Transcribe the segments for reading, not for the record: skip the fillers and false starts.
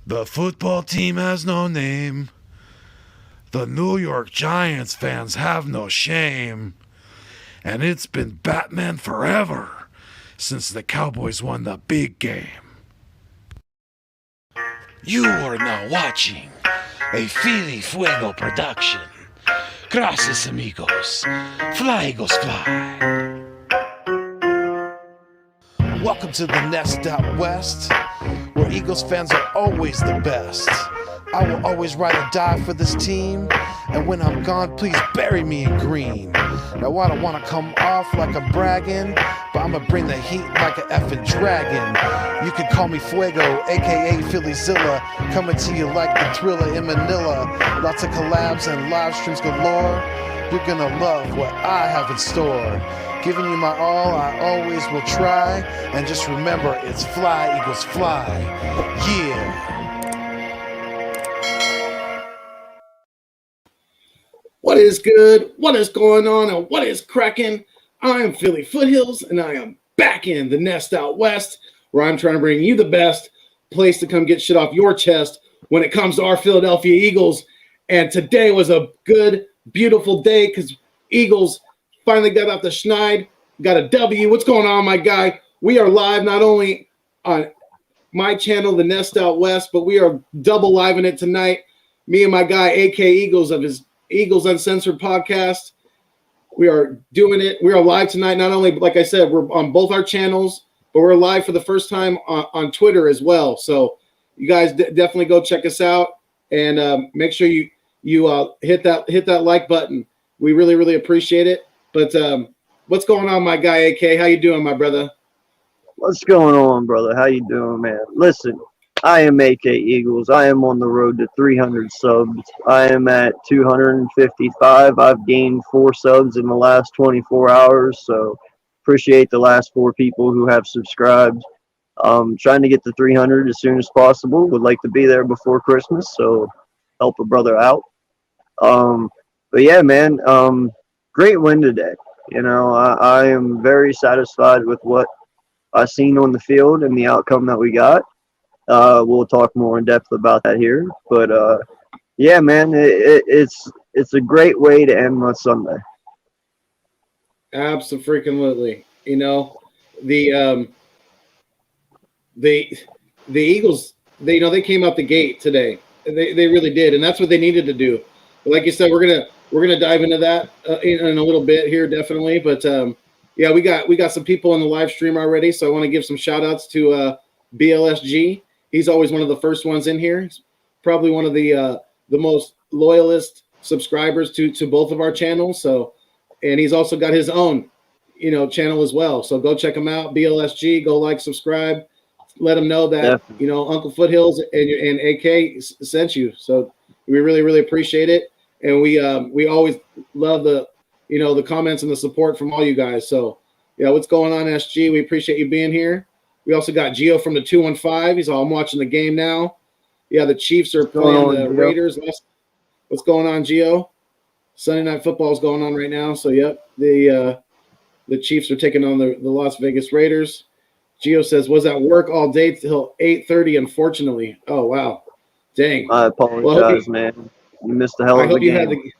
The football team has no name. The New York Giants fans have no shame. And it's been Batman forever since the Cowboys won the big game. You are now watching a Philly Fuego production. Gracias, amigos. Fly, Eagles, fly. Welcome to the Nest Out West, where Eagles fans are always the best. I will always ride or die for this team, and when I'm gone, please bury me in green. Now I don't want to come off like I'm bragging, but I'ma bring the heat like an effing dragon. You can call me Fuego, aka Phillyzilla, coming to you like the Thriller in Manila. Lots of collabs and live streams galore. You're gonna love what I have in store. Giving you my all, I always will try. And just remember, it's fly, Eagles, fly. Yeah. What is good? What is going on? And what is cracking? I am Philly Foothills, and I am back in the Nest Out West, where I'm trying to bring you the best place to come get shit off your chest when it comes to our Philadelphia Eagles. And today was a good, beautiful day because Eagles finally got off the schneid, got a W. What's going on, my guy? We are live not only on my channel, the Nest Out West, but we are double live in it tonight. Me and my guy, AK Eagles, of his Eagles Uncensored podcast. We are doing it. We are live tonight. Not only, like I said, we're on both our channels, but we're live for the first time on Twitter as well. So you guys definitely go check us out and make sure you hit that like button. We really, really appreciate it. But what's going on, my guy, AK? How you doing, my brother? What's going on, brother? How you doing, man? Listen, I am AK Eagles. I am on the road to 300 subs. I am at 255. I've gained 4 subs in the last 24 hours, so appreciate the last 4 people who have subscribed. Trying to get to 300 as soon as possible. Would like to be there before Christmas, so help a brother out. But yeah, man, great win today. You know, I am very satisfied with what I've seen on the field and the outcome that we got. We'll talk more in depth about that here, but yeah, man, it's a great way to end my Sunday. Absolutely. You know, the Eagles, they came out the gate today. They really did, and that's what they needed to do. But like you said, we're gonna dive into that in a little bit here, definitely. But yeah, we got some people on the live stream already, so I want to give some shout outs to BLSG. He's always one of the first ones in here. He's probably one of the most loyalist subscribers to both of our channels. So, and he's also got his own, channel as well. So go check him out, BLSG. Go like, subscribe, let him know that Uncle Foothills and AK sent you. So we really, really appreciate it, and we always love the the comments and the support from all you guys. So yeah, what's going on, SG? We appreciate you being here. We also got Gio from the 215. He's all, I'm watching the game now. Yeah, the Chiefs are playing the Raiders. What's going on, Gio? Sunday Night Football is going on right now. So, yep, the Chiefs are taking on the Las Vegas Raiders. Gio says, was at work all day till 8:30, unfortunately. Oh, wow. Dang. I apologize, man. You missed the hell of a game.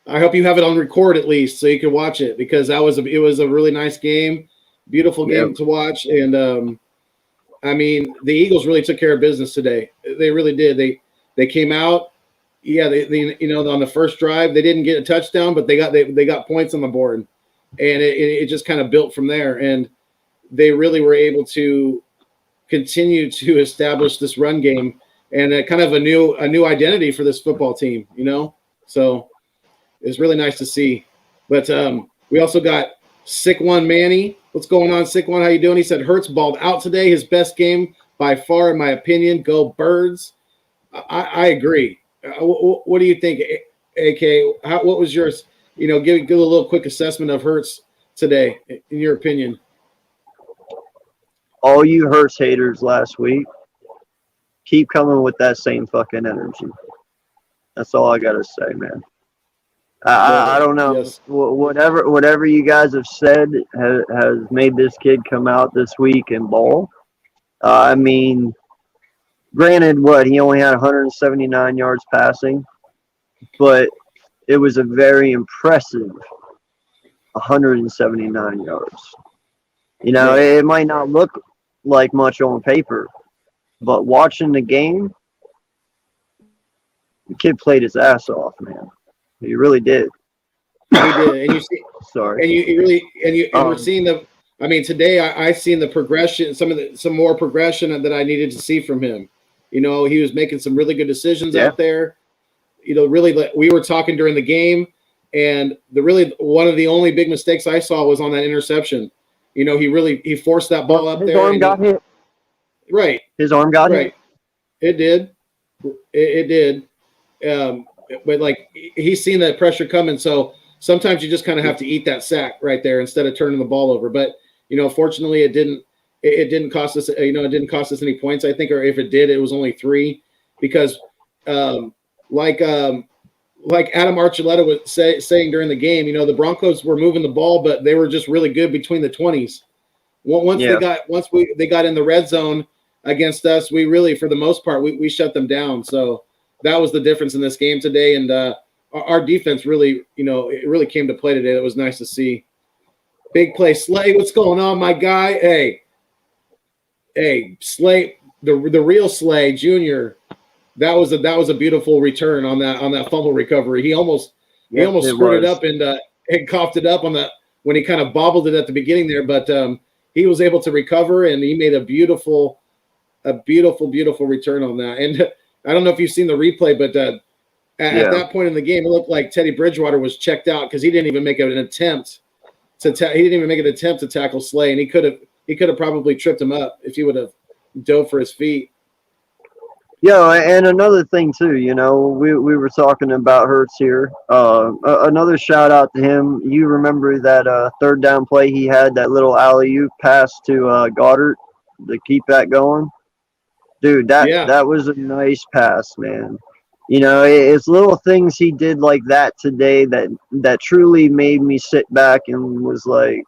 I hope you have it on record at least so you can watch it, because it was a really nice game, beautiful game to watch. And, I mean, the Eagles really took care of business today. They really did. They came out. Yeah, they on the first drive they didn't get a touchdown, but they got points on the board, and it just kind of built from there. And they really were able to continue to establish this run game and kind of a new identity for this football team. So it's really nice to see. But we also got Sick One Manny. What's going on, Sick One? How you doing? He said Hurts balled out today. His best game by far, in my opinion. Go Birds. I agree. What do you think, AK? What was yours? Give a little quick assessment of Hurts today, in your opinion. All you Hurts haters last week, keep coming with that same fucking energy. That's all I gotta say, man. I don't know. Yes. Whatever you guys have said has made this kid come out this week and ball. I mean, Granted, he only had 179 yards passing, but it was a very impressive 179 yards. You know, Yeah. it might not look like much on paper, but watching the game, the kid played his ass off, man. He really did. He did, and you see, Sorry. and you really, and we're Um, seeing the. I mean, today I've seen the progression, some more progression that I needed to see from him. You know, he was making some really good decisions yeah. out there. You know, really, we were talking during the game, and the really one of the only big mistakes I saw was on that interception. You know, he forced that ball Well, up his there, arm and got hit. right, His arm got hit. right, it did, it did. But like he's seen that pressure coming, so sometimes you just kind of have to eat that sack right there instead of turning the ball over. But you know, fortunately, it didn't. It didn't cost us. You know, it didn't cost us any points. I think, or if it did, it was only 3 because, um, like like Adam Archuleta was saying during the game, you know, the Broncos were moving the ball, but they were just really good between the 20s. Once Yeah. they got in the red zone against us, we really, for the most part, we shut them down. So that was the difference in this game today. And our defense really, you know, it really came to play today. It was nice to see. Big play, Slay. What's going on, my guy? Hey, Slay, the real Slay Junior. That was a beautiful return on that fumble recovery. He almost Yes, it screwed it was. up and coughed it up on that when he kind of bobbled it at the beginning there, but he was able to recover and he made a beautiful return on that. And I don't know if you've seen the replay, but at Yeah. that point in the game, it looked like Teddy Bridgewater was checked out because he didn't even make an attempt to tackle Slay, and he could have probably tripped him up if he would have dove for his feet. Yeah, and another thing too, you know, we were talking about Hurts here. Another shout out to him. You remember that third down play he had, that little alley oop pass to Goddard to keep that going? Dude, Yeah, that was a nice pass, man. You know, it's little things he did like that today that truly made me sit back and was like,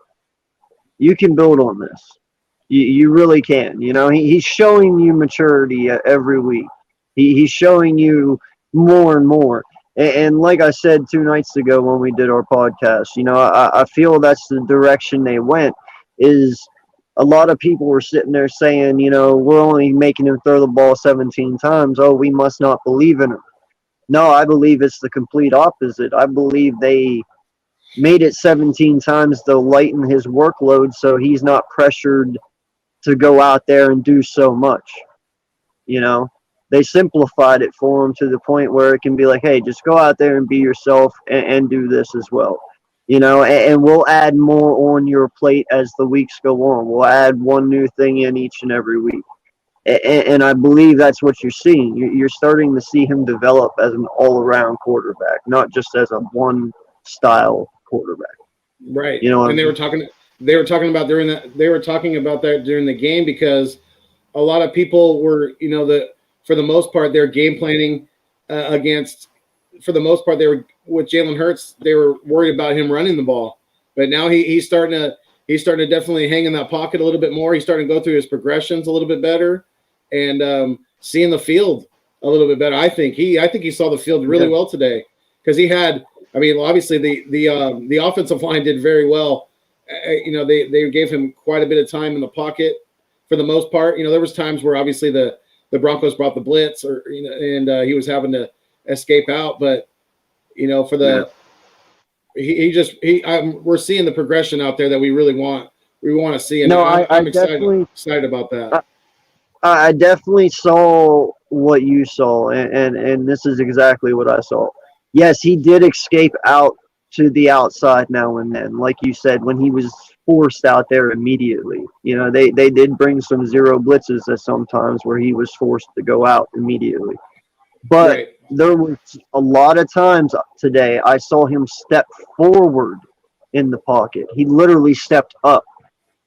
you can build on this. You really can. You know, he's showing you maturity every week. He's showing you more and more. And like I said 2 nights ago when we did our podcast, you know, I feel that's the direction they went. Is a lot of people were sitting there saying, you know, we're only making him throw the ball 17 times. Oh, we must not believe in him. No, I believe it's the complete opposite. I believe they made it 17 times to lighten his workload so he's not pressured to go out there and do so much. You know, they simplified it for him to the point where it can be like, hey, just go out there and be yourself and do this as well. You know, and we'll add more on your plate as the weeks go on. We'll add one new thing in each and every week. And I believe that's what you're seeing. You're starting to see him develop as an all-around quarterback, not just as a one-style quarterback. right. You know what I And mean? they were talking about that during the game because a lot of people were, you know, for the most part they're game planning against. For the most part, they were with Jalen Hurts. They were worried about him running the ball, but now he's starting to definitely hang in that pocket a little bit more. He's starting to go through his progressions a little bit better, and seeing the field a little bit better. I think he saw the field really well today because he had. I mean, obviously the offensive line did very well. You know, they gave him quite a bit of time in the pocket for the most part. You know, there was times where obviously the Broncos brought the blitz, or you know, and he was having to escape out, but you know, for the we're seeing the progression out there that we really want to see, and No, I'm excited about that. I definitely saw what you saw, and this is exactly what I saw. Yes, he did escape out to the outside now and then, like you said, when he was forced out there immediately. You know, they did bring some zero blitzes at sometimes where he was forced to go out immediately. But Right. there was a lot of times today I saw him step forward in the pocket. He literally stepped up.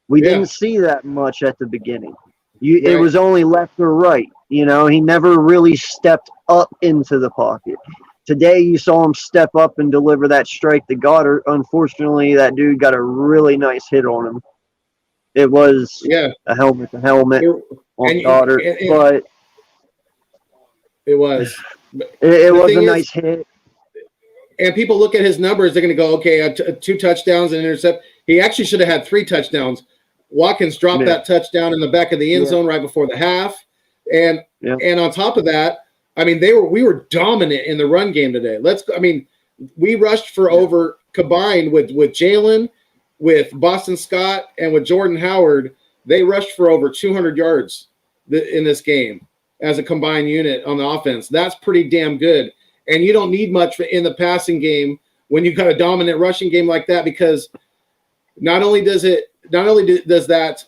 We Yeah. didn't see that much at the beginning. It Right. was only left or right. You know, he never really stepped up into the pocket. Today, you saw him step up and deliver that strike to Goddard. Unfortunately, that dude got a really nice hit on him. It was Yeah. a helmet to helmet on And, Goddard, and, but It was. It The was a thing is, nice hit. and people look at his numbers, they're going to go, okay, 2 touchdowns and an intercept. He actually should have had 3 touchdowns. Watkins dropped that touchdown in the back of the end zone right before the half. And on top of that, I mean, we were dominant in the run game today. We rushed for over combined with Jalen, with Boston Scott, and with Jordan Howard. They rushed for over 200 yards in this game as a combined unit on the offense. That's pretty damn good. And you don't need much in the passing game when you've got a dominant rushing game like that, because not only does that,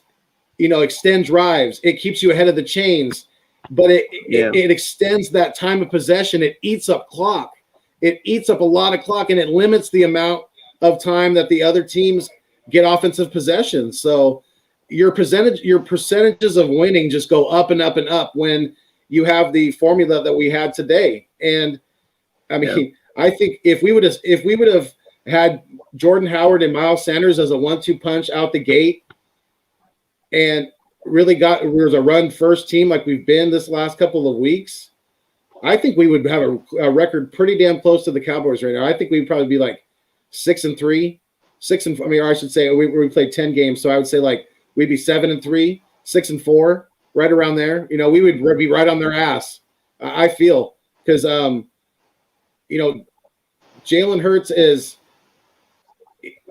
extend drives, it keeps you ahead of the chains, but it extends that time of possession. It eats up clock. It eats up a lot of clock, and it limits the amount of time that the other teams get offensive possession. So your percentages of winning just go up and up and up when you have the formula that we had today. And I mean, I think if we would have had Jordan Howard and Miles Sanders as a 1-2 punch out the gate, and really was a run first team like we've been this last couple of weeks, I think we would have a record pretty damn close to the Cowboys right now. I think we'd probably be like 6-3, or I should say we played 10 games, so I would say like we'd be 7-3, 6-4, right around there. We would be right on their ass. I feel, because Jalen Hurts is,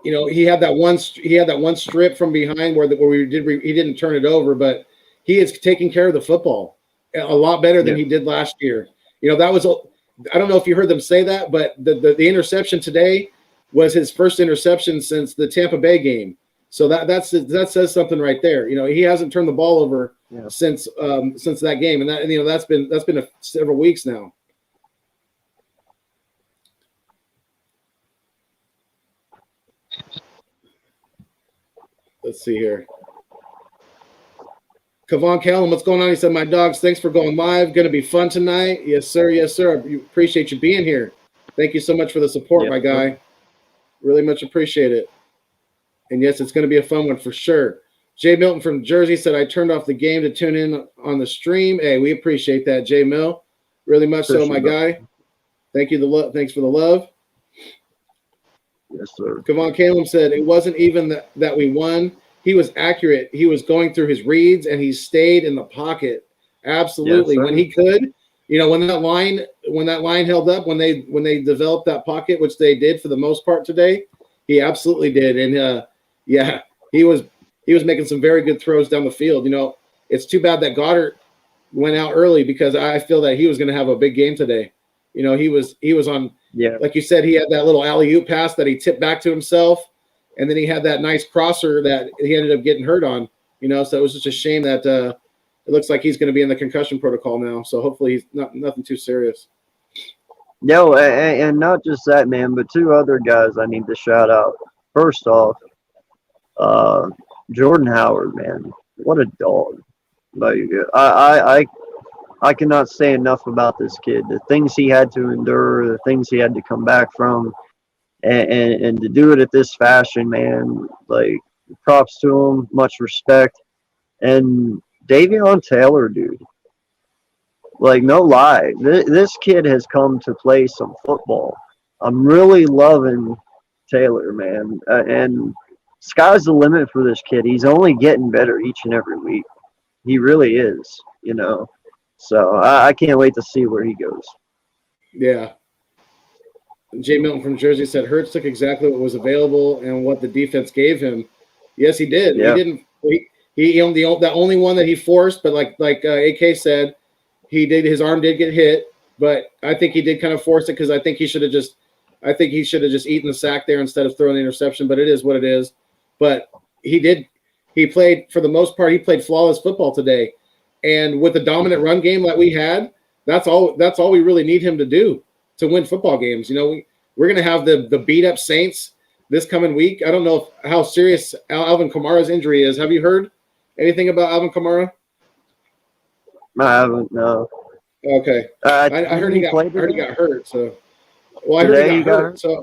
he had that one strip from behind where he didn't turn it over, but he is taking care of the football a lot better than he did last year. That was, I don't know if you heard them say that, but the interception today was his first interception since the Tampa Bay game. So that says something right there. He hasn't turned the ball over since that game, and that's been several weeks now. Let's see here. Kavon Callum, what's going on? He said, my dogs, thanks for going live. Going to be fun tonight. Yes, sir. Yes, sir. I appreciate you being here. Thank you so much for the support, my guy. Really much appreciate it. And yes, it's going to be a fun one for sure. Jay Milton from Jersey said, I turned off the game to tune in on the stream. Hey, we appreciate that, Jay Mill. Really much so, my guy. Thank you. Thanks for the love. Yes, sir. Kavon Calum said, it wasn't even that we won. He was accurate. He was going through his reads, and he stayed in the pocket. Absolutely. When he could, when that line held up, when they developed that pocket, which they did for the most part today, he absolutely did. And he was making some very good throws down the field. It's too bad that Goddard went out early, because I feel that he was going to have a big game today. He was on, like you said, he had that little alley-oop pass that he tipped back to himself, and then he had that nice crosser that he ended up getting hurt on. So it was just a shame that it looks like he's going to be in the concussion protocol now. So hopefully he's nothing too serious. Yo, and not just that, man, but 2 other guys I need to shout out. First off, Jordan Howard, man, what a dog! Like, I cannot say enough about this kid. The things he had to endure, the things he had to come back from, and to do it at this fashion, man. Like, props to him, much respect. And Davion Taylor, dude. Like, no lie, this kid has come to play some football. I'm really loving Taylor, man. And sky's the limit for this kid. He's only getting better each and every week. He really is, So I can't wait to see where he goes. Yeah. Jay Milton from Jersey said, Hurts took exactly what was available and what the defense gave him. Yes, he did. Yeah. He didn't. He owned the only one that he forced, but like AK said, his arm did get hit, but I think he did kind of force it, because I think he should have just eaten the sack there instead of throwing the interception. But it is what it is. But he played, for the most part, he played flawless football today. And with the dominant run game that we had, that's all we really need him to do to win football games. We're going to have the beat up Saints this coming week. I don't know how serious Alvin Kamara's injury is. Have you heard anything about Alvin Kamara? I haven't, no. Okay. I heard he got hurt. So, I heard he got hurt. So,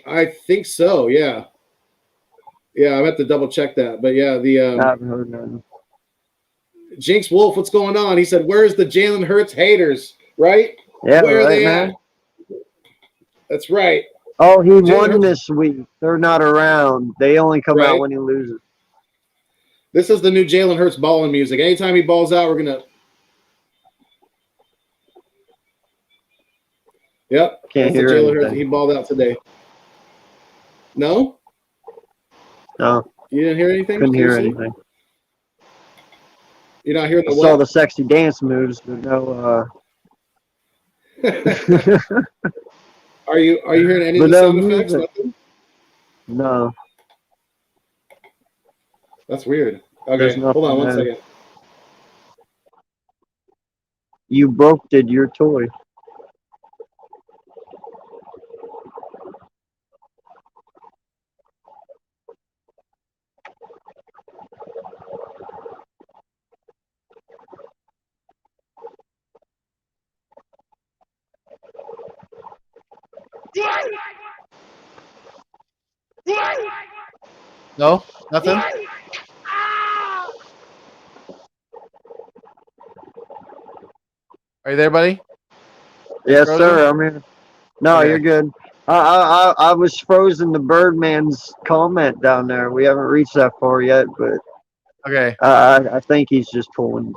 I think so. Yeah. Yeah, I have to double check that. But yeah, I haven't heard nothing. Jinx Wolf, what's going on? He said, "Where's the Jalen Hurts haters? right? Yeah, Where are right, they man. at? That's right. Oh, he Jalen won Hurts, this week. They're not around. They only come out right? when he loses. This is the new Jalen Hurts balling music. Anytime he balls out, we're gonna. Yep, Can't that's the hear Jalen Hurts. anything. He balled out today. No, No, you didn't hear anything. couldn't hear Seriously, anything. you're not hearing I the saw the what? sexy dance moves, but no. Are you hearing any of But the no sound effects? music. Nothing. No, That's weird. there's Okay, hold on nothing one there. second. You broke your toy. No, nothing. Are you there, buddy? Yes, Frozen? sir. I'm here. No, Okay. you're good. I was frozen to Birdman's comment down there. We haven't reached that far yet, but Okay. I think he's just pulling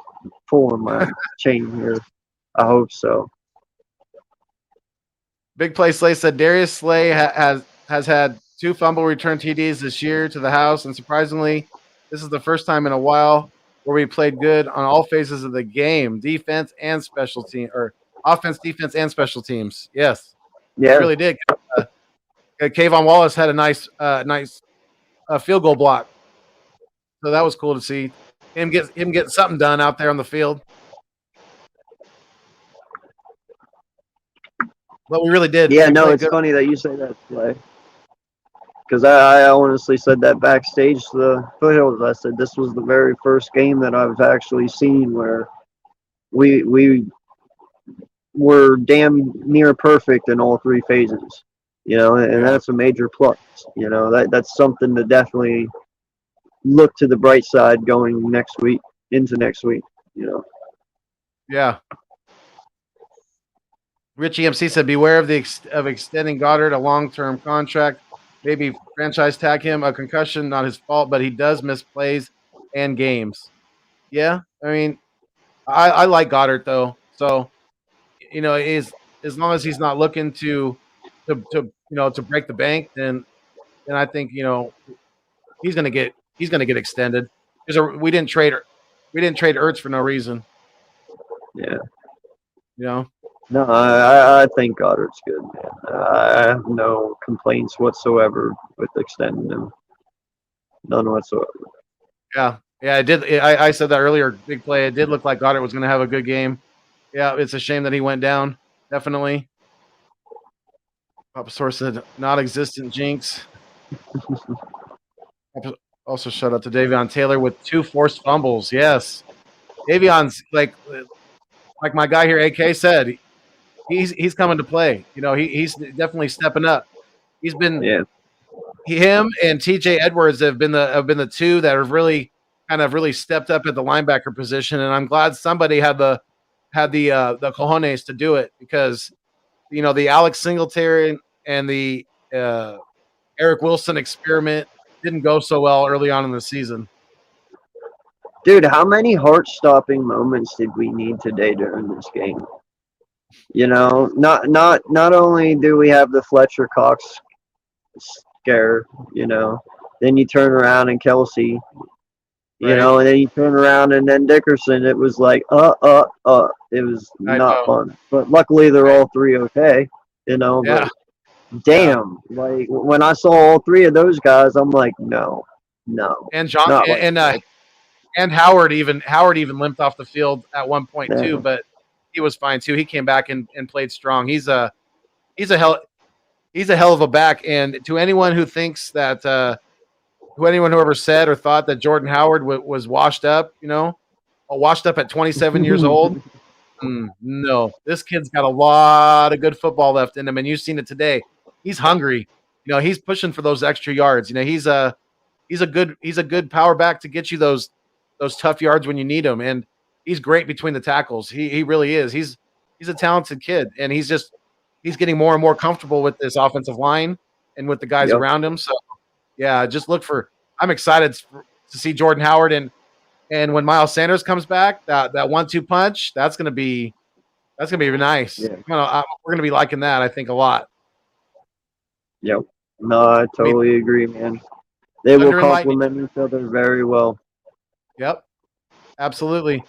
my chain here. I hope so. Big Play Slay said Darius Slay has had 2 fumble return TDs this year to the house, and surprisingly, this is the first time in a while where we played good on all phases of the game, defense and special team, or offense, defense, and special teams. Yes, we Yeah, really did. Kayvon Wallace had a nice field goal block, so that was cool to see him get something done out there on the field. But we really did. yeah. We No, played it's good. funny that you say that, Clay. Because I honestly said that backstage to the Foothills. I said this was the very first game that I've actually seen where we were damn near perfect in all 3 phases. And Yeah, that's a major plus. That's something to definitely look to the bright side going next week into next week. You know. yeah. Richie MC said, "Beware of extending Goddard a long-term contract. Maybe franchise tag him. A concussion, not his fault, but he does miss plays and games." Yeah, I mean, I like Goddard though. So is as long as he's not looking to break the bank, then I think he's gonna get extended. Because we didn't trade Ertz for no reason. Yeah. You know. No, I think Goddard's good, man. I have no complaints whatsoever with extending him. None whatsoever. Yeah, yeah, it did. I said that earlier. Big play. It did look like Goddard was going to have a good game. Yeah, it's a shame that he went down. Definitely. Papa Source said non-existent jinx. Also, shout out to Davion Taylor with 2 forced fumbles. Yes, Davion's like my guy here. AK said he's coming to play. He's definitely stepping up. He's been Yeah. him and TJ Edwards have been the 2 that have really stepped up at the linebacker position, and I'm glad somebody had the cojones to do it because the Alex Singletary and the Eric Wilson experiment didn't go so well early on in the season. Dude, how many heart-stopping moments did we need today during this game? Not only do we have the Fletcher Cox scare, then you turn around and Kelsey, Right. and then you turn around and then Dickerson. It was like, It was I not know. fun. But luckily they're all 3 okay, Yeah. but damn, like when I saw all 3 of those guys, I'm like, no, And John not like that. and Howard even limped off the field at one point too, Yeah. but he was fine too. He came back and played strong. He's a hell of a back. And to anyone who thinks that who ever said or thought that Jordan Howard was washed up, washed up at 27 years old. No, this kid's got a lot of good football left in him, and you've seen it today. He's hungry. He's pushing for those extra yards. He's a good power back to get you those tough yards when you need them, and he's great between the tackles. He really is. he's a talented kid, and he's getting more and more comfortable with this offensive line and with the guys Yep. around him. So yeah, just look for. I'm excited to see Jordan Howard and when Miles Sanders comes back, that 1-2 punch, that's gonna be nice. Yeah. We're gonna be liking that, I think, a lot. Yep. No, I totally agree, man. They will Thunder and lightning. complement each other very well. Yep, absolutely.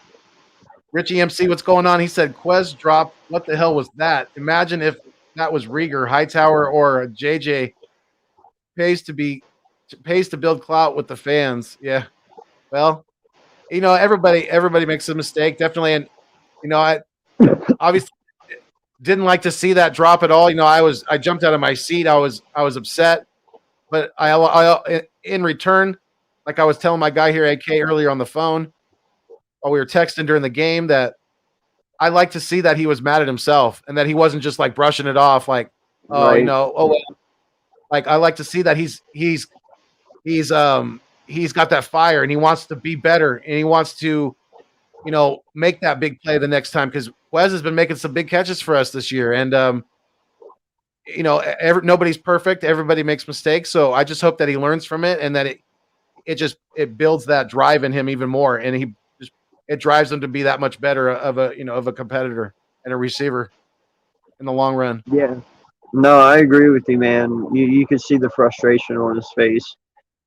Richie MC, what's going on? He said Quez dropped. What the hell was that? Imagine if that was Rieger, Hightower, or JJ. Pays to build clout with the fans. Yeah. Well, everybody makes a mistake, definitely, and I obviously didn't like to see that drop at all. I jumped out of my seat. I was upset, but I in return, like I was telling my guy here, AK, earlier on the phone, while we were texting during the game, that I like to see that he was mad at himself and that he wasn't just like brushing it off, like, oh, Right. well. Like I like to see that he's got that fire and he wants to be better and he wants to, make that big play the next time, because Wes has been making some big catches for us this year, and nobody's perfect. Everybody makes mistakes, so I just hope that he learns from it and that it builds that drive in him even more, and it drives him to be that much better of a competitor and a receiver in the long run. Yeah. No, I agree with you, man. You could see the frustration on his face.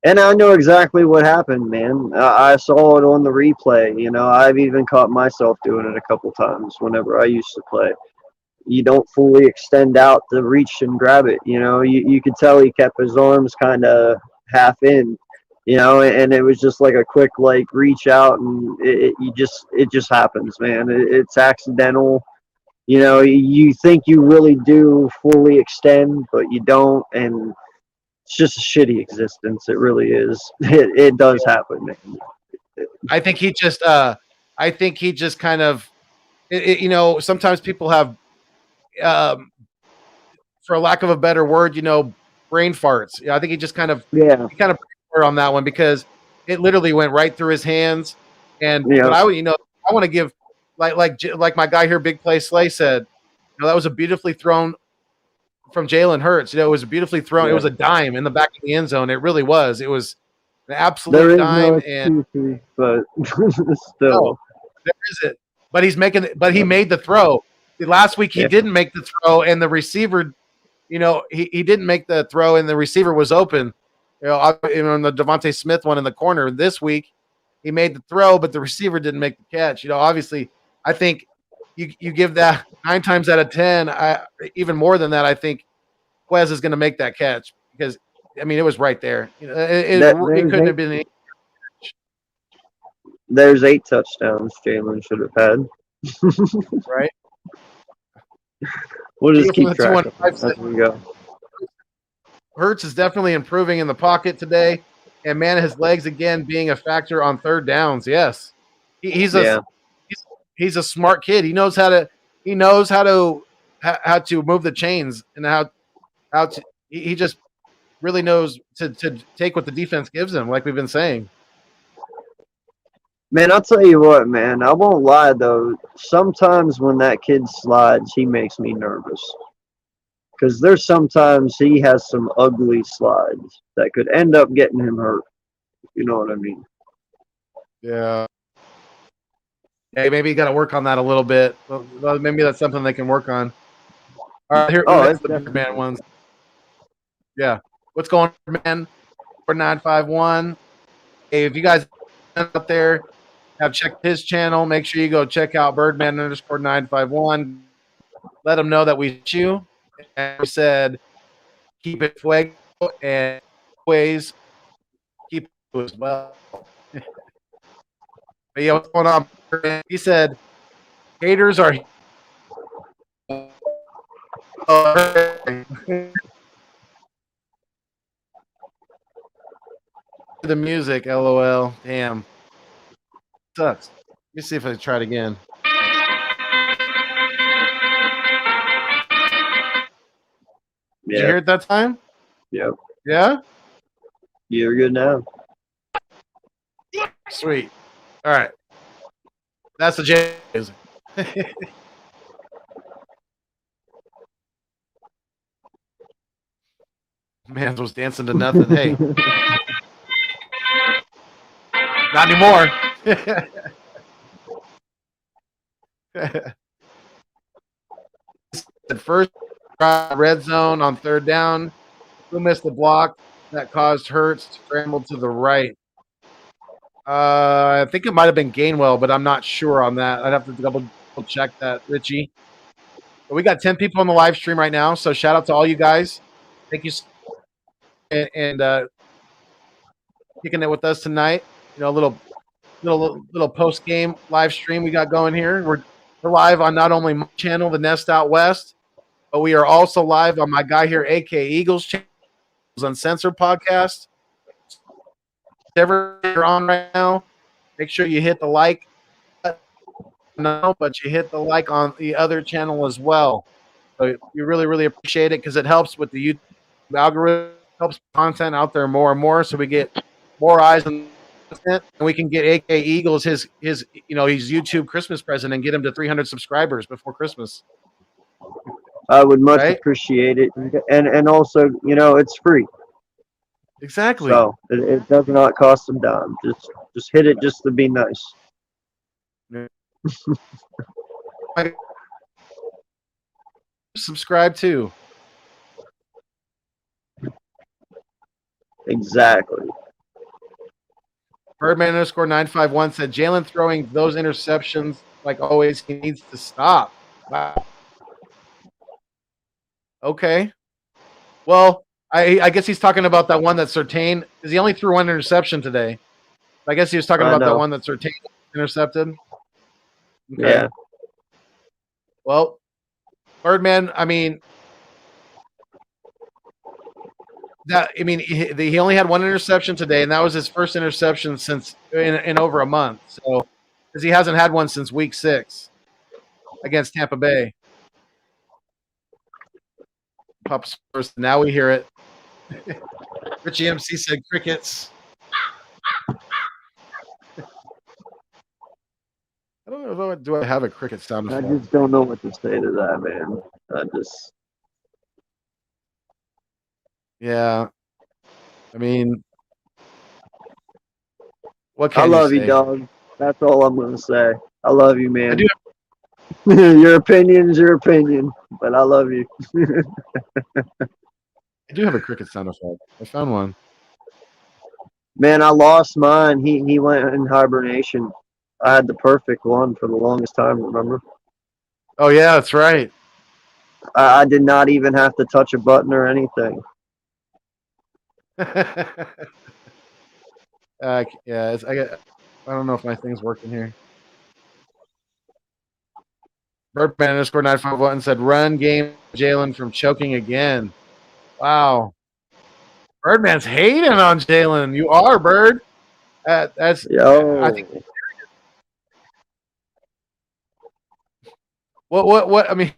And I know exactly what happened, man. I saw it on the replay. I've even caught myself doing it a couple times whenever I used to play. You don't fully extend out to reach and grab it. You could tell he kept his arms kind of half in, and it was just like a quick reach out, and it just happens, man. It's accidental. You think you really do fully extend, but you don't, and it's just a shitty existence. It really is. It does happen, man. I think he just kind of, sometimes people have, for lack of a better word, brain farts. I think he just kind of, Yeah. on that one, because it literally went right through his hands. And Yeah. but I want to give, like my guy here, Big Play Slay said, that was a beautifully thrown from Jalen Hurts. It was beautifully thrown. Yeah. It was a dime in the back of the end zone. It really was. It was an There absolute is dime. no And excuses, but no, still. there isn't. But he's making it. But he made the throw. Last week he Yeah. didn't make the throw, and the receiver, he didn't make the throw, and the receiver was open. On the Devonta Smith one in the corner. This week he made the throw, but the receiver didn't make the catch. Obviously, I think you give that 9 times out of 10, even more than that, I think Quez is going to make that catch, because it was right there. It couldn't have been. There's 8 touchdowns Jalen should have had. Right. We'll just keep track of it as we go. Hurts is definitely improving in the pocket today, and man, his legs again being a factor on third downs. Yes, he's a smart kid. He knows how to move the chains, and how to. He just really knows to take what the defense gives him, like we've been saying. Man, I'll tell you what, man. I won't lie, though. Sometimes when that kid slides, he makes me nervous. Because there's sometimes he has some ugly slides that could end up getting him hurt. You know what I mean? Yeah. Hey, maybe you got to work on that a little bit. Well, maybe that's something they can work on. All right, here that's the Birdman ones. Yeah. What's going on, man? 4951. Hey, if you guys out there have checked his channel, make sure you go check out Birdman_951. Let him know that we hit you. And we said, keep it Fuego, and always keep it as well. But yeah, what's going on? He said, haters are the music, LOL. Damn. Sucks. Let me see if I can try it again. Did you hear it that time? Yep. Yeah? You're good now. Sweet. All right. That's the jazz music. Man was dancing to nothing. Hey, not anymore. First red zone on third down. Who missed the block that caused Hurts to scramble to the right? I think it might have been Gainwell, but I'm not sure on that. I'd have to double check that, Richie. But we got 10 people on the live stream right now, so shout out to all you guys. Thank you, and kicking it with us tonight. You know, a little post game live stream we got going here. We're live on not only my channel, the Nest Out West, but we are also live on my guy here, AK Eagles channel, Uncensored podcast. Whatever you're on right now, make sure you hit the like. No, but you hit the like on the other channel as well. So we really, really appreciate it because it helps with the YouTube algorithm, helps content out there more and more, so we get more eyes on content, and we can get AK Eagles his his YouTube Christmas present and get him to 300 subscribers before Christmas. I would much Right? appreciate it, and also, it's free, Exactly. so it does not cost a dime. Just hit it just to be nice. Subscribe too. Exactly. Birdman_951 said Jalen throwing those interceptions like always. He needs to stop. Wow. Okay. Well, I guess he's talking about that one that Surtain, because he only threw one interception today. I guess he was talking about that one that Surtain intercepted. Okay. Yeah. Well, Birdman, I mean, he only had one interception today, and that was his first interception since in over a month. So, because he hasn't had one since week 6 against Tampa Bay. Pops first. Now we hear it. Richie MC said crickets. I don't know. Do I have a cricket sound? I just don't know what to say to that, man. Yeah. I mean, what can I love you you, dog. That's all I'm gonna say. I love you, man. I do. Your opinion's your opinion, but I love you. I do have a cricket sound effect. I found one. Man, I lost mine. He went in hibernation. I had the perfect one for the longest time, remember? Oh, yeah, that's right. I did not even have to touch a button or anything. Yeah, I don't know if my thing's working here. Birdman_951 said, run game Jalen from choking again. Wow. Birdman's hating on Jalen. You are, Bird. That's Yo. I think. What? I mean,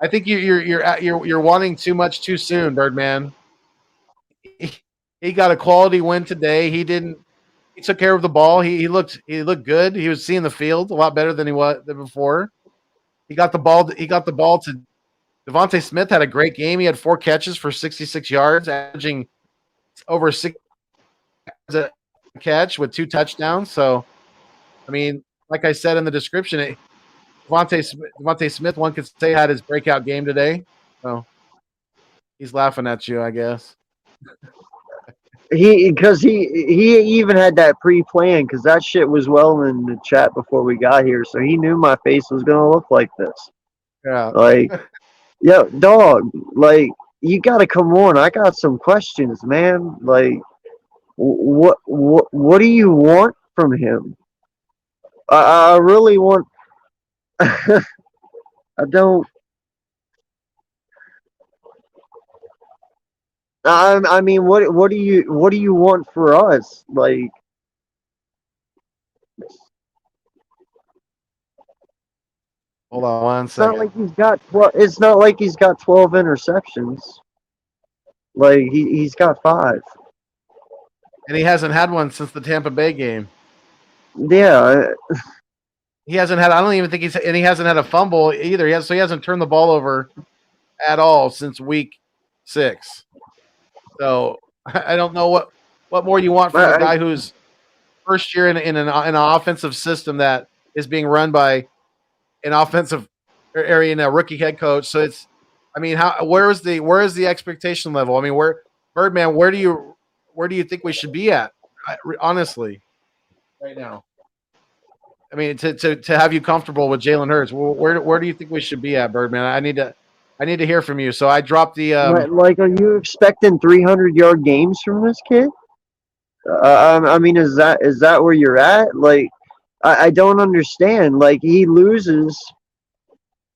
I think you're wanting too much too soon, Birdman. He got a quality win today. He took care of the ball. He looked good. He was seeing the field a lot better than he was before. He got the ball to Devonta Smith. Had a great game. He had 4 catches for 66 yards, averaging over 6 a catch with 2 touchdowns. So, I mean, like I said in the description, Devonta Smith, one could say, had his breakout game today. So he's laughing at you, I guess. Because he even had that pre-plan, because that shit was well in the chat before we got here, so he knew my face was gonna look like this. Yeah. Like, yo, dog, like, you gotta come on. I got some questions, man. Like, what do you want from him? I really want. I don't. I mean, what do you want for us? Like, Hold on one it's not second. like he's got 12. It's not like he's got 12 interceptions. Like, he's got 5. And he hasn't had one since the Tampa Bay game. Yeah. He hasn't had. I don't even think he hasn't had a fumble either. So he hasn't turned the ball over at all since week 6. So I don't know what more you want from a I, guy who's first year in an offensive system that is being run by an offensive area and a rookie head coach. So it's, I mean, where is the expectation level? I mean, Birdman, where do you think we should be at? Honestly, right now. I mean, to have you comfortable with Jalen Hurts, where do you think we should be at, Birdman? I need to hear from you. So I dropped the like, are you expecting 300-yard games from this kid? I mean, is that where you're at? Like, I don't understand. Like, he loses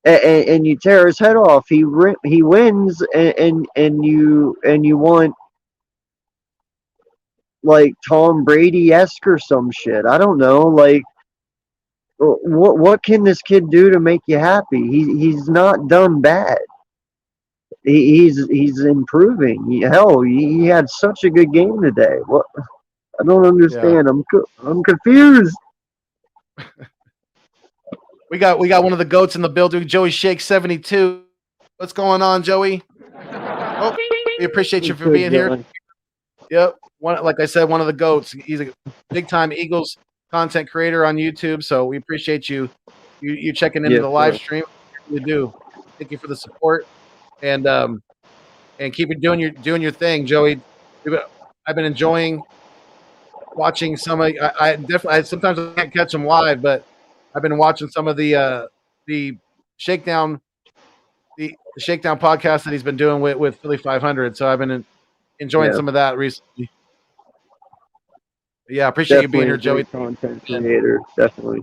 and you tear his head off. He wins and you want like Tom Brady-esque or some shit. I don't know. Like, what can this kid do to make you happy? He's not done bad. He's improving. He had such a good game today. What? I don't yeah. understand. I'm confused. We got one of the goats in the building, Joey Shake 72. What's going on, Joey? Oh, we appreciate you for being here. Yep. Like I said, one of the goats. He's a big time Eagles content creator on YouTube. So we appreciate you checking into the live stream. We do. Thank you for the support and keep doing your thing, Joey. I've been enjoying watching some of. I definitely sometimes I can't catch them live, but I've been watching some of the shakedown the shakedown podcast that he's been doing with Philly 500. So I've been enjoying some of that recently. Yeah, I appreciate definitely you being here, Joey. Content creator, definitely.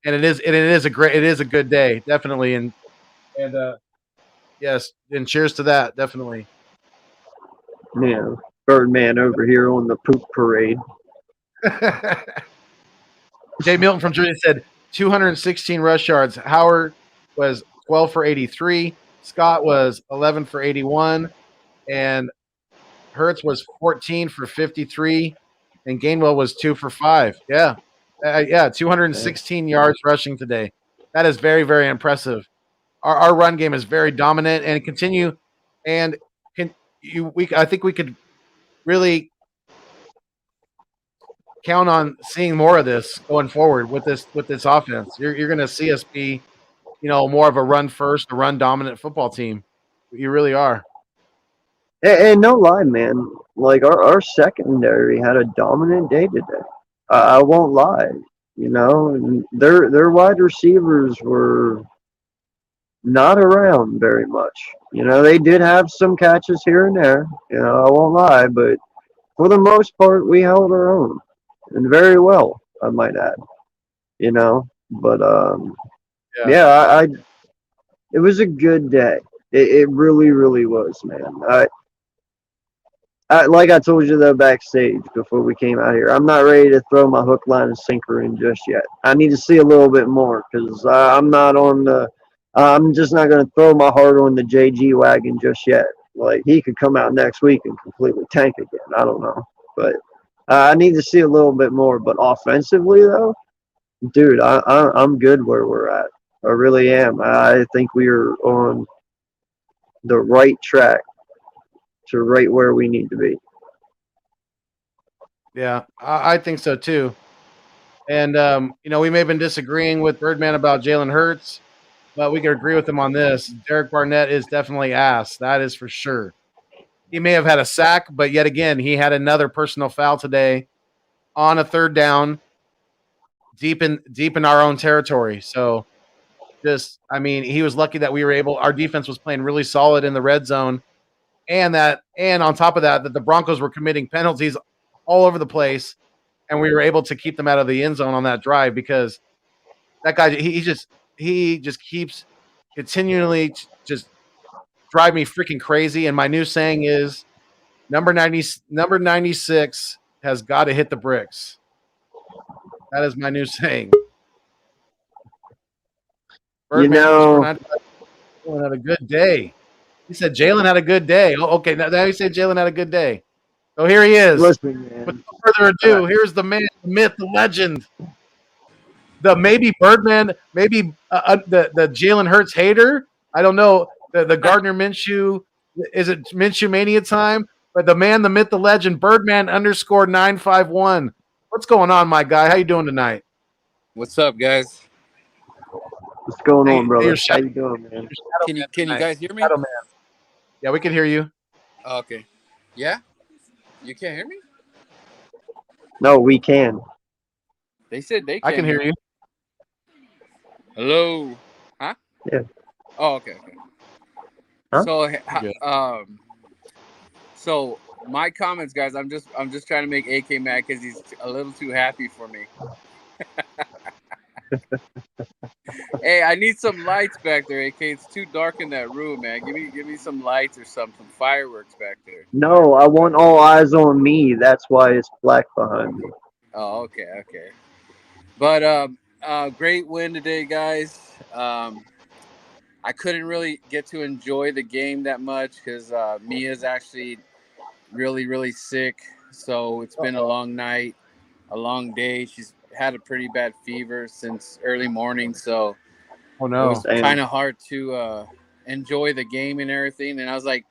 And it is a good day, definitely. And yes, and cheers to that, definitely. Yeah, Birdman over here on the poop parade. Jay Milton from Jersey said 216 rush yards. Howard was 12 for 83. Scott was 11 for 81. And Hurts was 14 for 53. And Gainwell was 2 for 5. Yeah. 216 yards rushing today. That is very, very impressive. Our run game is very dominant and continue. And I think we could really count on seeing more of this going forward with this offense. You're going to see us be, more of a run first, a run dominant football team. You really are. And no lie, man. Like our secondary had a dominant day today. I won't lie. Their wide receivers were not around very much. They did have some catches here and there. I won't lie, but for the most part, we held our own, and very well, I might add. But yeah, it was a good day. It really, really was, man. Like I told you though backstage before we came out here, I'm not ready to throw my hook, line, and sinker in just yet. I need to see a little bit more because I'm not on the. I'm just not going to throw my heart on the JG wagon just yet. Like he could come out next week and completely tank again. I don't know, but I need to see a little bit more. But offensively though, dude, I'm good where we're at. I really am. I think we are on the right track to right where we need to be. Yeah, I think so too. And we may have been disagreeing with Birdman about Jalen Hurts, but we could agree with him on this. Derek Barnett is definitely ass. That is for sure. He may have had a sack, but yet again, he had another personal foul today on a third down, deep in our own territory. So, he was lucky that our defense was playing really solid in the red zone, and on top of that the Broncos were committing penalties all over the place, and we were able to keep them out of the end zone on that drive because that guy he just keeps continually just drive me freaking crazy. And my new saying is number 96 has got to hit the bricks. That is my new saying. Birdman had a good day. He said Jalen had a good day. Oh, okay, now you say Jalen had a good day. So here he is. Listen, man. With no further ado, here's the man, the myth, the legend, the maybe Birdman, maybe the Jalen Hurts hater. I don't know. The Gardner Minshew. Is it Minshew mania time? But the man, the myth, the legend, Birdman _951. What's going on, my guy? How you doing tonight? What's up, guys? What's going Hey, on, brother? your How shadow, you doing, man? your shadow Can you man can you tonight. guys hear me? Shadow man. Yeah, we can hear you. Oh, okay. Yeah? You can't hear me? No, we can. They said they I can't can hear you. Hello. Huh? Yeah. Oh, okay. Huh? So Good. so my comments, guys, I'm just trying to make AK mad because he's a little too happy for me. Hey, I need some lights back there, AK. It's too dark in that room, man. Give me some lights or some fireworks back there. No, I want all eyes on me. That's why it's black behind me. Oh, okay. But great win today, guys. I couldn't really get to enjoy the game that much because Mia's actually really sick. So it's been a long night, a long day. She's had a pretty bad fever since early morning. So Oh it no. was Damn. kind of hard to enjoy the game and everything. And I was like,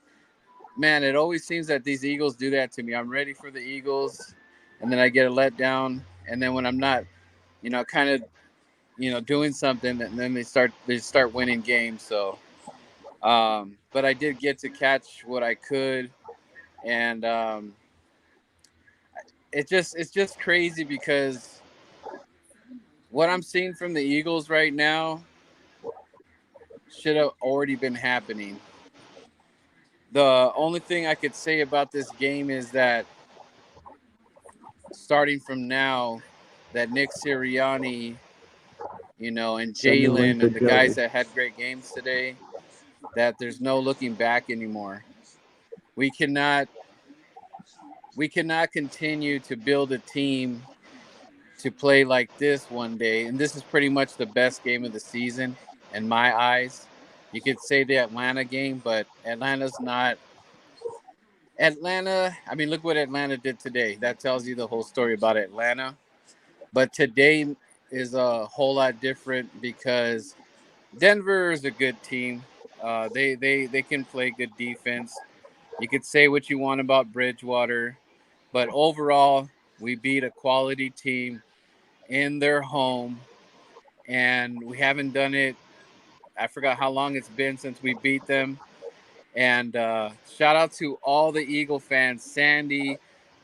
man, it always seems that these Eagles do that to me. I'm ready for the Eagles, and then I get a letdown. And then when I'm not, kind of, doing something, and then they start winning games. So but I did get to catch what I could, and it's just crazy because what I'm seeing from the Eagles right now should have already been happening. The only thing I could say about this game is that starting from now, that Nick Sirianni, and Send the link Jalen to and the guys Joey. that had great games today, that there's no looking back anymore. We cannot we cannot continue to build a team to play like this one day. And this is pretty much the best game of the season in my eyes. You could say the Atlanta game, but Atlanta's not. Atlanta, I mean, look what Atlanta did today. That tells you the whole story about Atlanta. But today is a whole lot different because Denver is a good team. They can play good defense. You could say what you want about Bridgewater, but overall, we beat a quality team in their home, and we haven't done it. I forgot how long it's been since we beat them. And shout out to all the Eagle fans. Sandy,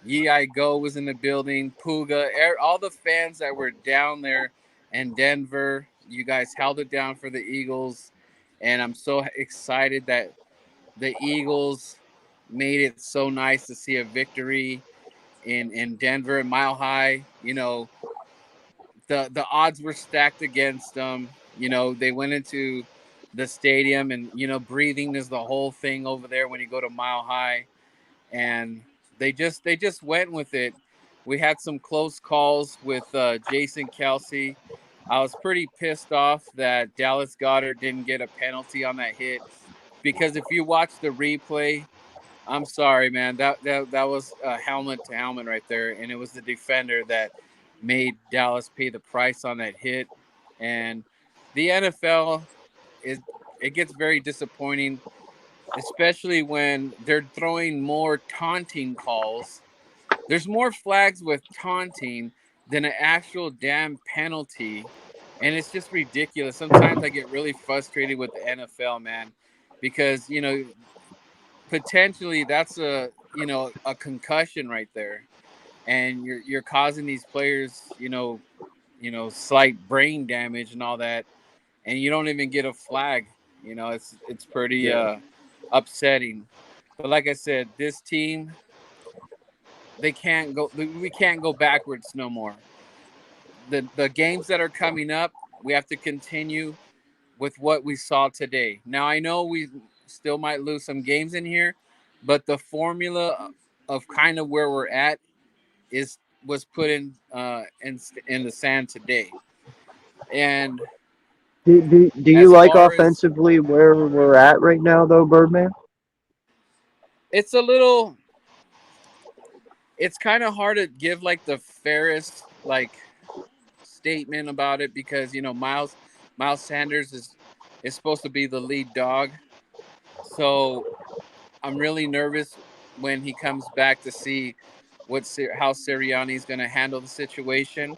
Yi I Go was in the building. Puga, all the fans that were down there in Denver. You guys held it down for the Eagles, and I'm so excited that the Eagles made it so nice to see a victory in Denver, Mile High. The odds were stacked against them. They went into the stadium, and breathing is the whole thing over there when you go to Mile High, and they just went with it. We had some close calls with Jason Kelsey. I was pretty pissed off that Dallas Goedert didn't get a penalty on that hit because if you watch the replay, I'm sorry, man. That was helmet to helmet right there, and it was the defender that made Dallas pay the price on that hit. And the NFL is it gets very disappointing, especially when they're throwing more taunting calls. There's more flags with taunting than an actual damn penalty, and it's just ridiculous. Sometimes I get really frustrated with the NFL, man, because potentially that's a concussion right there, and you're causing these players slight brain damage and all that, and you don't even get a flag. It's pretty Yeah. upsetting. But like I said, this team, we can't go backwards no more. The games that are coming up, we have to continue with what we saw today. Now I know we still might lose some games in here, but the formula of kind of where we're at was put in the sand today. And Do you as like far as offensively where we're at right now, though, Birdman? it's a little, it's kind of hard to give like the fairest like statement about it because Miles Sanders is supposed to be the lead dog, so I'm really nervous when he comes back to see how Sirianni is going to handle the situation.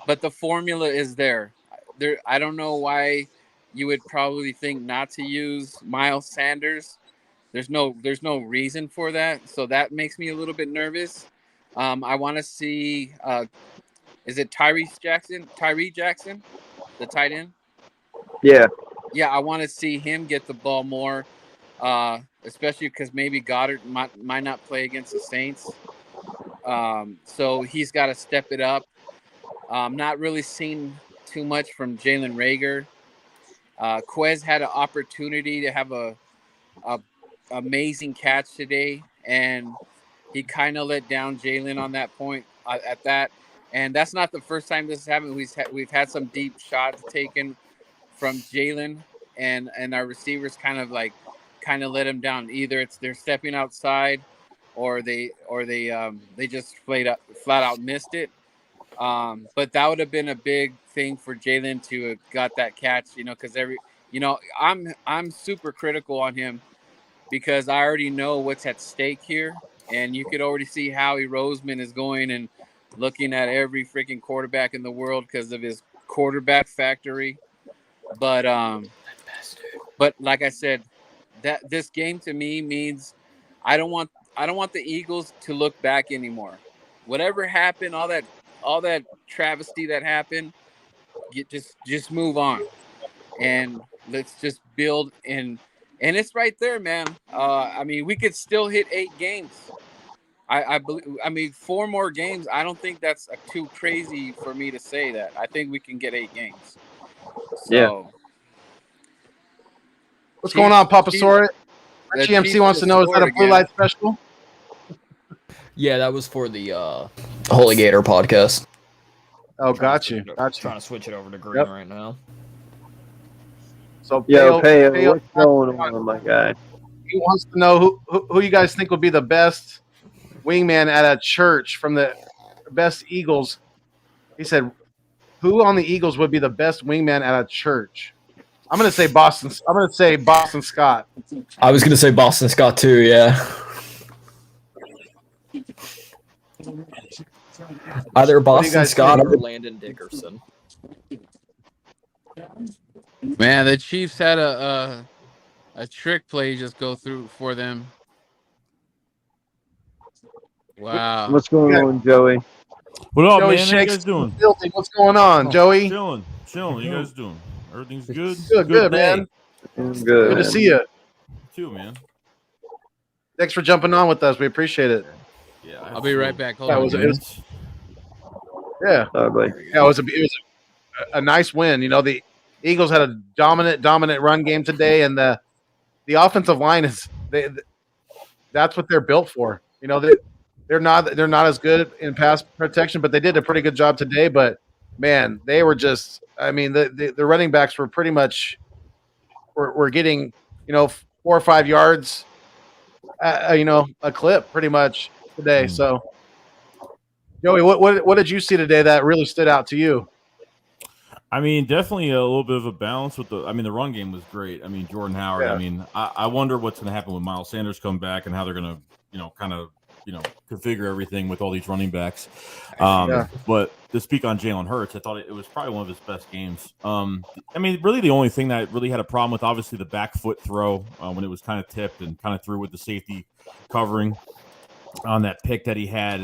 But the formula is there. I don't know why you would probably think not to use Miles Sanders. There's no reason for that. So that makes me a little bit nervous. I want to see. Is it Tyree Jackson, the tight end? Yeah. Yeah, I want to see him get the ball more, especially because maybe Goddard might not play against the Saints. So he's got to step it up. Not really seen too much from Jalen Reagor. Quez had an opportunity to have a amazing catch today, and he kind of let down Jalen on that point at that. And that's not the first time this has happened. We've had some deep shots taken from Jalen, and our receivers kind of let him down. Either they're stepping outside, or they just flat out missed it. But that would have been a big thing for Jalen to have got that catch, because I'm super critical on him because I already know what's at stake here, and you could already see Howie Roseman is going and looking at every freaking quarterback in the world because of his quarterback factory. But like I said, that this game to me means I don't want the Eagles to look back anymore. Whatever happened, all that travesty that happened, just move on, and let's just build. And it's right there, man. I mean, we could still hit 8 games. I believe. I mean, 4 more games. I don't think that's too crazy for me to say that. I think we can get 8 games. So, Yeah. What's going on, Papa Sora? Richie MC wants to know, is that a blue light special? Yeah, that was for the Holy Gator podcast. Oh, got you. Trying to switch it over to green right now. So, Peo, what's going on, my guy? He wants to know who you guys think would be the best wingman at a church from the best Eagles. He said, who on the Eagles would be the best wingman at a church? I'm going to say Boston. I'm going to say Boston Scott. I was going to say Boston Scott too, yeah. Either Boston Scott or Landon Dickerson. Man, the Chiefs had a trick play just go through for them. Wow. What's going on, Joey? What up, Joey man? How you guys doing? What's going on, Joey? Chilling. You guys doing? Everything's good? Good, man. Good to see you. Too, man. Thanks for jumping on with us. We appreciate it. Yeah, I'll be right back. Hold on. on. It was a nice win. The Eagles had a dominant run game today, and the offensive line that's what they're built for. They're not as good in pass protection, but they did a pretty good job today. But man, they were just, the running backs were pretty much were getting 4 or 5 yards, a clip pretty much today. So, Joey, what did you see today that really stood out to you? Definitely a little bit of a balance with the run game was great. Jordan Howard. Yeah. I wonder what's going to happen when Miles Sanders come back and how they're going to, configure everything with all these running backs. But to speak on Jalen Hurts, I thought it was probably one of his best games. Really the only thing that really had a problem with, obviously, the back foot throw when it was kind of tipped and kind of threw with the safety covering on that pick that he had,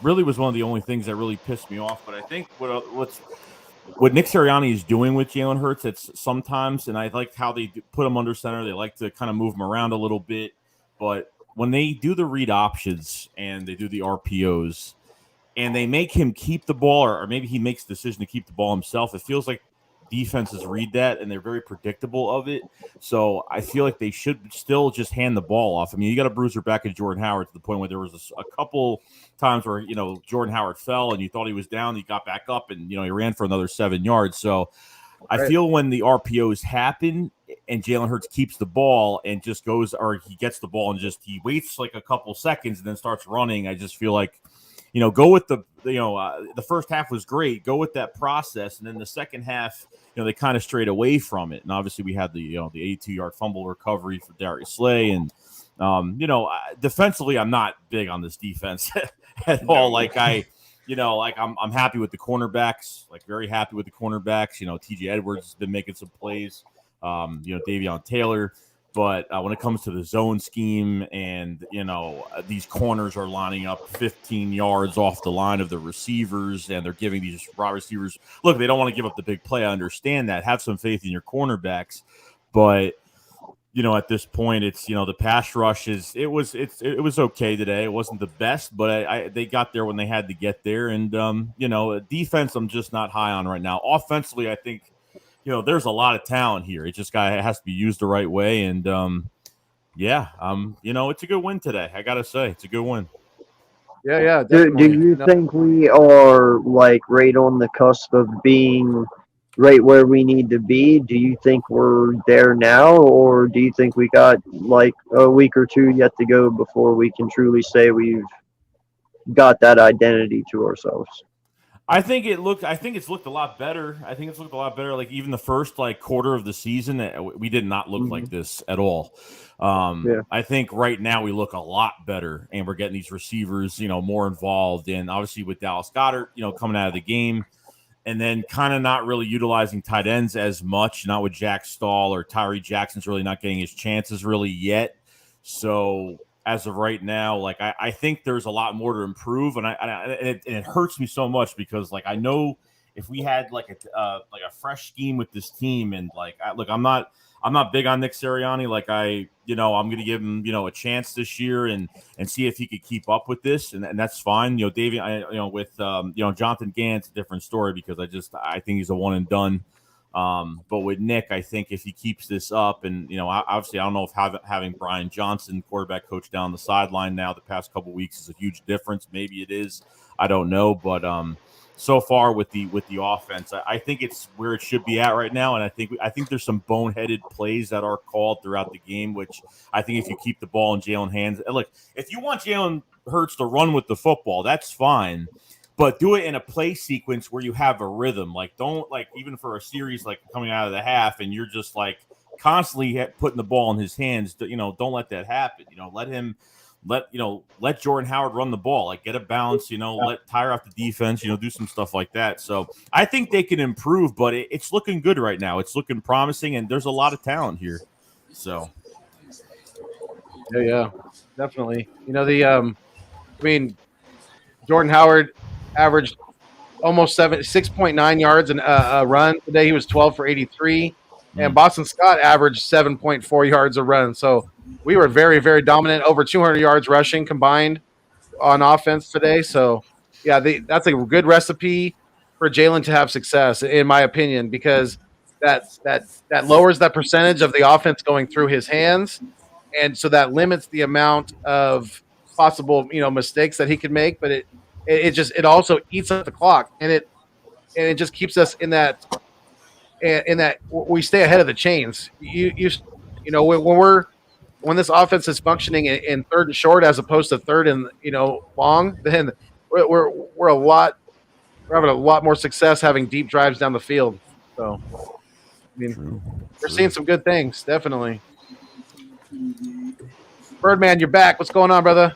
really was one of the only things that really pissed me off. But I think what Nick Sirianni is doing with Jalen Hurts, it's sometimes, and I like how they put him under center. They like to kind of move him around a little bit, but when they do the read options and they do the RPOs and they make him keep the ball, or maybe he makes the decision to keep the ball himself, it feels like defenses read that and they're very predictable of it. So I feel like they should still just hand the ball off. You got a bruiser back at Jordan Howard to the point where there was a couple times where, Jordan Howard fell and you thought he was down. He got back up and, he ran for another 7 yards. So I feel when the RPOs happen and Jalen Hurts keeps the ball and just goes, or he gets the ball and he waits like a couple seconds and then starts running. I just feel like, go with the first half was great. Go with that process. And then the second half, they kind of strayed away from it. And obviously we had the 82-yard fumble recovery for Darius Slay. And, Defensively, I'm not big on this defense at all. Like I'm happy with the cornerbacks, like very happy with the cornerbacks. TJ Edwards has been making some plays. Davion Taylor. But when it comes to the zone scheme and, these corners are lining up 15 yards off the line of the receivers and they're giving these raw receivers, look, they don't want to give up the big play. I understand that. Have some faith in your cornerbacks. But, at this point, it's, the pass rush it was okay today. It wasn't the best, but they got there when they had to get there. And, defense, I'm just not high on right now. Offensively, I think, there's a lot of talent here. It just has to be used the right way. And, it's a good win today. I got to say, it's a good win. Yeah. Do you think we are like right on the cusp of being right where we need to be? Do you think we're there now, or do you think we got like a week or two yet to go before we can truly say we've got that identity to ourselves? I think it's looked a lot better. Like even the first quarter of the season, we did not look like this at all. I think right now we look a lot better, and we're getting these receivers, more involved. And obviously with Dallas Goedert, coming out of the game, and then kind of not really utilizing tight ends as much. Not with Jack Stahl or Tyree Jackson's really not getting his chances really yet. So as of right now, I think there's a lot more to improve, and it hurts me so much because I know if we had a fresh scheme with this team, and I'm not big on Nick Sirianni. I'm going to give him a chance this year and see if he could keep up with this, and that's fine. Davey, with Jonathan Gannon's a different story because I think he's a one and done. But with Nick, I think if he keeps this up, and obviously I don't know if having Brian Johnson, quarterback coach, down the sideline now the past couple of weeks is a huge difference. Maybe it is, I don't know. But so far with the offense, I think it's where it should be at right now, and I think there's some boneheaded plays that are called throughout the game, which I think if you keep the ball in Jalen hands, look, if you want Jalen Hurts to run with the football, that's fine. But do it in a play sequence where you have a rhythm. Don't even for a series coming out of the half and you're just constantly putting the ball in his hands. Don't let that happen. Let Jordan Howard run the ball. Get a bounce. Let tire off the defense. Do some stuff like that. So I think they can improve, but it's looking good right now. It's looking promising, and there's a lot of talent here. So yeah, definitely. Jordan Howard averaged almost 6.9 yards in a run. Today he was 12 for 83. And Boston Scott averaged 7.4 yards a run. So we were very, very dominant, over 200 yards rushing combined on offense today. So, yeah, that's a good recipe for Jalen to have success, in my opinion, because that lowers that percentage of the offense going through his hands. And so that limits the amount of possible, mistakes that he could make. But it also eats up the clock, and it just keeps us in that we stay ahead of the chains. When this offense is functioning in third and short as opposed to third and long, then we're having a lot more success having deep drives down the field. So we're seeing some good things, definitely. Birdman, you're back. What's going on, brother?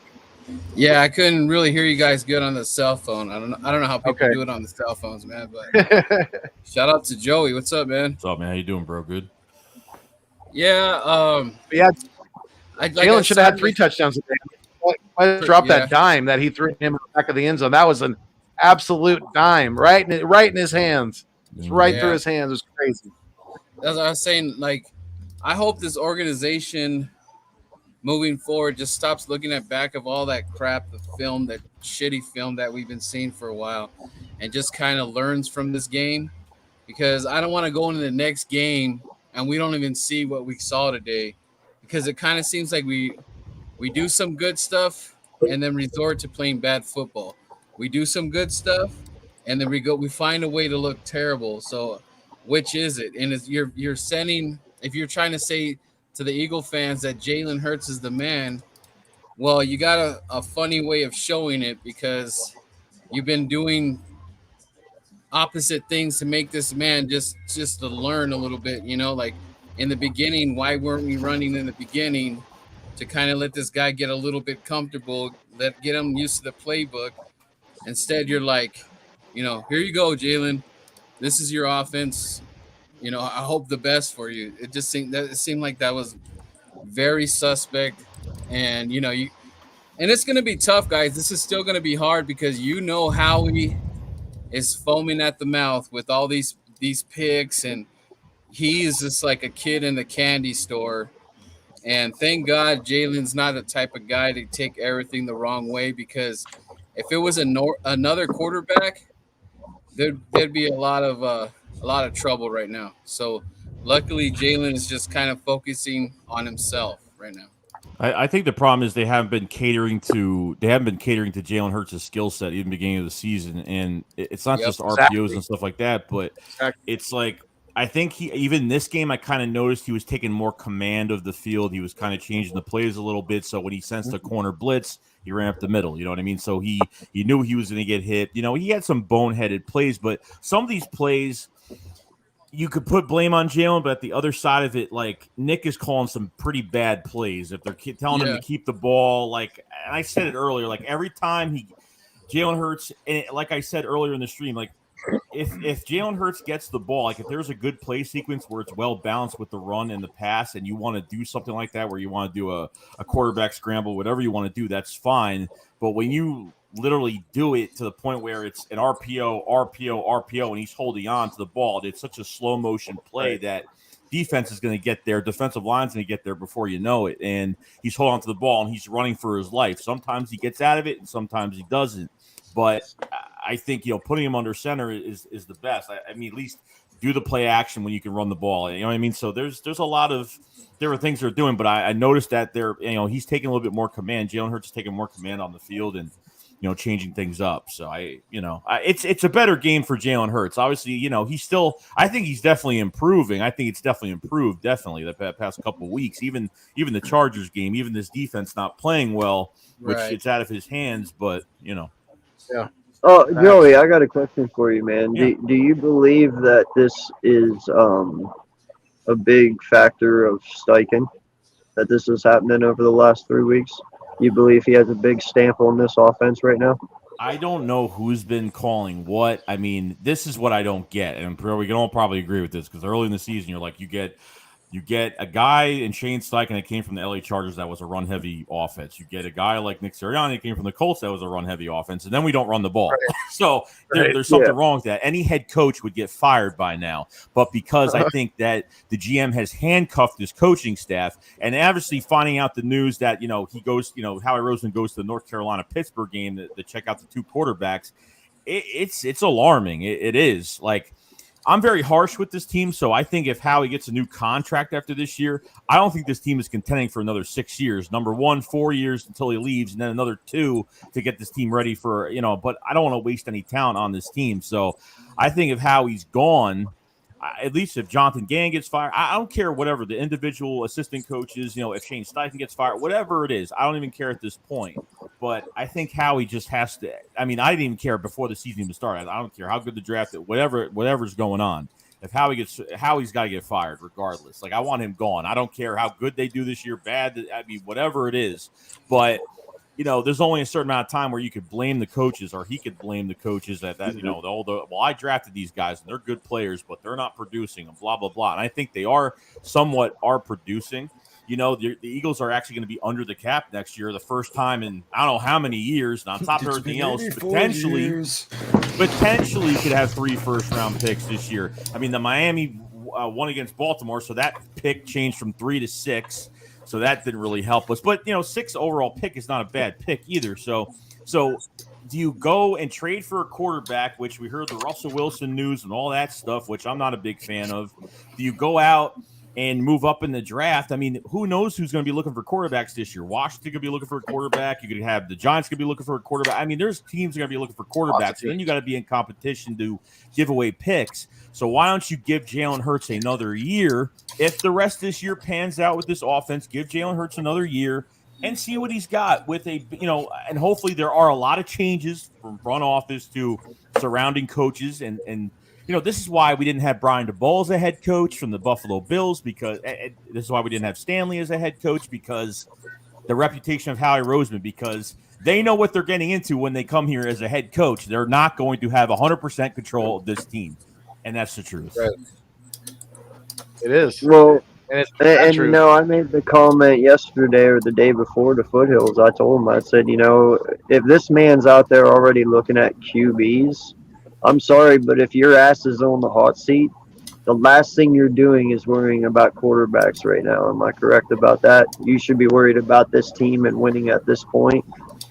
Yeah, I couldn't really hear you guys good on the cell phone. I don't know how people do it on the cell phones, man. But shout out to Joey. What's up, man? What's up, man? How you doing, bro? Good. Yeah. Jalen should have had 3 touchdowns today. I dropped that dime that he threw him in the back of the end zone. That was an absolute dime, right in his hands. It's right through his hands. It was crazy. As I was saying, I hope this organization moving forward just stops looking at back of all that crap, the film, that shitty film that we've been seeing for a while, and just kind of learns from this game, because I don't want to go into the next game and we don't even see what we saw today, because it kind of seems like we do some good stuff and then resort to playing bad football. We do some good stuff and then we find a way to look terrible. So which is it? And you're sending, if you're trying to say to the Eagle fans that Jalen Hurts is the man, well, you got a funny way of showing it, because you've been doing opposite things to make this man just to learn a little bit, in the beginning. Why weren't we running in the beginning to kind of let this guy get a little bit comfortable, get him used to the playbook. Instead, you're like, here you go, Jalen. This is your offense. I hope the best for you. It seemed like that was very suspect, and and it's gonna be tough, guys. This is still gonna be hard because Howie is foaming at the mouth with all these picks, and he is just like a kid in the candy store. And thank God Jalen's not the type of guy to take everything the wrong way, because if it was another quarterback, there'd be a lot of trouble right now. So luckily Jalen is just kind of focusing on himself right now. I think the problem is they haven't been catering to Jalen Hurts' skill set even beginning of the season, and it's not just RPOs and stuff like that, but it's like I think even this game I kind of noticed he was taking more command of the field. He was kind of changing the plays a little bit. So when he sensed a corner blitz, he ran up the middle. You know what I mean? So he knew he was going to get hit. He had some boneheaded plays, but some of these plays you could put blame on Jalen, but at the other side of it, like Nick is calling some pretty bad plays. If they're telling him to keep the ball, and I said it earlier, like every time Jalen Hurts, and like I said earlier in the stream, like if Jalen Hurts gets the ball, like if there's a good play sequence where it's well balanced with the run and the pass, and you want to do something like that, where you want to do a quarterback scramble, whatever you want to do, that's fine. But when you literally do it to the point where it's an RPO, and he's holding on to the ball, it's such a slow motion play that defense is going to get there. Defensive line's going to get there before you know it. And he's holding on to the ball and he's running for his life. Sometimes he gets out of it and sometimes he doesn't. But I think, putting him under center is the best. I mean, at least do the play action when you can run the ball. You know what I mean? So there's a lot of different things they're doing, but I noticed that he's taking a little bit more command. Jalen Hurts is taking more command on the field and, changing things up. So it's a better game for Jalen Hurts. Obviously, I think he's definitely improving. I think it's definitely improved, the past couple of weeks. Even the Chargers game, even this defense not playing well, which it's out of his hands, but Yeah. Oh, Joey, I got a question for you, man. Yeah. Do you believe that this is a big factor of Steichen, that this is happening over the last 3 weeks? You believe he has a big stamp on this offense right now? I don't know who's been calling what. I mean, this is what I don't get, and we can all probably agree with this, because early in the season, you're like, you get a guy in Shane Steichen that came from the LA Chargers that was a run-heavy offense. You get a guy like Nick Sirianni that came from the Colts that was a run-heavy offense, and then we don't run the ball. Right. So there's something wrong with that. Any head coach would get fired by now. But because I think that the GM has handcuffed his coaching staff, and obviously finding out the news that, he goes, Howie Roseman goes to the North Carolina-Pittsburgh game to check out the two quarterbacks, it's alarming. It is. Like, I'm very harsh with this team, so I think if Howie gets a new contract after this year, I don't think this team is contending for another 6 years. Number one, 4 years until he leaves, and then another 2 to get this team ready for, but I don't want to waste any talent on this team. So I think if Howie's gone, at least if Jonathan Gann gets fired, I don't care whatever the individual assistant coaches, if Shane Steichen gets fired, whatever it is, I don't even care at this point. But I think Howie just has to. I mean, I didn't even care before the season even started. I don't care how good the draft is, whatever's going on. If Howie's got to get fired regardless. Like, I want him gone. I don't care how good they do this year, bad. I mean, whatever it is. But there's only a certain amount of time where you could blame the coaches, or he could blame the coaches that I drafted these guys and they're good players, but they're not producing and blah, blah, blah. And I think they are producing. The Eagles are actually going to be under the cap next year, the first time in I don't know how many years. And on top of everything else, potentially could have 3 first-round picks this year. I mean, the Miami won against Baltimore, so that pick changed from 3 to 6. So that didn't really help us. But, 6 overall pick is not a bad pick either. So do you go and trade for a quarterback, which we heard the Russell Wilson news and all that stuff, which I'm not a big fan of? Do you go out and move up in the draft? I mean, who knows who's going to be looking for quarterbacks this year? Washington could be looking for a quarterback. You could have the Giants could be looking for a quarterback. I mean, there's teams going to be looking for quarterbacks. And then you got to be in competition to give away picks. So why don't you give Jalen Hurts another year? If the rest of this year pans out with this offense, give Jalen Hurts another year and see what he's got with and hopefully there are a lot of changes from front office to surrounding coaches and this is why we didn't have Brian DeBoll as a head coach from the Buffalo Bills, because this is why we didn't have Stanley as a head coach, because the reputation of Howie Roseman, because they know what they're getting into when they come here as a head coach. They're not going to have 100% control of this team, and that's the truth. Right. It is. Well, And it's and true. you know, I made the comment yesterday or the day before to Foothills. I told him, I said, you know, if this man's out there already looking at QBs, I'm sorry, but if your ass is on the hot seat, the last thing you're doing is worrying about quarterbacks right now. Am I correct about that? You should be worried about this team and winning at this point.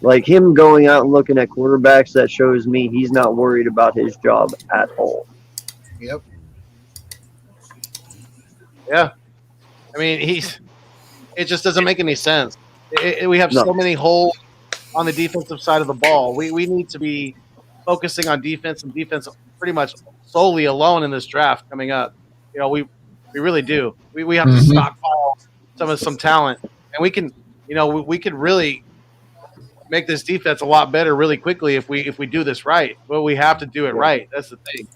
Like him going out and looking at quarterbacks, that shows me he's not worried about his job at all. Yep. Yeah. I mean, it just doesn't make any sense. We have so many holes on the defensive side of the ball. We need to be focusing on defense and defense pretty much solely alone in this draft coming up. You know, we really do. We have to stockpile some talent, and we can, you know, we could really make this defense a lot better really quickly if we do this right. But we have to do it right. That's the thing.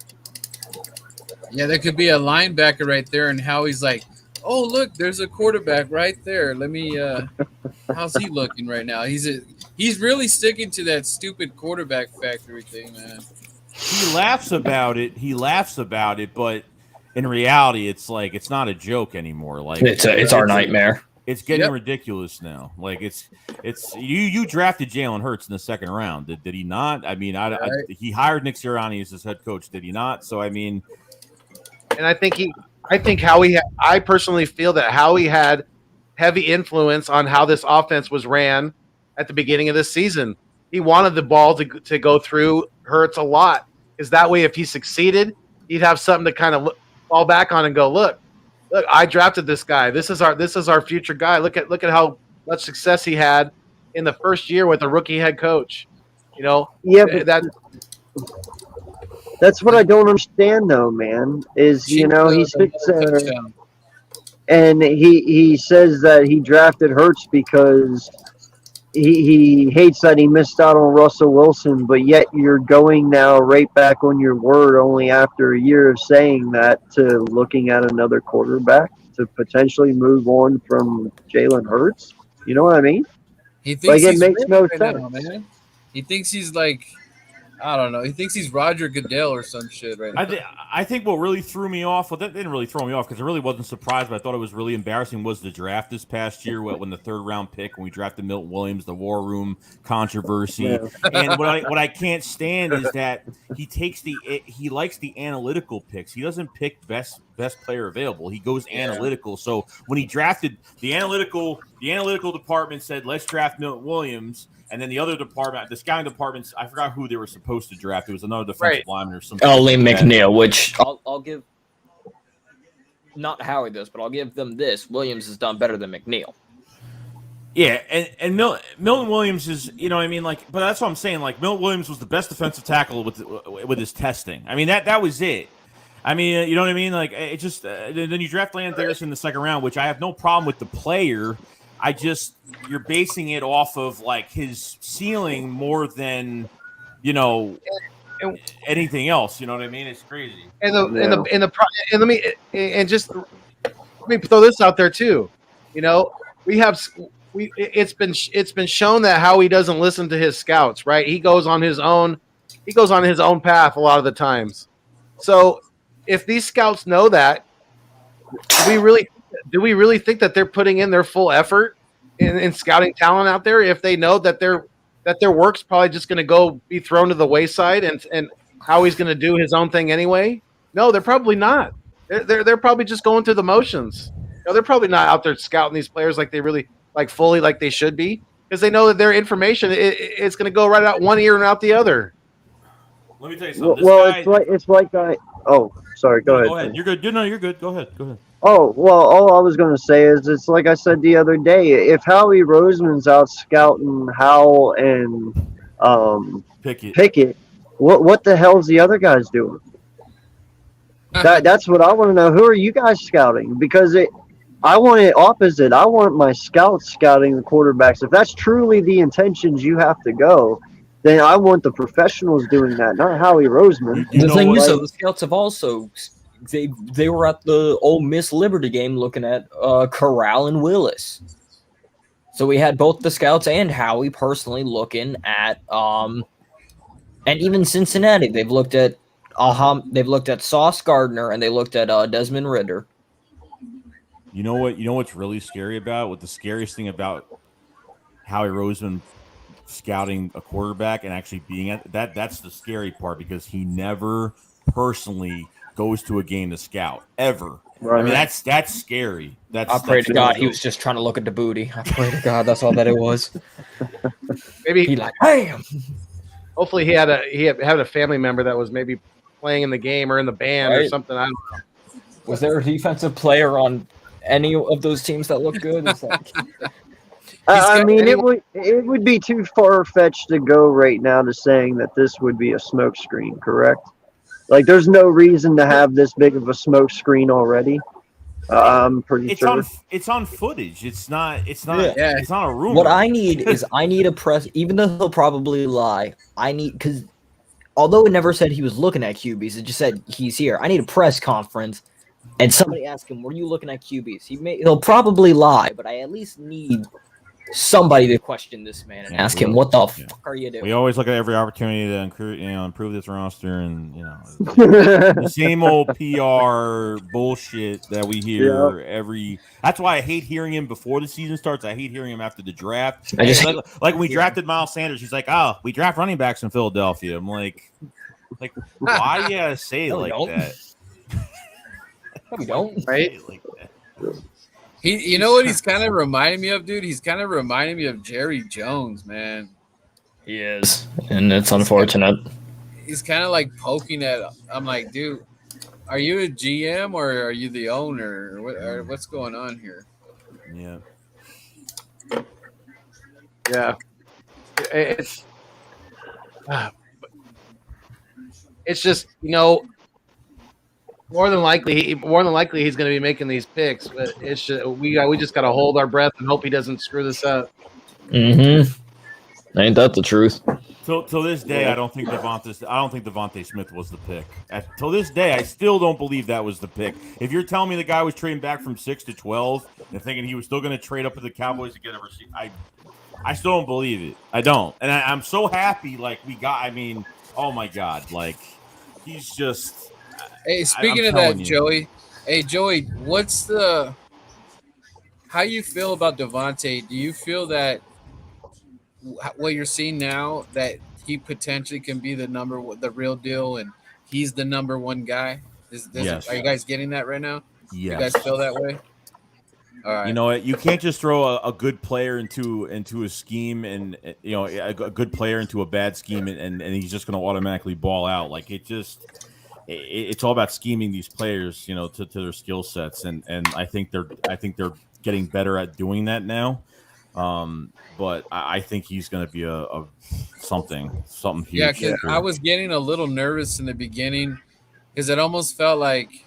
Yeah, there could be a linebacker right there, and Howie's like, "Oh, look, there's a quarterback right there. Let me. How's he looking right now? He's really sticking to that stupid quarterback factory thing, man." He laughs about it, but in reality, it's like it's not a joke anymore. Like it's our nightmare. It's getting ridiculous now. Like it's you drafted Jalen Hurts in the second round. Did he not? I mean, he hired Nick Sirianni as his head coach. Did he not? So I mean, and I think Howie. I personally feel that Howie had heavy influence on how this offense was ran at the beginning of this season. He wanted the ball to go through Hurts a lot, because that way, if he succeeded, he'd have something to kind of fall back on and go, look, I drafted this guy. This is our future guy. Look at how much success he had in the first year with a rookie head coach. You know, that's what I don't understand, though, man. Is he sits there and he says that he drafted Hurts because he hates that he missed out on Russell Wilson, but yet you're going now right back on your word only after a year of saying that to looking at another quarterback to potentially move on from Jalen Hurts. You know what I mean? He thinks it makes no sense. now, man. He thinks he's like, I don't know. He thinks he's Roger Goodell or some shit right now. I think what really threw me off, well, that didn't really throw me off because I really wasn't surprised, but I thought it was really embarrassing, was the draft this past year when the third-round pick, when we drafted Milton Williams, the War Room controversy. Yeah. And what I can't stand is that he likes the analytical picks. He doesn't pick best player available. He goes analytical. So when he drafted the analytical department said, let's draft Milton Williams. And then the other department, the scouting departments, I forgot who they were supposed to draft. It was another defensive lineman or something. Liam McNeil, which I'll give, not Howie this, but I'll give them this. Williams has done better than McNeil. Yeah, and Milton Williams is, you know what I mean? Like, but that's what I'm saying. Like, Milton Williams was the best defensive tackle with his testing. I mean, that was it. I mean, you know what I mean? Like, it just, then you draft Landon Dickerson in the second round, which I have no problem with the player. You're basing it off of like his ceiling more than, you know, anything else. You know what I mean? It's crazy. Let me throw this out there too. You know, it's been shown that Howie doesn't listen to his scouts, right? He goes on his own path a lot of the times. So if these scouts know that, do we really think that they're putting in their full effort in scouting talent out there if they know that their work's probably just going to be thrown to the wayside and Howie's going to do his own thing anyway? No, they're probably not. They're probably just going through the motions. No, they're probably not out there scouting these players like they really fully like they should be, because they know that their information it's going to go right out one ear and out the other. Let me tell you something. Sorry. Go ahead. Go ahead. You're good. You're good. Go ahead. Oh, well, all I was going to say is it's like I said the other day. If Howie Roseman's out scouting Howell and Pickett, what the hell's the other guys doing? That's what I want to know. Who are you guys scouting? Because I want it opposite. I want my scouts scouting the quarterbacks. If that's truly the intentions you have to go, then I want the professionals doing that, not Howie Roseman. The thing is, the scouts have also they were at the Ole Miss Liberty game looking at Corral and Willis. So we had both the scouts and Howie personally looking at and even Cincinnati. They've looked at Sauce Gardner and they looked at Desmond Ridder. You know what? You know what's really scary about? What the scariest thing about Howie Roseman scouting a quarterback and actually being at that's the scary part, because he never personally goes to a game to scout ever. Right. I mean, that's scary. I pray to God he was just trying to look at the booty. I pray to God that's all that it was. Maybe He like, bam. hopefully he had a family member that was maybe playing in the game or in the band or Right. something. I don't know. Was there a defensive player on any of those teams that looked good? Is that... I mean, it would be too far fetched to go right now to saying that this would be a smoke screen, correct? Like, there's no reason to have this big of a smoke screen already. I'm pretty sure it's on footage. It's not It's not a rumor. What I need is a press. Even though he'll probably lie, because although it never said he was looking at QBs, it just said he's here. I need a press conference, and somebody ask him, "Were you looking at QBs?" He'll probably lie, but I at least need somebody to question this man and ask him, "What the fuck are you doing?" We always look at every opportunity to improve this roster, and the same old PR bullshit that we hear every. That's why I hate hearing him before the season starts. I hate hearing him after the draft. Like when we drafted Miles Sanders, he's like, "Oh, we draft running backs in Philadelphia." I'm like, why you gotta say it like that? No, we don't. Right? Like that. You know what he's kind of reminding me of, dude? He's kind of reminding me of Jerry Jones, man. He is, and it's unfortunate. He's kind of like poking at. I'm like, dude, are you a GM or are you the owner? Or what's going on here? Yeah. Yeah. It's just, more than likely he's going to be making these picks, but it's just, we just got to hold our breath and hope he doesn't screw this up. Mm-hmm. Ain't that the truth? Till this day, I don't think Devonta Smith was the pick. Till this day, I still don't believe that was the pick. If you're telling me the guy was trading back from 6 to 12 and thinking he was still going to trade up with the Cowboys to get a receiver, I still don't believe it. I don't, and I'm so happy. Like we got. I mean, oh my God! Like he's just. Hey, speaking of that, Joey. Hey, Joey, how you feel about Devonta? Do you feel that what you're seeing now, that he potentially can be the real deal, and he's the number one guy? Yes. Are you guys getting that right now? Yes. You guys feel that way? All right. You know what? You can't just throw a good player into a scheme, and a good player into a bad scheme, and he's just going to automatically ball out. Like it's all about scheming these players, to their skill sets, and I think they're getting better at doing that now. But I think he's going to be a something huge. Yeah, because I was getting a little nervous in the beginning because it almost felt like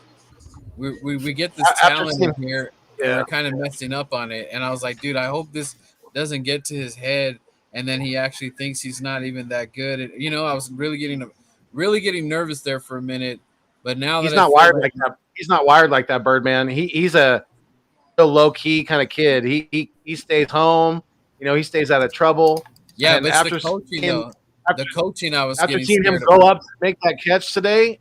we get this talent in here. Yeah. We're kind of messing up on it. And I was like, dude, I hope this doesn't get to his head and then he actually thinks he's not even that good. And, I was really getting nervous there for a minute. But now he's not wired like that. He's not wired like that, Birdman. He's a low key kind of kid. He stays home. He stays out of trouble. Yeah, and but after the coaching though. The coaching I was after getting seeing him go up and make that catch today.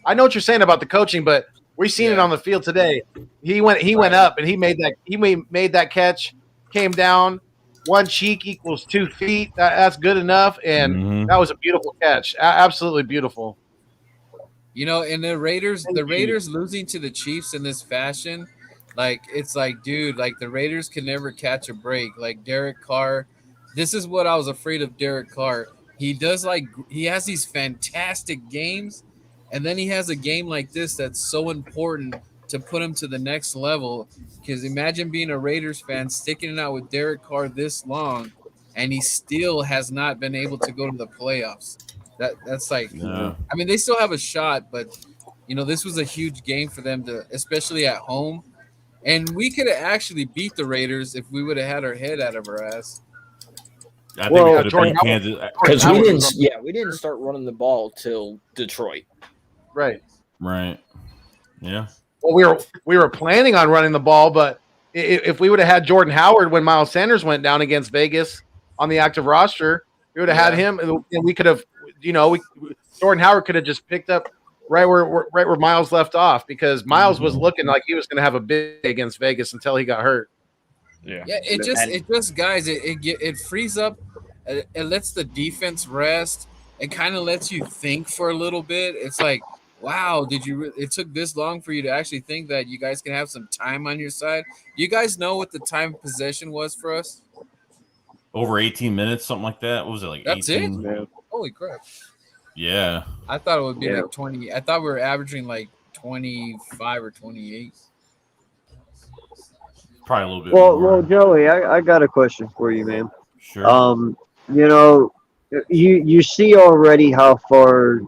I know what you're saying about the coaching, but we've seen it on the field today. He went up and he made that catch, came down, one cheek equals 2 feet. That's good enough, and that was a beautiful catch. Absolutely beautiful. And the Raiders losing to the Chiefs in this fashion, it's like, dude, the Raiders can never catch a break. Like Derek Carr, this is what I was afraid of Derek Carr. He has these fantastic games, and then he has a game like this that's so important to put him to the next level. Because imagine being a Raiders fan, sticking it out with Derek Carr this long, and he still has not been able to go to the playoffs. That's like, I mean, they still have a shot, but this was a huge game for them especially at home. And we could have actually beat the Raiders if we would have had our head out of our ass. I think we could have beat Kansas because we didn't start running the ball till Detroit. Right. Yeah. Well, we were planning on running the ball, but if we would have had Jordan Howard when Miles Sanders went down against Vegas on the active roster, we would have had him, and we could have, Jordan Howard could have just picked up right where Miles left off, because Miles was looking like he was going to have a big against Vegas until he got hurt. Yeah. It just guys, it frees up, it lets the defense rest. It kind of lets you think for a little bit. It's like, wow, it took this long for you to actually think that you guys can have some time on your side? You guys know what the time of possession was for us? Over 18 minutes, something like that. What was it, like That's 18? it? Holy crap. Yeah. I thought it would be like 20. I thought we were averaging like 25 or 28. Probably a little bit more. Well, Joey, I got a question for you, man. Sure. You see already how far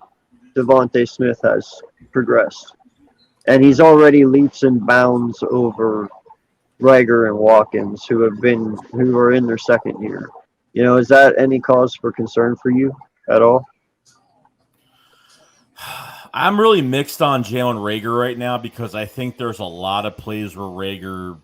Devonta Smith has progressed, and he's already leaps and bounds over Rager and Watkins, who are in their second year. Is that any cause for concern for you at all? I'm really mixed on Jalen Rager right now, because I think there's a lot of plays where Rager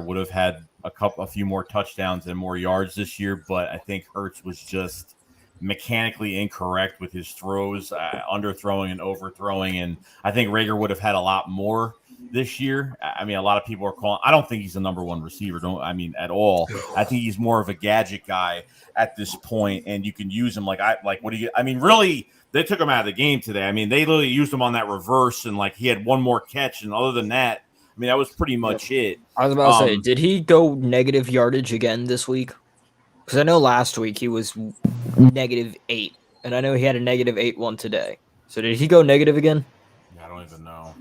would have had a few more touchdowns and more yards this year, but I think Hurts was just mechanically incorrect with his throws, underthrowing and overthrowing, and I think Rager would have had a lot more this year. I mean, a lot of people are calling. I don't think he's the number one receiver. At all. I think he's more of a gadget guy at this point, and you can use him really. They took him out of the game today. I mean, they literally used him on that reverse, and like he had one more catch, and other than that, I mean, that was pretty much it. I was about to say, did he go negative yardage again this week? Because I know last week he was -8, and I know he had a -8 one today. So did he go negative again? I don't even know.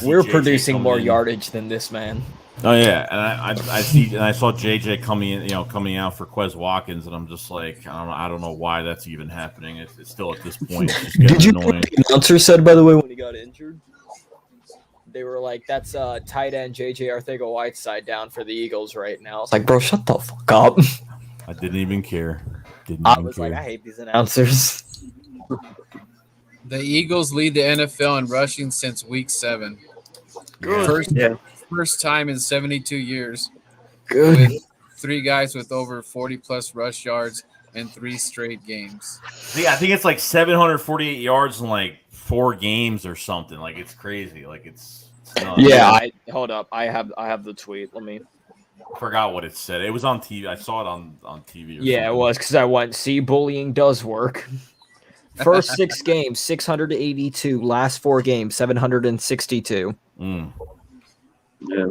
We're producing more yardage than this man. Oh yeah, and I saw JJ coming out for Quez Watkins, and I'm just like, I don't know why that's even happening. It's still at this point. It's just Did you annoying. know what the announcer said, by the way, when he got injured? They were like, "That's tight end JJ Arcega-Whiteside down for the Eagles right now." I was like, "Bro, shut the fuck up." I didn't even care. Like, I hate these announcers. The Eagles lead the NFL in rushing since week 7. Good. First time in 72 years. Good. With 3 guys with over 40-plus rush yards in 3 straight games. Yeah, I think it's like 748 yards in like 4 games or something. Like, it's crazy. Like, it's nuts. Yeah, hold up. I have the tweet. Let me. Forgot what it said. It was on TV. I saw it on TV. Yeah, it was, because I went, see, bullying does work. First 6 games, 682. Last 4 games, 762. Yeah.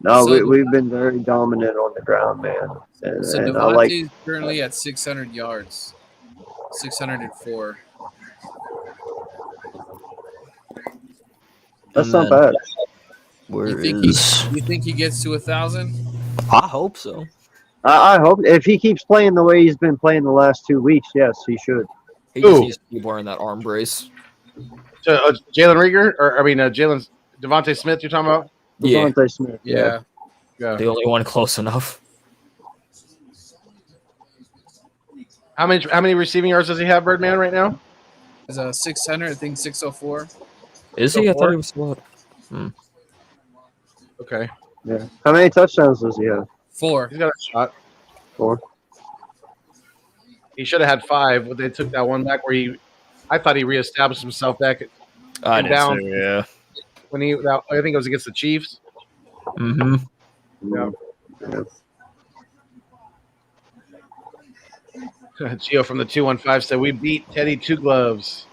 No, we've been very dominant on the ground, man. So Devonta is currently at 600 yards. 604. That's not bad. You think he gets to 1,000? I hope so. I hope if he keeps playing the way he's been playing the last 2 weeks, yes, he should. He just needs to keep wearing that arm brace. So, Jalen Reagor, Devonta Smith, you're talking about? Devonta Smith. Yeah. The only one close enough. How many receiving yards does he have, Birdman, right now? Is 600, I think 604. Is he? I thought he was slow. Okay. Yeah. How many touchdowns does he have? 4. He's got a shot. 4. He should have had 5, but they took that one back where I thought he reestablished himself back down. Yeah. When I think it was against the Chiefs. Mm-hmm. Yeah. Yeah. Gio from the 215 said, "We beat Teddy Two Gloves."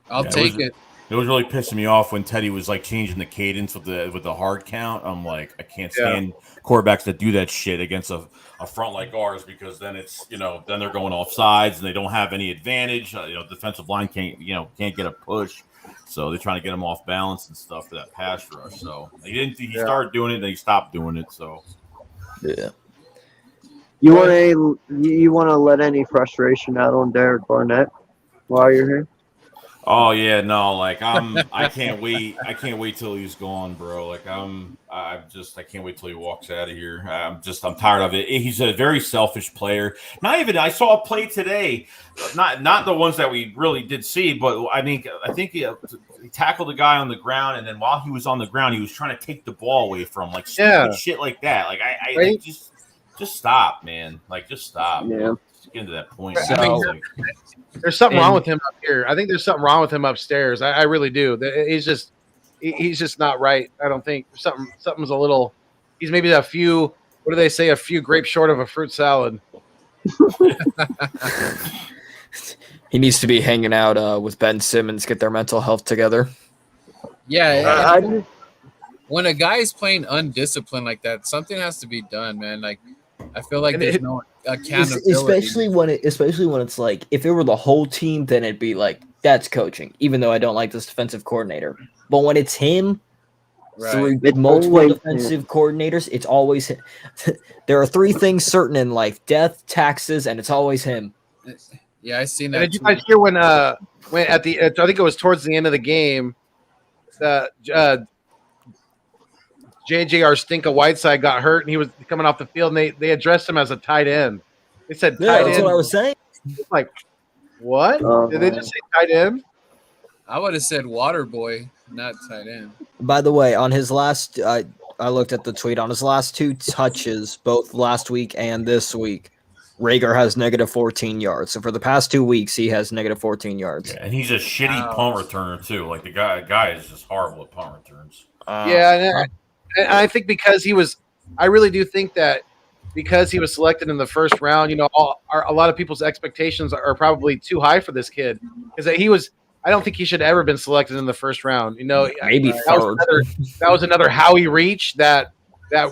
I'll take it. It was really pissing me off when Teddy was like changing the cadence with the hard count. I'm like, I can't stand quarterbacks that do that shit against a front like ours, because then it's then they're going off sides and they don't have any advantage. Defensive line can't get a push, so they're trying to get them off balance and stuff for that pass rush. So he started doing it, then he stopped doing it. So yeah. You want to let any frustration out on Derek Barnett while you're here? Oh yeah, no, like I can't wait. I can't wait till he's gone, bro. Like I can't wait till he walks out of here. I'm tired of it. He's a very selfish player. Not even I saw a play today, not the ones that we really did see, but I think he tackled a guy on the ground, and then while he was on the ground, he was trying to take the ball away from like stupid shit like that. Like I Right? just stop, man. Like just stop. Yeah. Just get to that point. So- There's something wrong And- with him up here. I think there's something wrong with him upstairs. I really do. He's just not right. I don't think something's a little. He's maybe a few. What do they say? A few grapes short of a fruit salad. He needs to be hanging out with Ben Simmons, get their mental health together. Yeah, I just, when a guy is playing undisciplined like that, something has to be done, man. Like, I feel like And there's it- no accountability. Especially when it's like, if it were the whole team, then it'd be like, that's coaching, even though I don't like this defensive coordinator. But when it's him, Right. through It's multiple always defensive coordinators, it's always him. There are three things certain in life: death, taxes, and it's always him. Yeah, I seen And that. did you too. guys hear when at the I think it was towards the end of the game, JJ Stinka Whiteside got hurt and he was coming off the field and they addressed him as a tight end. They said Yeah, tight that's end. what I was saying. Like, what? Did they just say tight end? I would have said water boy, not tight end. By the way, on his last, I looked at the tweet. On his last two touches, both last week and this week, Rager has negative 14 yards. So for the past 2 weeks, he has negative 14 yards. Yeah, and he's a shitty punt returner too. Like the guy is just horrible at punt returns. Yeah, and I think because he was, I really do think that because he was selected in the first round, you know, a lot of people's expectations are probably too high for this kid because he was. I don't think he should have ever been selected in the first round. You know, Maybe third. That was another Howie reach that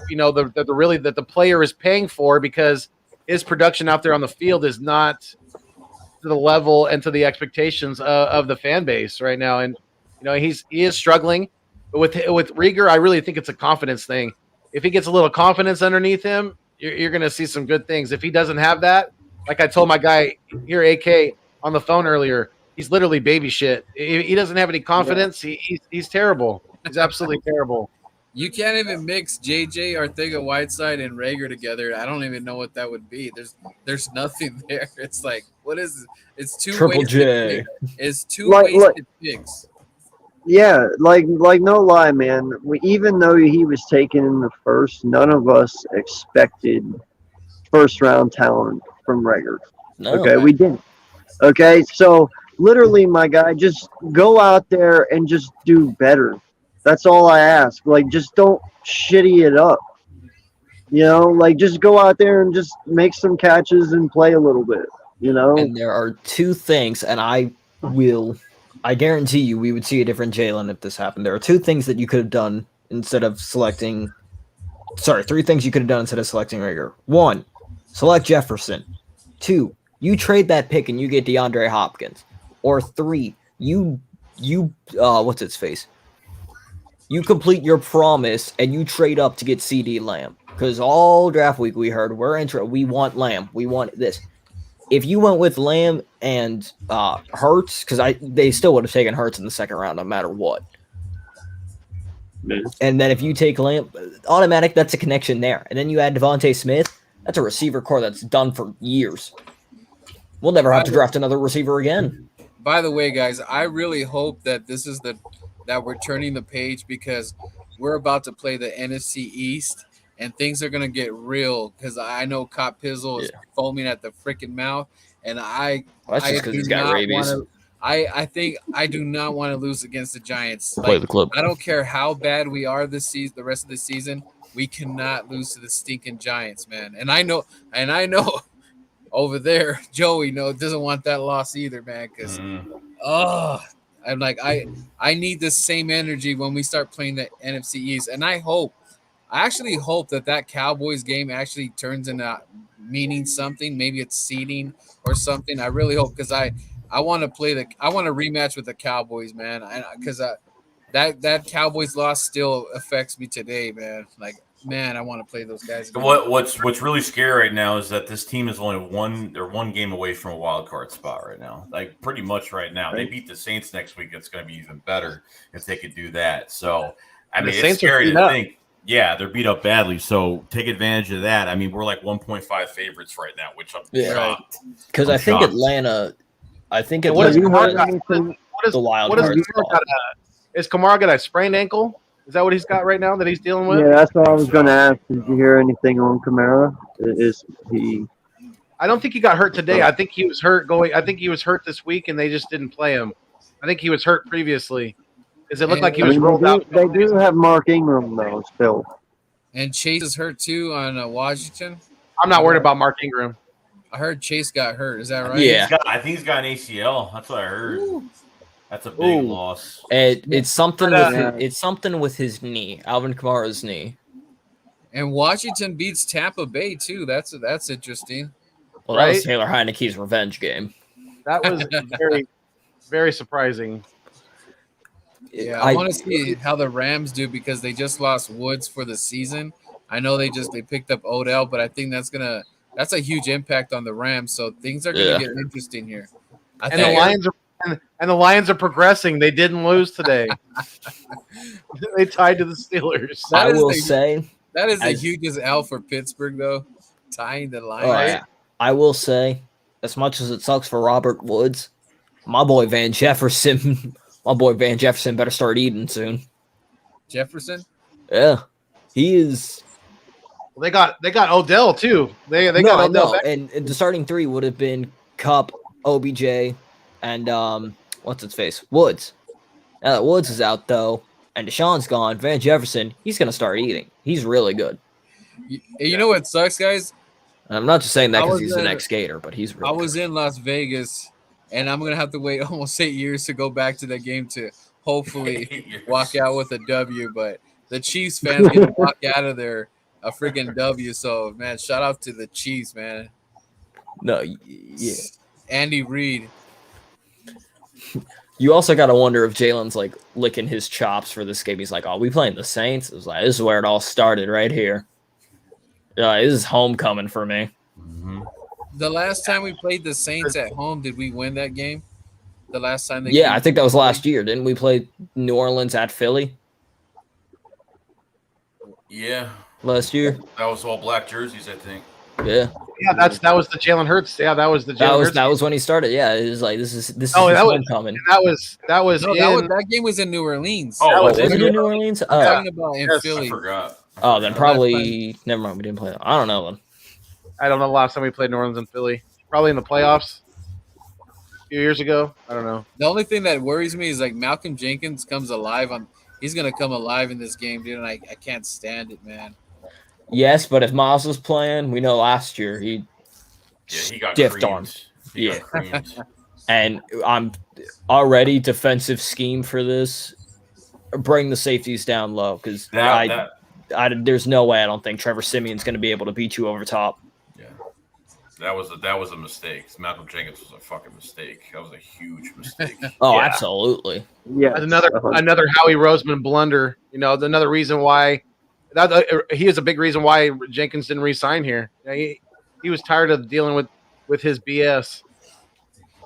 you know that the player is paying for because his production out there on the field is not to the level and to the expectations of the fan base right now. And you know he is struggling. But with Rieger, I really think it's a confidence thing. If he gets a little confidence underneath him, you're going to see some good things. If he doesn't have that, like I told my guy here, AK, on the phone earlier, he's literally baby shit. He doesn't have any confidence. He's terrible. He's absolutely terrible. You can't even mix JJ Arcega-Whiteside and Rager together. I don't even know what that would be. There's nothing there. It's like, what is it? It's two Triple wasted J. picks. It's two Like- wasted picks. yeah, like no lie, man. Even though he was taken in the first, none of us expected first round talent from Rager. No. Okay, we didn't. Okay, so literally, my guy, just go out there and just do better. That's all I ask. Like, just don't shitty it up. You know, like just go out there and just make some catches and play a little bit. You know, And there are two things, and I guarantee you we would see a different Jalen if this happened. There are two things that you could have done instead of selecting. Sorry, three things you could have done instead of selecting Rager. One, select Jefferson. Two, you trade that pick and you get DeAndre Hopkins. Or three, you what's its face? You complete your promise and you trade up to get CD Lamb. Because all draft week we heard we want Lamb. We want this. If you went with Lamb and Hurts, because they still would have taken Hurts in the second round no matter what. And then if you take Lamb, automatic, that's a connection there. And then you add Devonta Smith, that's a receiver core that's done for years. We'll never have to draft another receiver again. By the way, guys, I really hope that this is that we're turning the page because we're about to play the NFC East and things are gonna get real because I know Cop Pizzle is foaming at the freaking mouth, and Well, that's just because do he's got not rabies. wanna- I think I do not want to lose against the Giants. Play the club. I don't care how bad we are this season, the rest of the season, we cannot lose to the stinking Giants, man. And I know over there, Joey doesn't want that loss either, man. Because I'm like I need the same energy when we start playing the NFC East, and I actually hope that Cowboys game actually turns into meaning something. Maybe it's seeding or something. I really hope because I want to rematch with the Cowboys, man. Because that Cowboys loss still affects me today, man. Like man, I want to play those guys again. What's really scary right now is that this team is only one game away from a wild card spot right now. Like pretty much right now. They beat the Saints next week. It's going to be even better if they could do that. So I mean, it's scary to think. Yeah, they're beat up badly. So take advantage of that. I mean, we're like 1.5 favorites right now, which I'm shocked. Because I think Atlanta. I think what is the wild card spot. Is Kamara got a sprained ankle? Is that what he's got right now that he's dealing with? Yeah, that's what I was going to ask. Did you hear anything on Kamara? Is he? I don't think he got hurt today. I think he was hurt I think he was hurt this week, and they just didn't play him. I think he was hurt previously. Because it looked like he was rolled out. They do have Mark Ingram though still. And Chase is hurt too on Washington. I'm not worried about Mark Ingram. I heard Chase got hurt. Is that right? Yeah, I think he's got an ACL. That's what I heard. Ooh. That's a big loss. It's something with his knee, Alvin Kamara's knee. And Washington beats Tampa Bay too. That's interesting. Well, that was Taylor Heineke's revenge game. That was very, very surprising. Yeah, I want to see how the Rams do because they just lost Woods for the season. I know they picked up Odell, but I think that's a huge impact on the Rams. So things are gonna get interesting here. The Lions are progressing. They didn't lose today. They tied to the Steelers. I will say that is the hugest L for Pittsburgh, though. Tying the Lions. I will say, as much as it sucks for Robert Woods, my boy Van Jefferson better start eating soon. Jefferson? Yeah, he is. Well, they got Odell too. They got Odell. And the starting three would have been Kupp, OBJ, and what's its face? Woods. Now that Woods is out though, and Deshaun's gone, Van Jefferson, he's gonna start eating. He's really good. You know what sucks, guys? I'm not just saying that because he's the next skater, but he's really I was in Las Vegas, and I'm gonna have to wait almost 8 years to go back to that game to hopefully walk out with a W. But the Chiefs fans get to walk out of there a freaking W. So man, shout out to the Chiefs, man. No, yeah. Andy Reid. You also got to wonder if Jalen's like licking his chops for this game. He's like, "Oh, we playing the Saints." It was like, "This is where it all started, right here. This is homecoming for me." Mm-hmm. The last time we played the Saints at home, did we win that game? The last time I think that was last year. Didn't we play New Orleans at Philly? Yeah, last year. That was all black jerseys, I think. Yeah. Yeah, that was the Jalen Hurts. Yeah, that was the Jalen Hurts. That was when he started. Yeah, it was like this is homecoming. That game was in New Orleans. Oh, was it in New Orleans? I'm talking about in Philly. I forgot. Oh, then probably never mind. We didn't play that. I don't know then. I don't know the last time we played New Orleans and Philly. Probably in the playoffs a few years ago. I don't know. The only thing that worries me is like Malcolm Jenkins comes alive. He's gonna come alive in this game, dude. And I can't stand it, man. Yes, but if Miles was playing, we know last year he got stiffed on. Yeah. And I'm already defensive scheme for this. Bring the safeties down low because there's no way I don't think Trevor Simeon's going to be able to beat you over top. Yeah, that was a mistake. Malcolm Jenkins was a fucking mistake. That was a huge mistake. Oh, yeah. Absolutely. Yeah, another Howie Roseman blunder. You know, another reason why. He is a big reason why Jenkins didn't re-sign here. He was tired of dealing with his BS.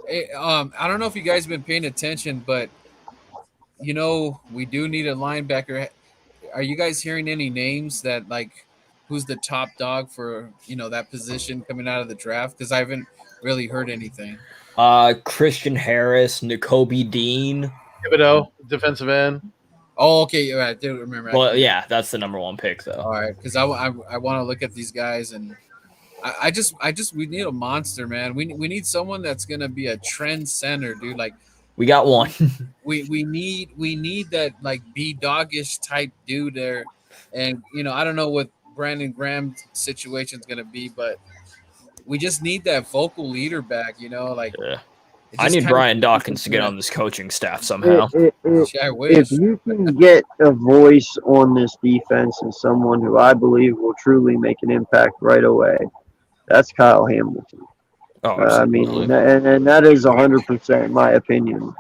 Hey, I don't know if you guys have been paying attention, but you know we do need a linebacker. Are you guys hearing any names that like who's the top dog for that position coming out of the draft? Because I haven't really heard anything. Christian Harris, N'Kobe Dean, Thibodeau, defensive end. Oh, okay. I do remember. Well, yeah, that's the number one pick, though. All right, because I want to look at these guys, and I just we need a monster, man. We need someone that's gonna be a trend center, dude. Like we got one. we need that like be doggish type dude there, and I don't know what Brandon Graham's situation's gonna be, but we just need that vocal leader back. Like. Yeah. I need Brian Dawkins to get on this coaching staff somehow. If you can get a voice on this defense and someone who I believe will truly make an impact right away, that's Kyle Hamilton. Oh, I mean, and that is 100% my opinion.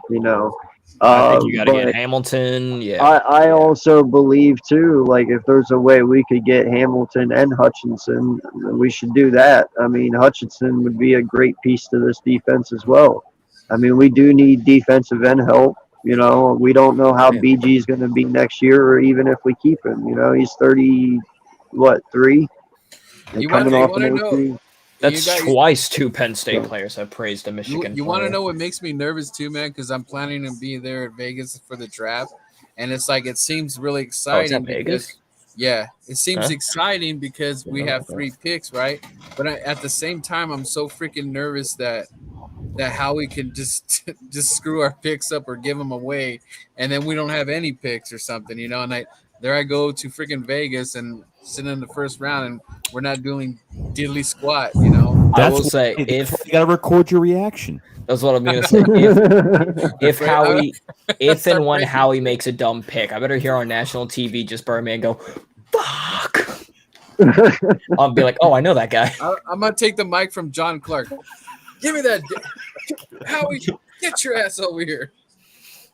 I think you got to but get Hamilton. Yeah. I also believe too, like if there's a way we could get Hamilton and Hutchinson, we should do that. I mean, Hutchinson would be a great piece to this defense as well. I mean, we do need defensive end help. You know, we don't know how BG is going to be next year, or even if we keep him. You know, he's 3? You Coming want off to an know? OT. That's you guys- twice 2 Penn State players have praised a Michigan. You want to player. know what makes me nervous too, man? Because I'm planning to be there at Vegas for the draft, and it's like it seems really exciting. Vegas? Yeah, it seems Huh? exciting because we have 3 picks, right? But at the same time, I'm so freaking nervous that Howie can just screw our picks up or give them away, and then we don't have any picks or something, you know. And I go to freaking Vegas and sit in the first round, and we're not doing diddly squat, you know. I will say if you got to record your reaction. that's what I'm gonna say. If Howie, if and when Howie makes a dumb pick, I better hear on national TV just Birdman go, "Fuck." I'll be like, "Oh, I know that guy." I'm gonna take the mic from John Clark. Give me that, Howie. Get your ass over here.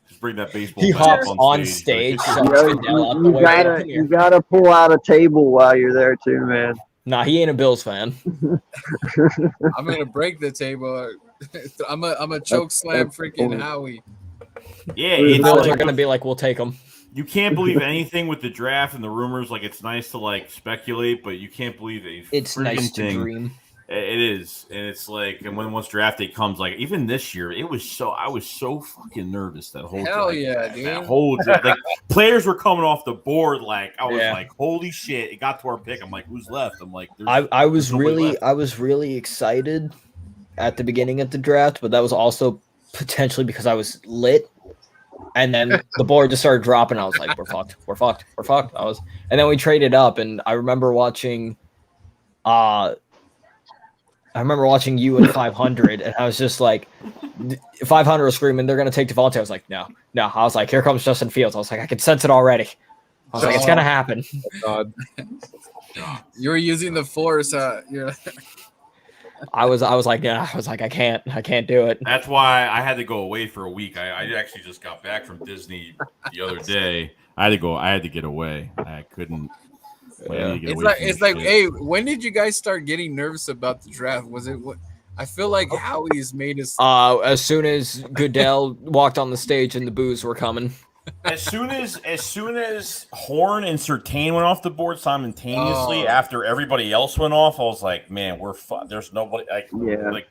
Just bring that baseball. He bat hops up on stage. You gotta pull out a table while you're there too, man. Nah, he ain't a Bills fan. I'm gonna break the table. I'm a choke slam freaking Howie. Yeah, The it's Bills are like, gonna be like, "We'll take him." you can't believe anything with the draft and the rumors. Like, it's nice to like speculate, but you can't believe It's nice to dream. It is, and it's like, and once draft day comes, like even this year, I was so fucking nervous that whole Hell draft, yeah, dude. that whole draft. Like players were coming off the board, like I was Yeah. like, holy shit! It got to our pick. I'm like, who's left? I'm like, I was nobody really left. excited at the beginning of the draft, but that was also potentially because I was lit. And then the board just started dropping. I was like, we're fucked. And then we traded up, and I remember watching you at 500, and I was just like, 500 was screaming, they're going to take Devonta. I was like, no. I was like, here comes Justin Fields. I was like, I can sense it already. I was like, it's going to happen. God. You were using the force. I was like, I can't do it. That's why I had to go away for a week. I actually just got back from Disney the other day. I had to get away. I couldn't. Yeah. It's like, hey, when did you guys start getting nervous about the draft? Was it what? I feel like Howie's made us. As soon as Goodell walked on the stage and the boos were coming. As soon as Horn and Surtain went off the board simultaneously after everybody else went off, I was like, man, there's nobody like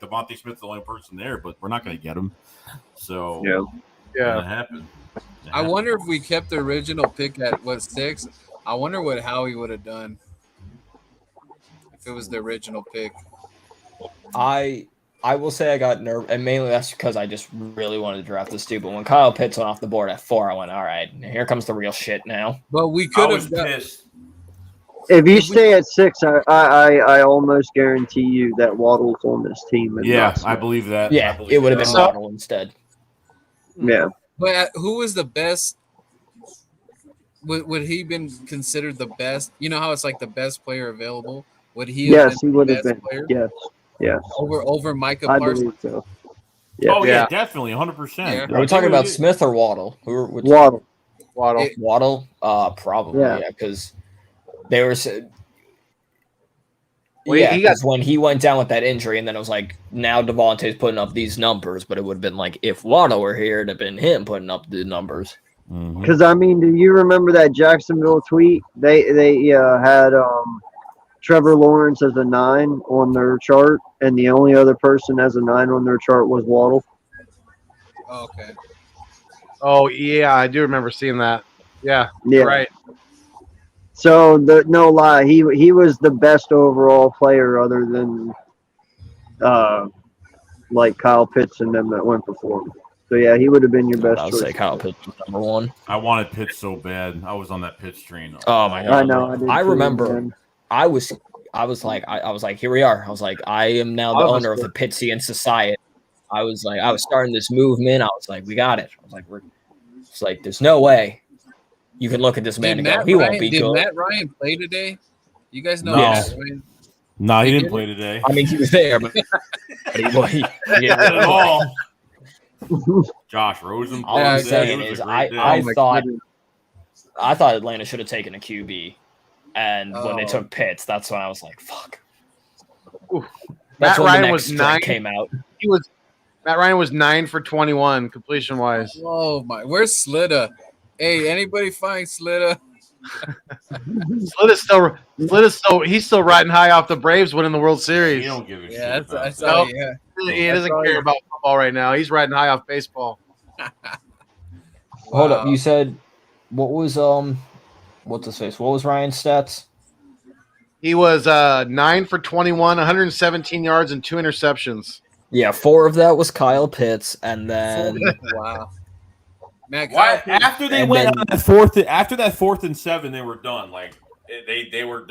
Devonta Smith's the only person there, but we're not going to get him. So that happened. I wonder if we kept the original pick at 6. I wonder what Howie would have done if it was the original pick. I will say I got nervous, and mainly that's because I just really wanted to draft this dude. But when Kyle Pitts went off the board at 4, I went, all right, here comes the real shit now. But we could have pissed. If you stay at 6, I almost guarantee you that Waddle's on this team. Yeah, I believe that. Yeah, it would have been Waddle instead. Yeah. But who was the best? Would he been considered the best? You know how it's like the best player available? Would he? Yes, he would have been. Player? Yes. Over Micah I Parsons. believe so. Yeah. Oh yeah, definitely, 100%. Are we talking about Smith or Waddle? Waddle. Waddle. Probably because they were. Because when he went down with that injury, and then it was like, now Devontae's putting up these numbers, but it would have been like, if Waddle were here, it'd have been him putting up the numbers. Because I mean, do you remember that Jacksonville tweet? They had Trevor Lawrence as a 9 on their chart, and the only other person as a 9 on their chart was Waddle. Okay. Oh yeah, I do remember seeing that. Yeah. Right. So no lie, he was the best overall player other than like Kyle Pitts and them that went before him. So yeah, he would have been your best choice. I would say Kyle Pitts was number 1. I wanted Pitts so bad. I was on that Pitts train. Oh my god! I know. I remember. Man. I was like, here we are. I was like, I am now the owner of the Pittsian Society. I was starting this movement. I was like, we got it. I was like, there's no way you can look at this man and go, he won't be good. Did Matt Ryan play today? You guys know? No, he didn't play today. I mean, he was there, but he didn't at all. Josh Rosen. All played I'm Yeah, today. saying It was is a great day. I thought Atlanta should have taken a QB, and when they Oh. took Pitts, that's when I was like, "Fuck." Oof. That's Matt when Ryan the next was string 9. came out. Matt Ryan was 9 for 21 completion wise. Oh my, where's Slitta? Hey, anybody find Slitta? Slit is he's still riding high off the Braves winning the World He Series. don't give a shit Yeah, about I that. saw. Nope. Yeah, He doesn't care about football right now. He's riding high off baseball. Hold up, Wow. you said what was what's his face? What was Ryan's stats? He was 9 for 21, 117 yards and 2 interceptions. Yeah, 4 of that was Kyle Pitts, and then Wow. Man, Why Kyle Pitts- after they and went then- on that fourth and 7, they were done. Like they were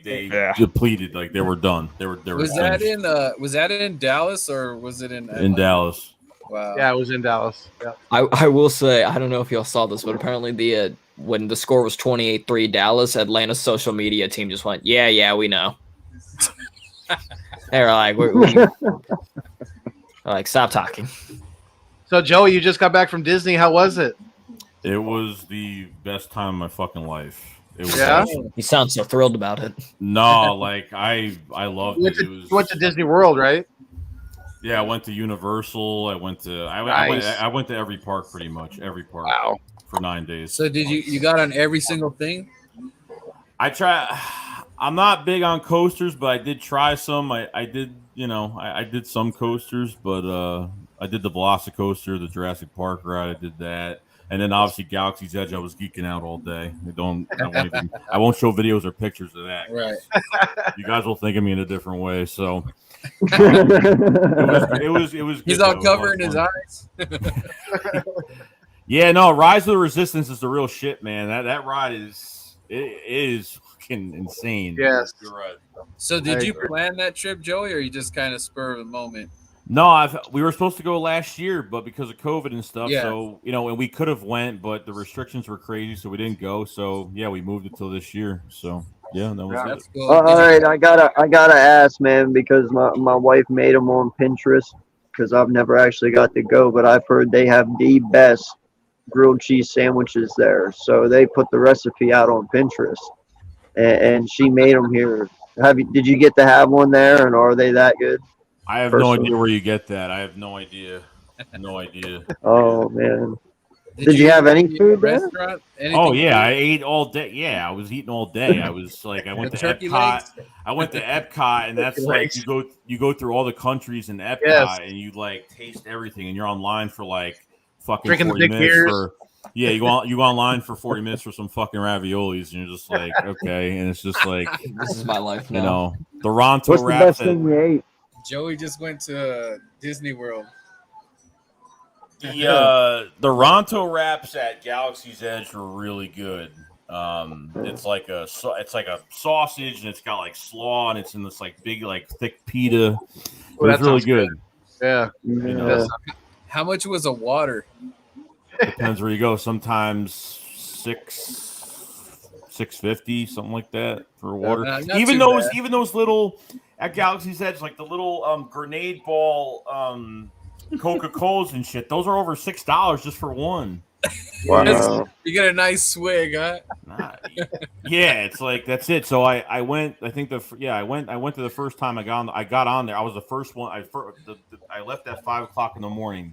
Yeah. depleted. Like they were done. They were was that in Dallas or was it in in Dallas. Wow. Yeah, it was in Dallas. Yeah. I will say, I don't know if y'all saw this, but apparently the when the score was 28-3 Dallas, Atlanta's social media team just went, yeah, we know. They're like, they're like, stop talking. So Joey, you just got back from Disney. How was it? It was the best time of my fucking life. It was Yeah? awesome. You sound so thrilled about it. No, like I loved it. It You was went to Disney World, right? yeah. I went to Universal. I went to Nice. I went to every park pretty much. Every park. Wow. For 9 days. So did you got on every single thing? I try. I'm not big on coasters, but I did try some. I did, I did some coasters, but I did the Velocicoaster, the Jurassic Park ride. I did that, and then obviously Galaxy's Edge. I was geeking out all day. I won't show videos or pictures of that. Right. You guys will think of me in a different way. So it was. He's good, all though. It was covering his fun. eyes. Yeah, no, Rise of the Resistance is the real shit, man. That ride is fucking insane. Yes. You're right. So did I you agree. plan that trip, Joey, or you just kind of spur of the moment? No, we were supposed to go last year, but because of COVID and stuff, Yeah. so and we could have went, but the restrictions were crazy, so we didn't go. So yeah, we moved it till this year. So yeah, that was it. That's cool. All right, I gotta ask, man, because my wife made them on Pinterest because I've never actually got to go, but I've heard they have the best grilled cheese sandwiches there. So they put the recipe out on Pinterest, and she made them here. Did you get to have one there, and are they that good? I have no idea where you get that. I have no idea. No idea. Oh man. Did you have any eat at food a there? restaurant? Oh Anything yeah, I good? ate all day. Yeah, I was eating all day. I was like, I went The to turkey Epcot. legs? I went to Epcot, and that's Turkey like legs. you go through all the countries in Epcot, Yes. and you like taste everything, and you're online for like fucking Drinking the 40 big minutes beers. for. Yeah, you go online for 40 minutes for some fucking raviolis, and you're just like, okay, and it's just like, This is my life now. the Ronto What's the wraps. best thing you ate? Joey just went to Disney World. The Ronto wraps at Galaxy's Edge were really good. It's like a sausage, and it's got like slaw, and it's in this like big like thick pita. It was that really sounds good. Yeah. Yeah. How much was a water? Depends where you go. Sometimes $6.50, something like that for water. Not Even too bad. those little at Galaxy's Edge, like the little grenade ball Coca-Colas and shit. Those are over $6 just for one. Wow. You get a nice swig, huh? Yeah, it's like that's it. So I went. I think I went to the first time I got on there. I was the first one. I left at 5:00 in the morning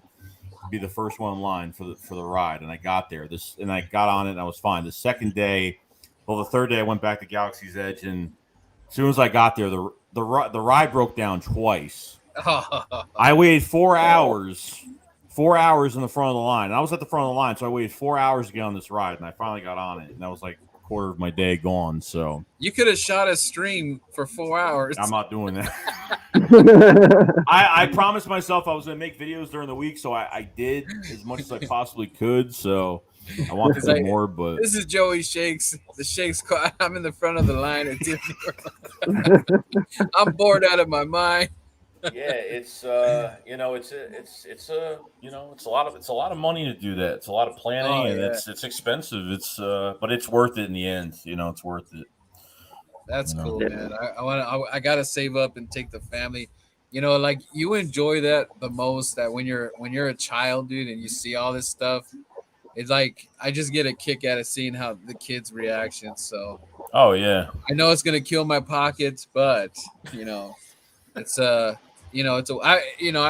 to be the first one in line for the ride, and I got there. And I got on it, and I was fine. The third day I went back to Galaxy's Edge, and as soon as I got there, the ride broke down twice. I waited 4 hours. 4 hours in the front of the line. And I was at the front of the line, so I waited 4 hours to get on this ride, and I finally got on it. And that was like a quarter of my day gone. So You could have shot a stream for 4 hours. I'm not doing that. I promised myself I was going to make videos during the week, so I did as much as I possibly could. So I want to do more, but This is Joey Shakes. The Shakes. I'm in the front of the line at Disney World. I'm bored out of my mind. yeah, it's it's a lot of money to do that. It's a lot of planning, and it's expensive. But it's worth it in the end. It's worth it. That's cool, man. I gotta save up and take the family. like you enjoy that the most, that when you're a child, dude, and you see all this stuff. It's like I just get a kick out of seeing how the kids' reactions. So Oh yeah. I know it's gonna kill my pockets, but it's I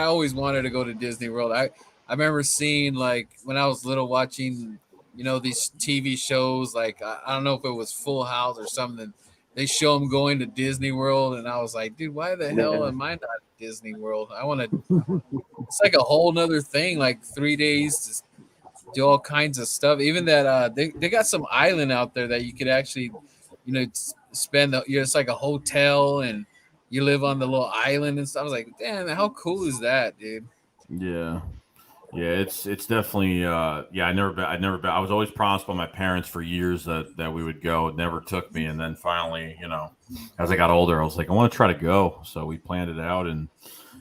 always wanted to go to Disney World. I remember seeing, like, when I was little, watching these TV shows, like I don't know if it was Full House or something. They show them going to Disney World, and I was like, dude, why the hell Yeah. am I not at Disney World? I want to. It's like a whole nother thing, like 3 days to do all kinds of stuff. Even that they got some island out there that you could actually, spend. It's like a hotel, and you live on the little island and stuff. I was like, damn, how cool is that, dude? Yeah. Yeah, it's definitely yeah, I never been. I was always promised by my parents for years that we would go. It never took me, and then finally, as I got older, I was like, I want to try to go. So we planned it out, and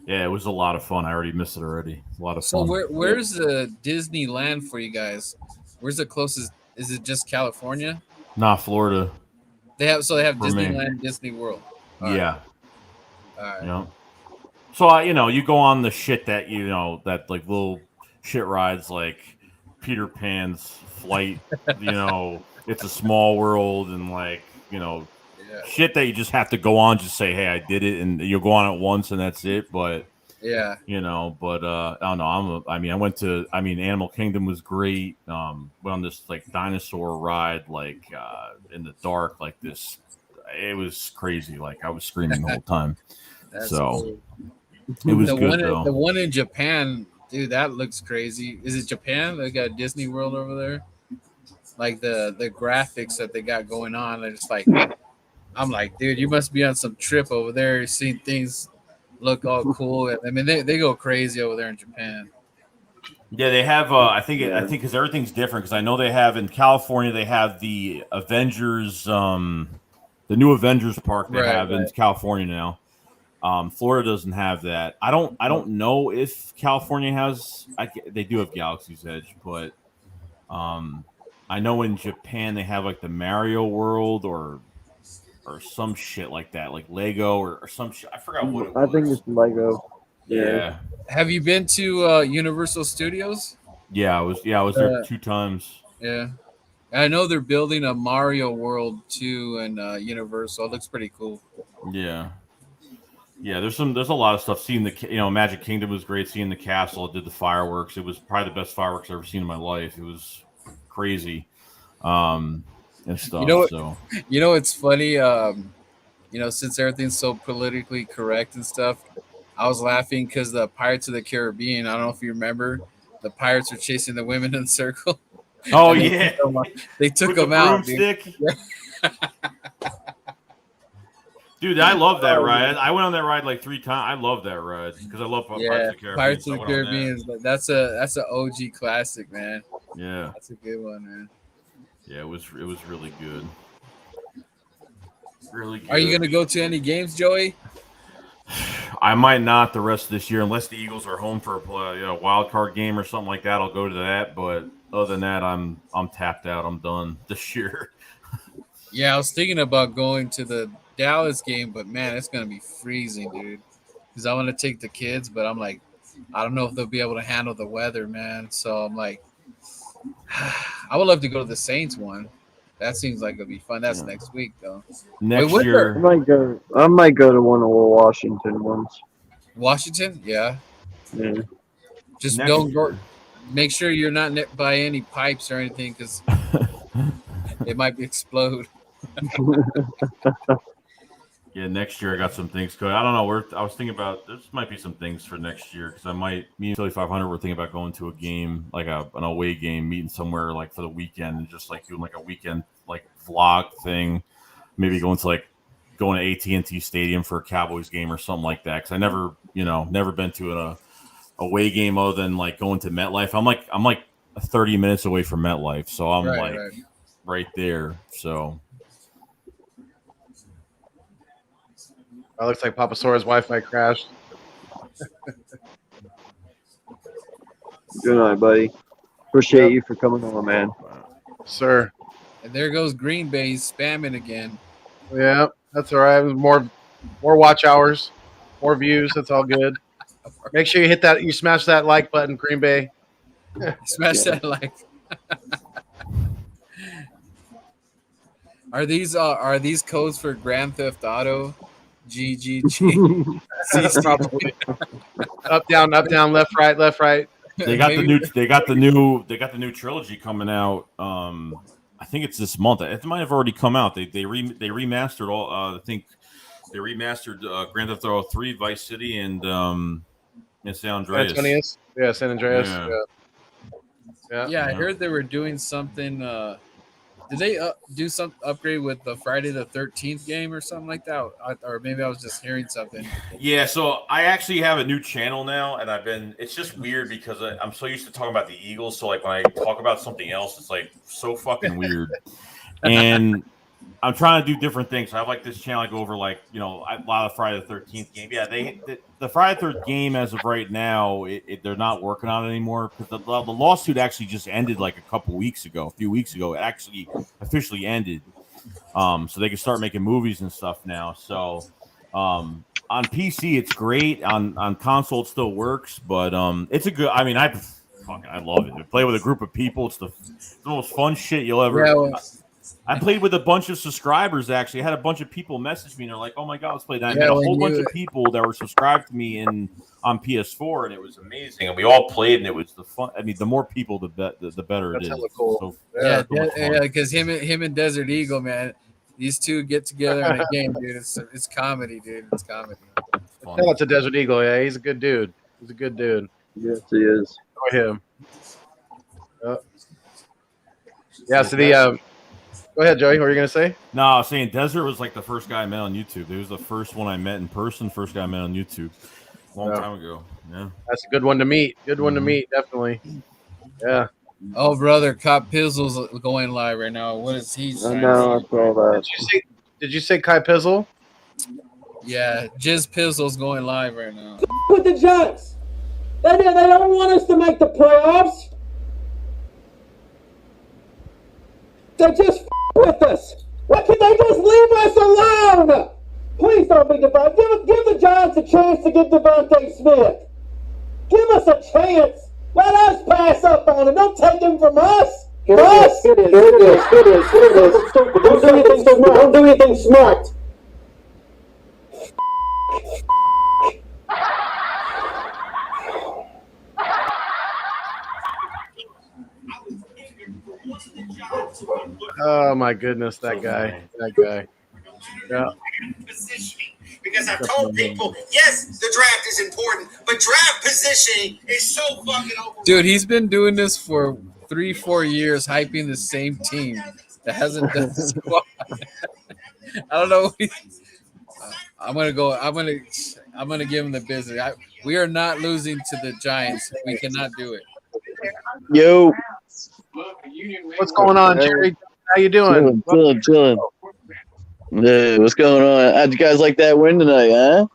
yeah, it was a lot of fun. I already missed it already. A lot of So fun. where's the Disneyland for you guys? Where's the closest? Is it just California? Not Florida They have for me. Disneyland, Disney World. All right, Yeah, all right. you know. So you go on the shit that that like little shit rides like Peter Pan's Flight, It's a Small World, and like Yeah, shit that you just have to go on, just say, hey, I did it, and you'll go on it once and that's it. But yeah. I don't know. I went to. Animal Kingdom was great. Went on this like dinosaur ride, like in the dark, like this. It was crazy. Like I was screaming the whole time. That's So cool. it was The good one, though. the one in Japan, dude, that looks crazy. Is it Japan? They got Disney World over there. Like the graphics that they got going on, they're just like, I'm like, dude, you must be on some trip over there, seeing things look all cool. I mean, they go crazy over there in Japan. Yeah, they have. I Yeah. think because everything's different. Because I know they have in California, they have the Avengers, the new Avengers park they Right, have in right. California now. Florida doesn't have that. I don't know if California has. They do have Galaxy's Edge, but um, I know in Japan they have like the Mario World or some shit like that, like Lego or some shit. I forgot what it I think was. it's Lego. Yeah. Yeah, Have you been to Universal Studios? I was there Uh, 2 times. yeah, I know they're building a Mario World too, and Universal. It looks pretty cool. Yeah. Yeah, there's a lot of stuff. Seeing the Magic Kingdom was great. Seeing the castle, it did the fireworks. It was probably the best fireworks I've ever seen in my life. It was crazy, um, and You know stuff. what? So It's funny. Since everything's so politically correct and stuff, I was laughing because the Pirates of the Caribbean. I don't know if you remember, the pirates were chasing the women in the circle, oh and yeah, they took with the them out, dude. broomstick, dude. I love that ride. I went on that ride like 3 times. I love that ride because I love Pirates Yeah, of the Caribbean. Pirates So of I the went on that. Caribbean. That's a OG classic, man. Yeah, That's a good one, man. yeah. It was really good. Really Are you good. gonna go to any games, Joey? I might not the rest of this year unless the Eagles are home for a wild card game or something like that. I'll go to that, but other than that, I'm tapped out. I'm done this year. Yeah, I was thinking about going to the Dallas game, but man, it's gonna be freezing, dude. Because I want to take the kids, but I'm like, I don't know if they'll be able to handle the weather, man. So I'm like, I would love to go to the Saints one. That seems like it'll be fun. That's Yeah. next week though. Wait, Next what's I year, might go. I might go to one of the Washington ones. Washington? Yeah. Yeah. Just next don't go. year. Make sure you're not by any pipes or anything, because it might explode. Yeah, next year I got some things going. I don't know. I was thinking about this might be some things for next year because me and Philly 500 were thinking about going to a game like an away game, meeting somewhere like for the weekend and just like doing like a weekend like vlog thing. Maybe going to AT&T Stadium for a Cowboys game or something like that. Because I never been to an away game other than like going to MetLife. I'm like 30 minutes away from MetLife, so I'm Right, like right. right there. So It looks like Papa Sora's Wi-Fi crashed. Good night, buddy. Appreciate you for coming on, man. Sir. And there goes Green Bay spamming again. Yeah, that's all right. More watch hours. More views. That's all good. Make sure you hit that. You smash that like button, Green Bay. Smash that like. Are these codes for Grand Theft Auto? GGG. Probably. Up, down, left, right, left, right. They got the new trilogy coming out. I think it's this month. It might have already come out. They remastered all. I think they remastered Grand Theft Auto 3, Vice City, and San Andreas. Yeah, San Andreas. Yeah, I heard they were doing something. Did they do some upgrade with the Friday the 13th game or something like that? Or maybe I was just hearing something. Yeah, so I actually have a new channel now, and it's just weird because I'm so used to talking about the Eagles. So like when I talk about something else, it's like so fucking weird. And I'm trying to do different things. I have like this channel. I go over like a lot of Friday the 13th game. Yeah, the Friday the 13th game as of right now, they're not working on it anymore because the lawsuit actually just ended like a few weeks ago. It actually officially ended, so they can start making movies and stuff now. So on PC it's great. On console it still works, but it's a good. I mean, I love it. I play with a group of people. It's the most fun shit you'll ever. Yeah, well, I played with a bunch of subscribers, actually. I had a bunch of people message me, and they're like, oh, my God, let's play that. I had a whole bunch of people that were subscribed to me on PS4, and it was amazing. And we all played, and it was the fun. I mean, the more people, the better it is. Cool. So, because him and Desert Eagle, man, these two get together in a game, dude. It's comedy, dude. It's comedy. Shout out to Desert Eagle. Yeah, he's a good dude. Yes, he is. Enjoy him. Yeah, so go ahead, Joey. What were you going to say? No, I was saying Desert was like the first guy I met on YouTube. He was the first one I met in person, first guy I met on YouTube. Long time ago. Yeah. That's a good one to meet. Definitely. Yeah. Oh, brother, Cop Pizzle's going live right now. What is he saying? I know, I saw that. Did you say Kai Pizzle? Yeah, Jizz Pizzle's going live right now. With the Giants. They don't want us to make the playoffs. They just with us. Why can't they just leave us alone? Please don't be Devonta. Give the Giants a chance to get Devonta Smith. Give us a chance. Let us pass up on him. Don't take him from us. It is. Don't do anything smart. Oh my goodness, that guy. Yeah. Positioning. Because I told people, yes, the draft is important, but draft positioning is so fucking overrated. Dude, he's been doing this for 3-4 years, hyping the same team that hasn't done the squad. I don't know. I'm gonna give him the business. We are not losing to the Giants. We cannot do it. Yo. What's going on, Jerry? How you doing? Chilling. Yeah, what's going on? How'd you guys like that win tonight, huh?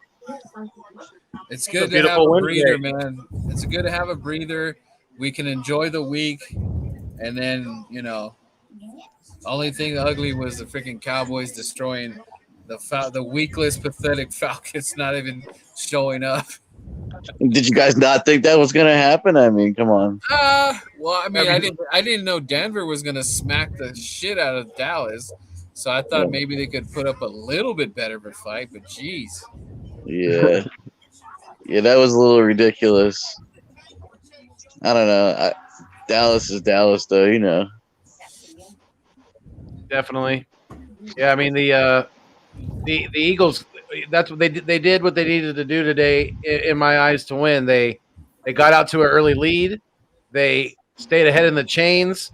It's good to have a breather, man. It's good to have a breather. We can enjoy the week, and then the only thing ugly was the freaking Cowboys destroying the weakless, pathetic Falcons, not even showing up. Did you guys not think that was gonna happen? I mean, come on. Well, I mean, I didn't know Denver was gonna smack the shit out of Dallas, so I thought maybe they could put up a little bit better of a fight. But geez, yeah, that was a little ridiculous. I don't know. Dallas is Dallas, though. Definitely. Yeah, I mean the Eagles. That's what they did what they needed to do today, in my eyes, to win. They got out to an early lead. They stayed ahead in the chains,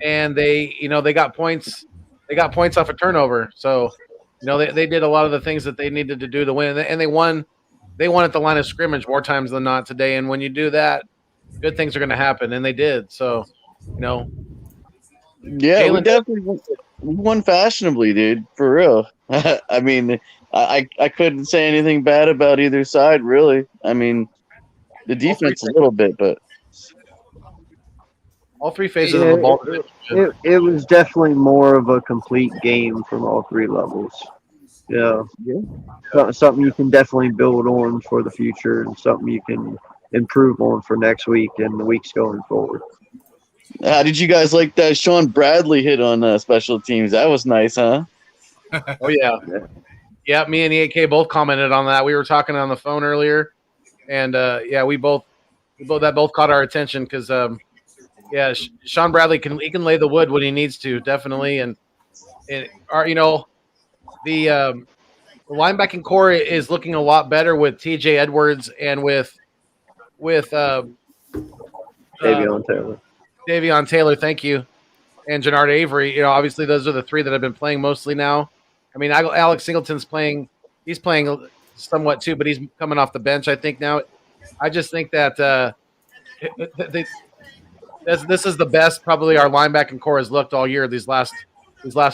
and they got points. They got points off a turnover. So, they did a lot of the things that they needed to do to win, and they won. They won at the line of scrimmage more times than not today. And when you do that, good things are going to happen, and they did. So, Yeah, we definitely won fashionably, dude. For real. I mean, I couldn't say anything bad about either side, really. I mean, the defense a little bit, but all three phases of the ball. It was definitely more of a complete game from all three levels. Yeah. Yeah. Something you can definitely build on for the future, and something you can improve on for next week and the weeks going forward. How did you guys like that Sean Bradley hit on special teams? That was nice, huh? Oh yeah. Yeah, me and EAK both commented on that. We were talking on the phone earlier, and yeah, we both caught our attention because yeah, Sean Bradley can lay the wood when he needs to, definitely, and the linebacking core is looking a lot better with TJ Edwards and with Davion Taylor. Davion Taylor, thank you, and Jannard Avery. Obviously those are the three that have been playing mostly now. I mean, Alex Singleton's playing; he's playing somewhat too, but he's coming off the bench, I think now. I just think that this is the best probably our linebacking core has looked all year. These last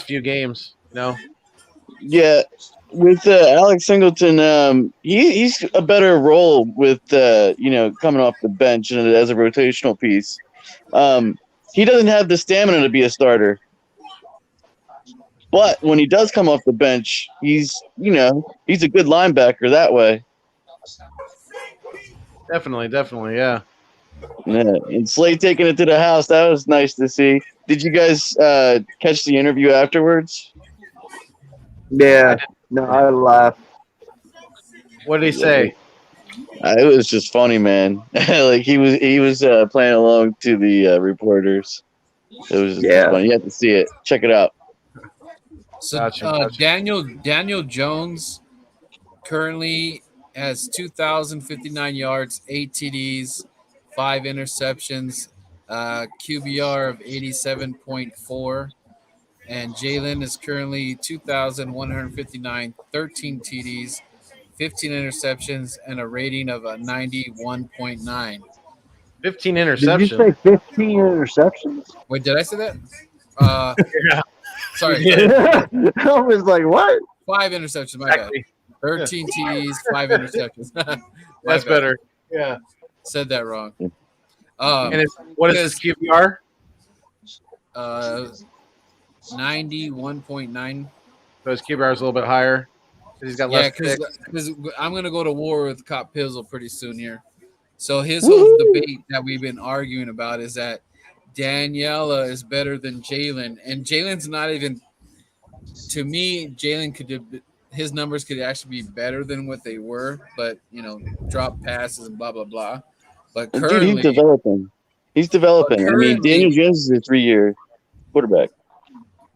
few games, Yeah, with Alex Singleton, he's a better role with coming off the bench and as a rotational piece. He doesn't have the stamina to be a starter, but when he does come off the bench, he's a good linebacker that way. Definitely, yeah. Yeah, and Slade taking it to the house, that was nice to see. Did you guys catch the interview afterwards? Yeah, no, I laughed. What did he say? It was just funny, man. Like he was playing along to the reporters. It was just funny. You have to see it. Check it out. So Gotcha. Daniel Jones currently has 2,059 yards, 8 TDs, 5 interceptions, QBR of 87.4. And Jalen is currently 2,159, 13 TDs, 15 interceptions, and a rating of a 91.9. 15 Did interceptions. you say 15 interceptions? Wait, did I say that? Yeah. Sorry. I was like, what? 5 interceptions, my bad. 13 TDs, 5 interceptions. That's better. Yeah. Said that wrong. And what is his QBR? 91.9. So his QBR is a little bit higher. He's got less because I'm gonna go to war with Cop Pizzle pretty soon here. So his whole debate that we've been arguing about is that Daniela is better than Jalen, and Jalen's not even. To me, Jalen his numbers could actually be better than what they were, but drop passes and blah blah blah. But currently, dude, he's developing. I mean, Daniel Jones is a 3-year quarterback.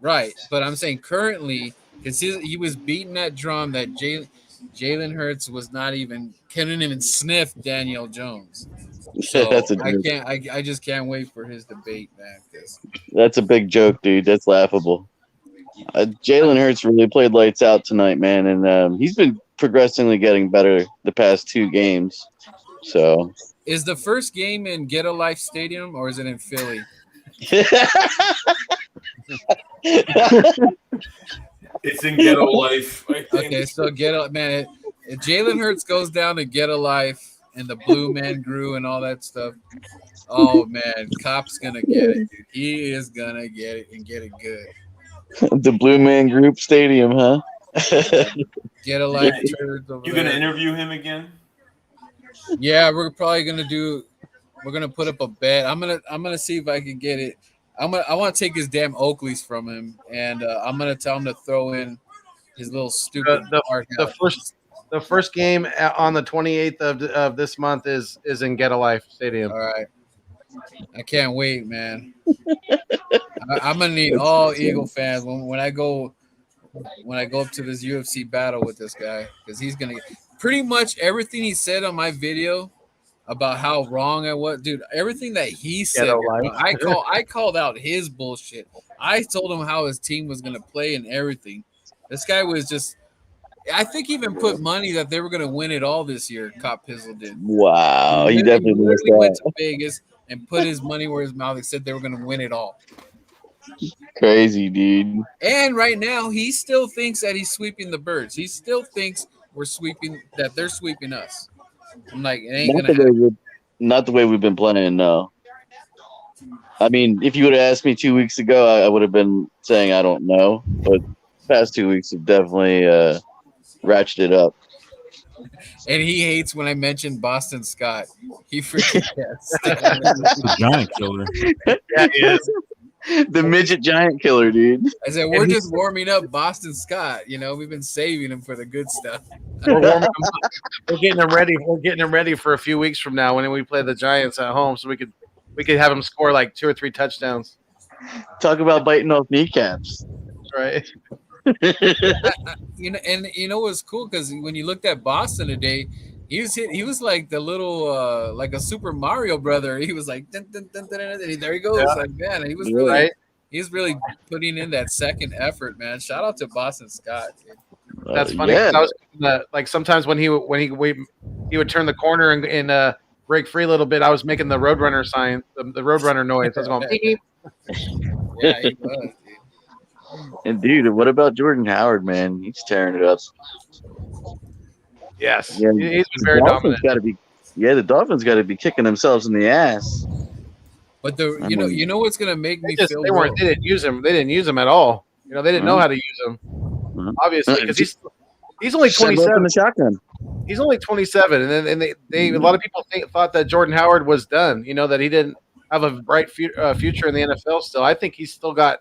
Right, but I'm saying currently, because he was beating that drum that Jalen Hurts couldn't even sniff Daniel Jones. So I just can't wait for his debate, man. That's a big joke, dude. That's laughable. Jalen Hurts really played lights out tonight, man, and he's been progressively getting better the past 2 games. So, is the first game in Get a Life Stadium or is it in Philly? It's in Ghetto Life. Okay, so if Jalen Hurts goes down to Get a Life and the Blue Man Grew and all that stuff, oh man, Cop's gonna get it, dude. He is gonna get it and get it good. The Blue Man Group Stadium, huh? Get a Life. You gonna interview him again? Yeah, we're probably gonna we're gonna put up a bet. I'm gonna see if I can get it. I want to take his damn Oakleys from him, and I'm gonna tell him to throw in his little stupid. The first game on the 28th of this month is in Get a Life Stadium. All right, I can't wait, man. I'm gonna need all Eagle fans when I go up to this UFC battle with this guy, because he's gonna get pretty much everything he said on my video about how wrong I was, dude. Everything that he said, I called out his bullshit. I told him how his team was gonna play and everything. This guy was just. I think he even put money that they were gonna win it all this year. Cop Pizzle did. Wow, he definitely went to Vegas and put his money where his mouth. He said they were gonna win it all. Crazy, dude. And right now, he still thinks that he's sweeping the Birds. He still thinks they're sweeping us. I'm like, it ain't gonna happen. Not the way we've been playing, no. I mean, if you would have asked me 2 weeks ago, I would have been saying I don't know. But past 2 weeks have definitely ratchet it up. And he hates when I mention Boston Scott. He freaking gets The giant killer. Yeah, he is. The midget giant killer, dude. I said, we're just warming up Boston Scott. You know, we've been saving him for the good stuff. We're warming him up. We're getting him ready. We're getting him ready for a few weeks from now when we play the Giants at home, so we could have him score like 2 or 3 touchdowns. Talk about biting off kneecaps. Right. You know, and you know what's cool because when you looked at Boston today, he was like the little like a Super Mario brother. He was like dun, dun, dun, dun, dun, and there he goes. Yeah. Like man, he was really he's really putting in that second effort, man. Shout out to Boston Scott. Dude. That's funny. Yeah. I was like sometimes when he would turn the corner and break free a little bit, I was making the Roadrunner sign, the Roadrunner noise. I was going beep. Yeah, he was, dude. And dude, what about Jordan Howard, man? He's tearing it up. Yes, Yeah, he's been very dominant. The Dolphins got to be kicking themselves in the ass. But you know what's gonna make me feel They didn't use him. They didn't use him at all. You know, they didn't know how to use him. Obviously, because he's only 27. The shotgun. He's only 27, and they a lot of people thought that Jordan Howard was done. You know, that he didn't have a bright future in the NFL. Still, I think he's still got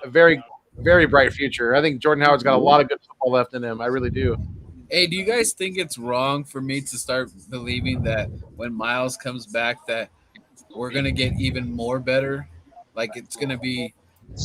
a very, very bright future. I think Jordan Howard's got a lot of good football left in him. I really do. Hey, do you guys think it's wrong for me to start believing that when Miles comes back that we're gonna get even more better? Like it's gonna be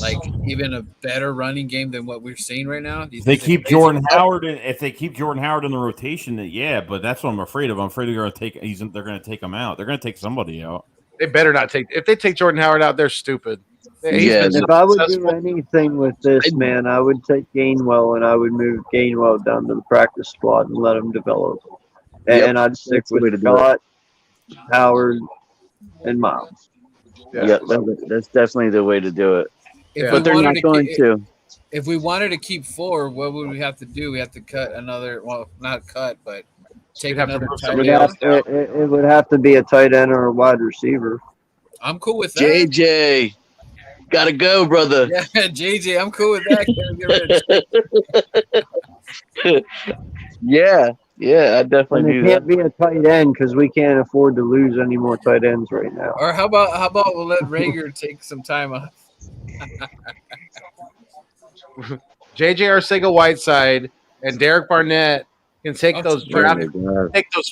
like even a better running game than what we're seeing right now? If they keep Jordan Howard in the rotation, yeah, but that's what I'm afraid of. I'm afraid they're going to take him out. They're going to take somebody out. They better not take. If they take Jordan Howard out, they're stupid. If I would do anything with this, man, I would take Gainwell and I would move Gainwell down to the practice squad and let him develop. And I'd stick with Scott, Howard, and Miles. Yeah, that's definitely the way to do it. But they're not going to. If we wanted to keep 4, what would we have to do? We have to cut another. Well, not cut, but take another tight end. It would have to be a tight end or a wide receiver. I'm cool with that. JJ, gotta go, brother. Yeah, JJ, I'm cool with that. Yeah, I definitely do that. It can't be a tight end because we can't afford to lose any more tight ends right now. Or how about we'll let Rager take some time off? JJ Arcega-Whiteside and Derek Barnett can take those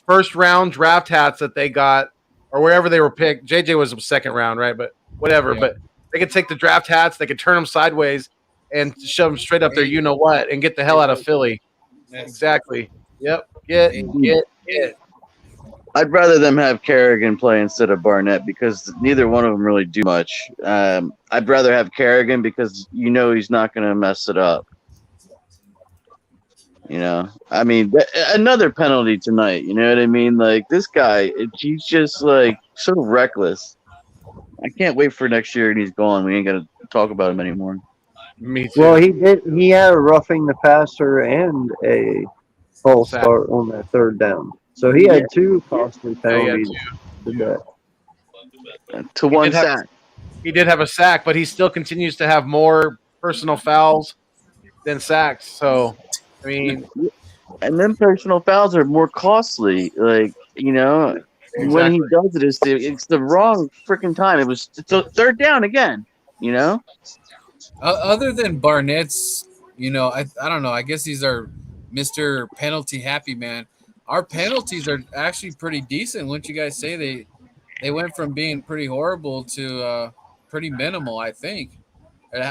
first round draft hats that they got or wherever they were picked. JJ was a second round, right? But whatever. Yeah. But they could take the draft hats, they could turn them sideways and shove them straight up there, you know what, and get the hell out of Philly. Exactly. Yep. Get. I'd rather them have Kerrigan play instead of Barnett because neither one of them really do much. I'd rather have Kerrigan because he's not going to mess it up. I mean, another penalty tonight. You know what I mean? Like this guy, he's just like so reckless. I can't wait for next year and he's gone. We ain't got to talk about him anymore. Me too. Well, he had a roughing the passer and a false start on that third down. So he had 2 costly penalties to one sack. He did have a sack, but he still continues to have more personal fouls than sacks. So, I mean, and then personal fouls are more costly. Like when he does it, it's the wrong freaking time. It's third down again. Other than Barnett's, I don't know. I guess he's our Mr. Penalty Happy Man. Our penalties are actually pretty decent. Wouldn't you guys say they went from being pretty horrible to pretty minimal? I think.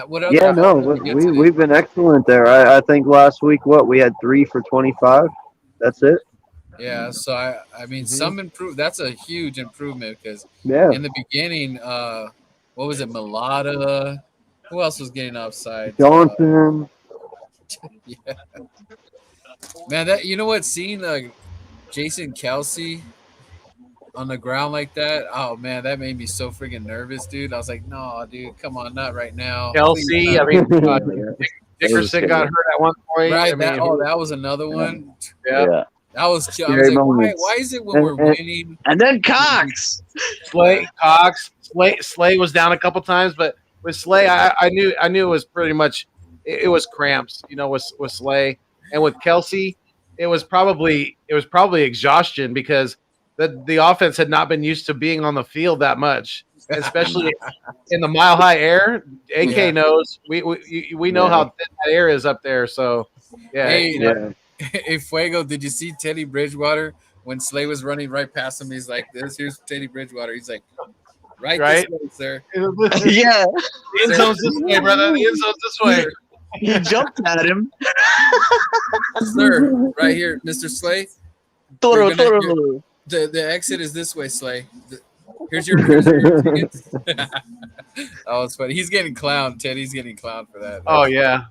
We've been excellent there. I think last week we had 3 for 25. That's it. Yeah, so I mean some improve. That's a huge improvement because in the beginning, what was it, Mulata? Who else was getting offside? Johnson. Yeah. Man, that seeing Jason Kelsey on the ground like that, oh man, that made me so freaking nervous, dude. I was like, no, dude, come on, not right now. Kelsey, I mean, Dickerson got hurt at one point. Right, that was another one. Yeah. That was cute. I was like, why is it when we're winning? And then Cox. Slay was down a couple times, but with Slay, I knew it was pretty much it was cramps, with Slay. And with Kelsey, it was probably exhaustion because the offense had not been used to being on the field that much, especially in the mile high air. AK knows we know how thin that air is up there. So Hey, hey, Fuego, did you see Teddy Bridgewater when Slay was running right past him? He's like this. Here's Teddy Bridgewater. He's like, right this way, sir. Yeah. The end zone's this way, brother. The end zone's this way. He jumped at him. Sir, right here, Mr. Slay. The exit is this way, Slay. Here's your tickets. Oh, it's funny. He's getting clowned, Ted. He's getting clowned for that. Oh yeah,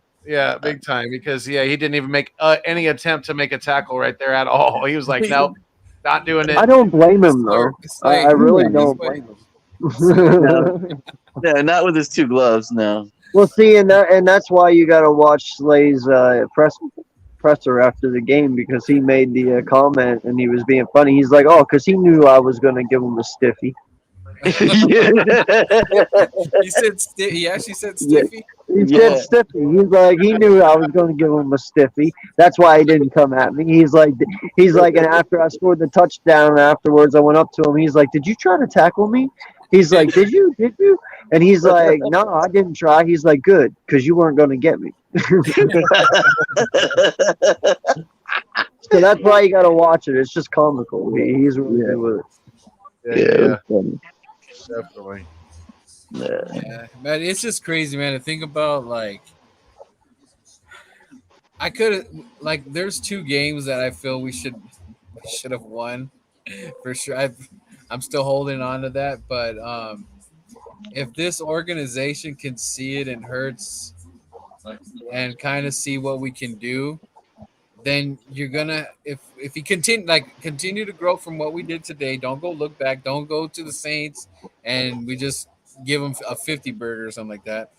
big time. Because he didn't even make any attempt to make a tackle right there at all. He was like, nope, not doing it. I don't blame him though. I really don't blame him. No, not with his two gloves. No. Well, see, and that's why you got to watch Slay's presser after the game, because he made the comment and he was being funny. He's like, "Oh, because he knew I was going to give him a stiffy." He said he actually said stiffy. He said stiffy. He's like, he knew I was going to give him a stiffy. That's why he didn't come at me. He's like, and after I scored the touchdown, afterwards I went up to him. He's like, "Did you try to tackle me?" He's like, "Did you? And he's like, "No, I didn't try." He's like, "Good, because you weren't going to get me." So that's why you got to watch it. It's just comical. He's really good with it. Yeah. Definitely. Yeah, man, it's just crazy, man, to think about. Like, I could like, there's two games that I feel we should have won for sure. I'm still holding on to that, but if this organization can see it and Hurts and kind of see what we can do, then you're gonna, if you continue to grow from what we did today, don't go look back, don't go to the Saints and we just give them a 50 burger or something like that,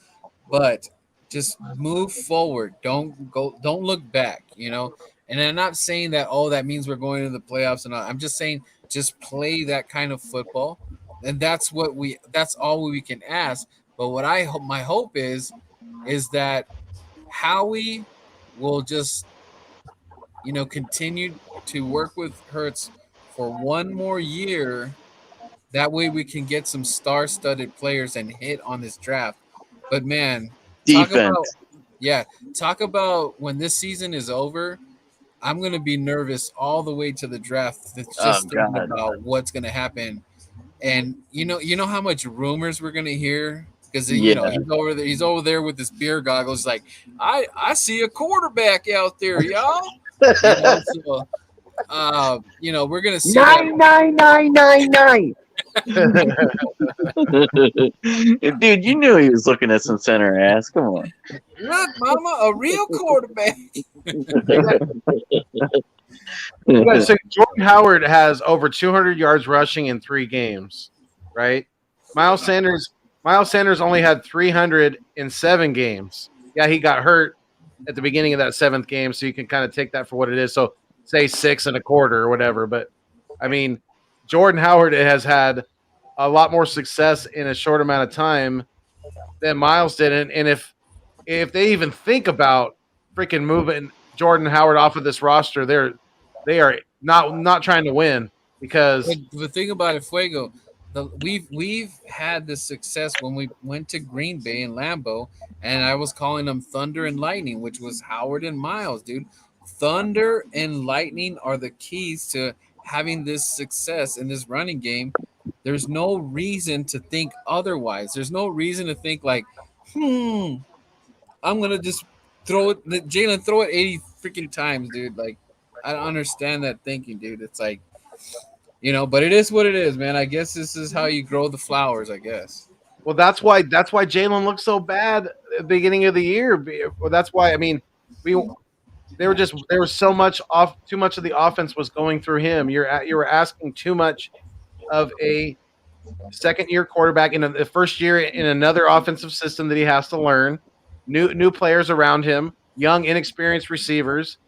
but just move forward. Don't look back, And I'm not saying that that means we're going to the playoffs and all. I'm just saying just play that kind of football, and that's all we can ask. But what my hope is that Howie will just continue to work with Hurts for one more year. That way we can get some star-studded players and hit on this draft. But man, talk about when this season is over. I'm gonna be nervous all the way to the draft. It's just thinking about what's gonna happen, and you know how much rumors we're gonna hear, because he's over there with his beer goggles, like I see a quarterback out there, y'all. We're gonna see 99999. Dude, you knew he was looking at some center ass. Come on. Look, mama, a real quarterback. So Jordan Howard has over 200 yards rushing in 3 games, right? Miles Sanders only had 300 in 7 games. Yeah, he got hurt at the beginning of that 7th game, so you can kind of take that for what it is. So say 6 1/4 or whatever. But I mean, Jordan Howard has had a lot more success in a short amount of time than Miles did. And if they even think about freaking moving Jordan Howard off of this roster, they are not trying to win, because the thing about it, Fuego, we've had this success when we went to Green Bay and Lambeau, and I was calling them Thunder and Lightning, which was Howard and Miles, dude. Thunder and Lightning are the keys to having this success in this running game. There's no reason to think otherwise. There's no reason to think like, I'm gonna just throw it, Jalen, throw it 80 freaking times, dude. Like, I don't understand that thinking, dude. It's like, but it is what it is, man. I guess this is how you grow the flowers, I guess. Well, that's why Jalen looked so bad at the beginning of the year. Well, that's why, I mean, there was so much too much of the offense was going through him. You were asking too much of a second-year quarterback in the first year in another offensive system that he has to learn. New players around him, young, inexperienced receivers.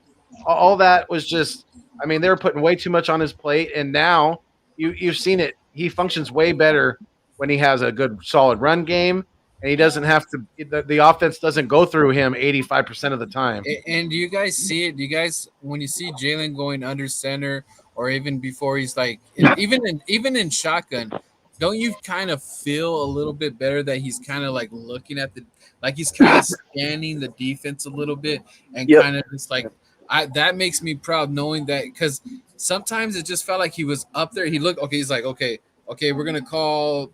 All that was just, I mean, they were putting way too much on his plate, and now you've seen it. He functions way better when he has a good, solid run game. and he doesn't have to. The offense doesn't go through him 85% of the time. And do you guys see it? Do you guys, when you see Jalen going under center, or even before he's like, even in shotgun, don't you kind of feel a little bit better that he's kind of like looking at like he's kind of scanning the defense a little bit, and Yep. kind of just like, that makes me proud knowing that, because sometimes it just felt like he was up there. He looked, okay, he's like, okay, we're gonna call,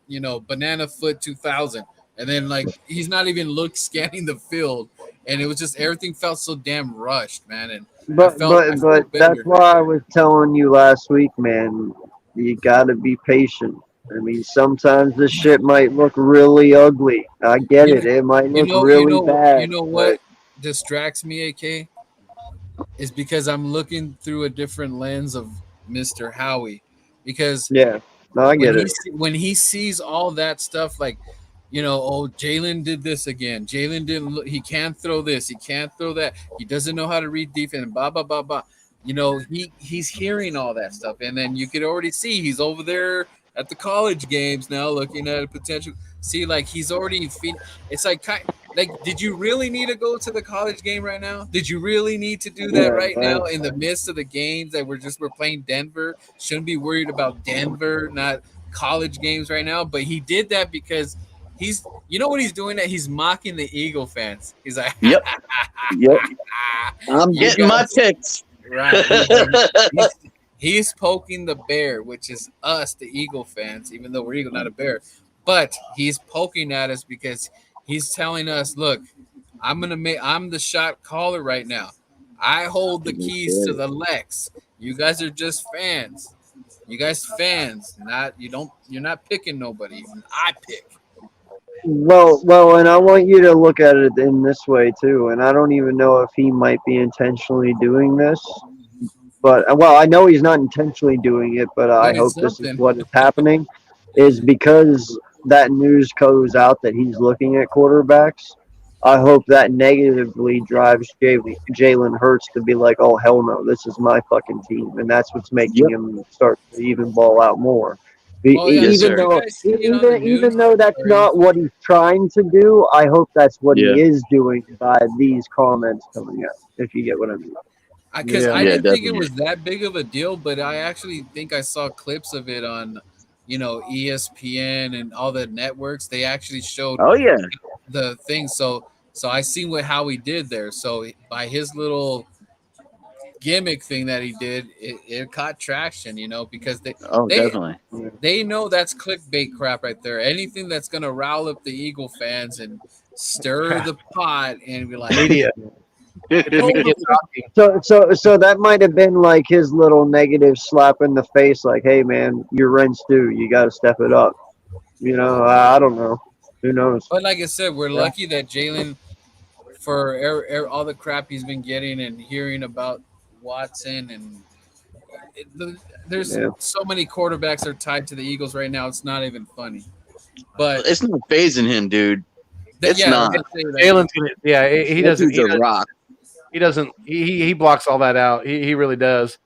Banana Foot 2000, and then like he's not even scanning the field, and it was just everything felt so damn rushed, man. And But I felt that's better. why I was telling you last week, man. You gotta be patient. I mean, sometimes this shit might look really ugly. I get You, it. It might you look know, really bad. what distracts me, AK, is because I'm looking through a different lens of Mr. Howie, because Yeah, no, I get it. when he sees all that stuff, like, oh, Jalen did this again. Jalen didn't look, he can't throw this, he can't throw that. He doesn't know how to read defense, blah blah blah blah. He's hearing all that stuff, and then you could already see he's over there at the college games now, looking at a potential. See, like he's already it's like did you really need to go to the college game right now? Did you really need to do that right now in the midst of the games that we're playing Denver? Shouldn't be worried about Denver, not college games right now. But he did that because you know what he's doing? That he's mocking the Eagle fans. He's like, Yep. I'm You getting my guys- picks. right. He's poking the bear, which is us, the Eagle fans, even though we're Eagle, not a bear. But he's poking at us because he's telling us, look, I'm the shot caller right now. I hold the keys to the Lex. You guys are just fans. You guys fans, you're not picking nobody. I pick. Well, and I want you to look at it in this way too. And I don't even know if he might be intentionally doing this, but I know he's not intentionally doing it. But I But hope it's this is something. what is happening, is because that news goes out that he's looking at quarterbacks. I hope that negatively drives Jalen Hurts to be like, oh hell no, this is my fucking team, and that's what's making him start to even ball out more. Well, yeah, Yes, did sir. you guys see it on the news? Even though that's Or not what he's trying to do, I hope that's what Yeah. he is doing by these comments coming out. If you get what I mean. Because Yeah. I Yeah, didn't think it definitely. was that big of a deal, but I actually think I saw clips of it on, ESPN and all the networks. They actually showed Oh yeah. the thing. So I seen how he did there. So by his little gimmick thing that he did, it caught traction, because Oh, they definitely. they know that's clickbait crap right there. Anything that's gonna rile up the Eagle fans and stir the pot and be like, Media. Media talking. So that might have been like his little negative slap in the face, like, hey man, your rent's due. You got to step it up. I don't know. Who knows? but like I said, we're lucky that Jalen, for all the crap he's been getting and hearing about Watson, and there's Yeah. so many quarterbacks are tied to the Eagles right now. It's not even funny. But It's not phasing him, dude. It's yeah, not. Jalen's gonna. Yeah, he That doesn't. dude's a rock. He doesn't. He blocks all that out. He really does.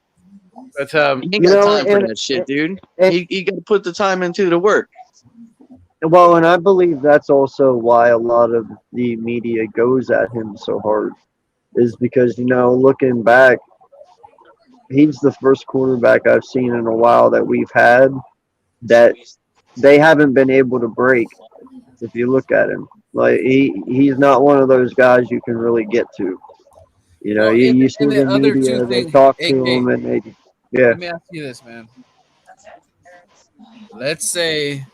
But He ain't got time for that shit, dude. He got to put the time into the work. Well, and I believe that's also why a lot of the media goes at him so hard, is because looking back, he's the first quarterback I've seen in a while that we've had that they haven't been able to break. If you look at him, like he's not one of those guys you can really get to. Well, You see and the the other media, two they things, talk to AK, him, and yeah. let me ask you this, man. Let's say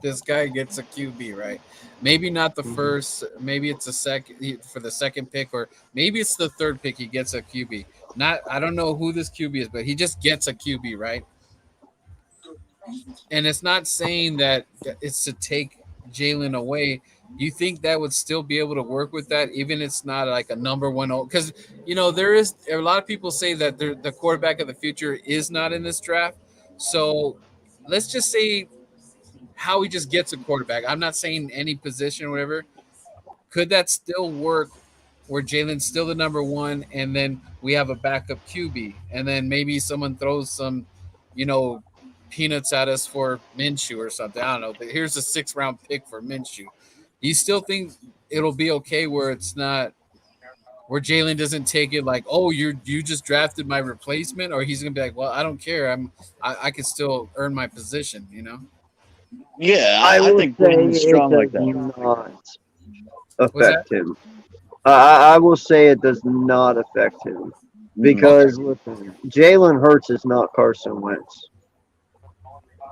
this guy gets a QB, right? Maybe not the first, maybe it's a second for the second pick, or maybe it's the third pick. He gets a QB. I don't know who this QB is, but he just gets a QB, right? And it's not saying that it's to take Jalen away. You think that would still be able to work with that, even if it's not like a number one? Because there is a lot of people say that the quarterback of the future is not in this draft. So let's just say Howie just gets a quarterback. I'm not saying any position or whatever. Could that still work where Jalen's still the number one, and then we have a backup QB, and then maybe someone throws some, peanuts at us for Minshew or something? I don't know. But here's a 6th round pick for Minshew. Do you still think it'll be okay where it's not where Jalen doesn't take it like, oh, you just drafted my replacement, or he's gonna be like, well, I don't care, I can still earn my position, you know? Yeah, I I will think say Jalen's it strong like does that. not What's that? affect him. I will say it does not affect him because listen, Jalen Hurts is not Carson Wentz.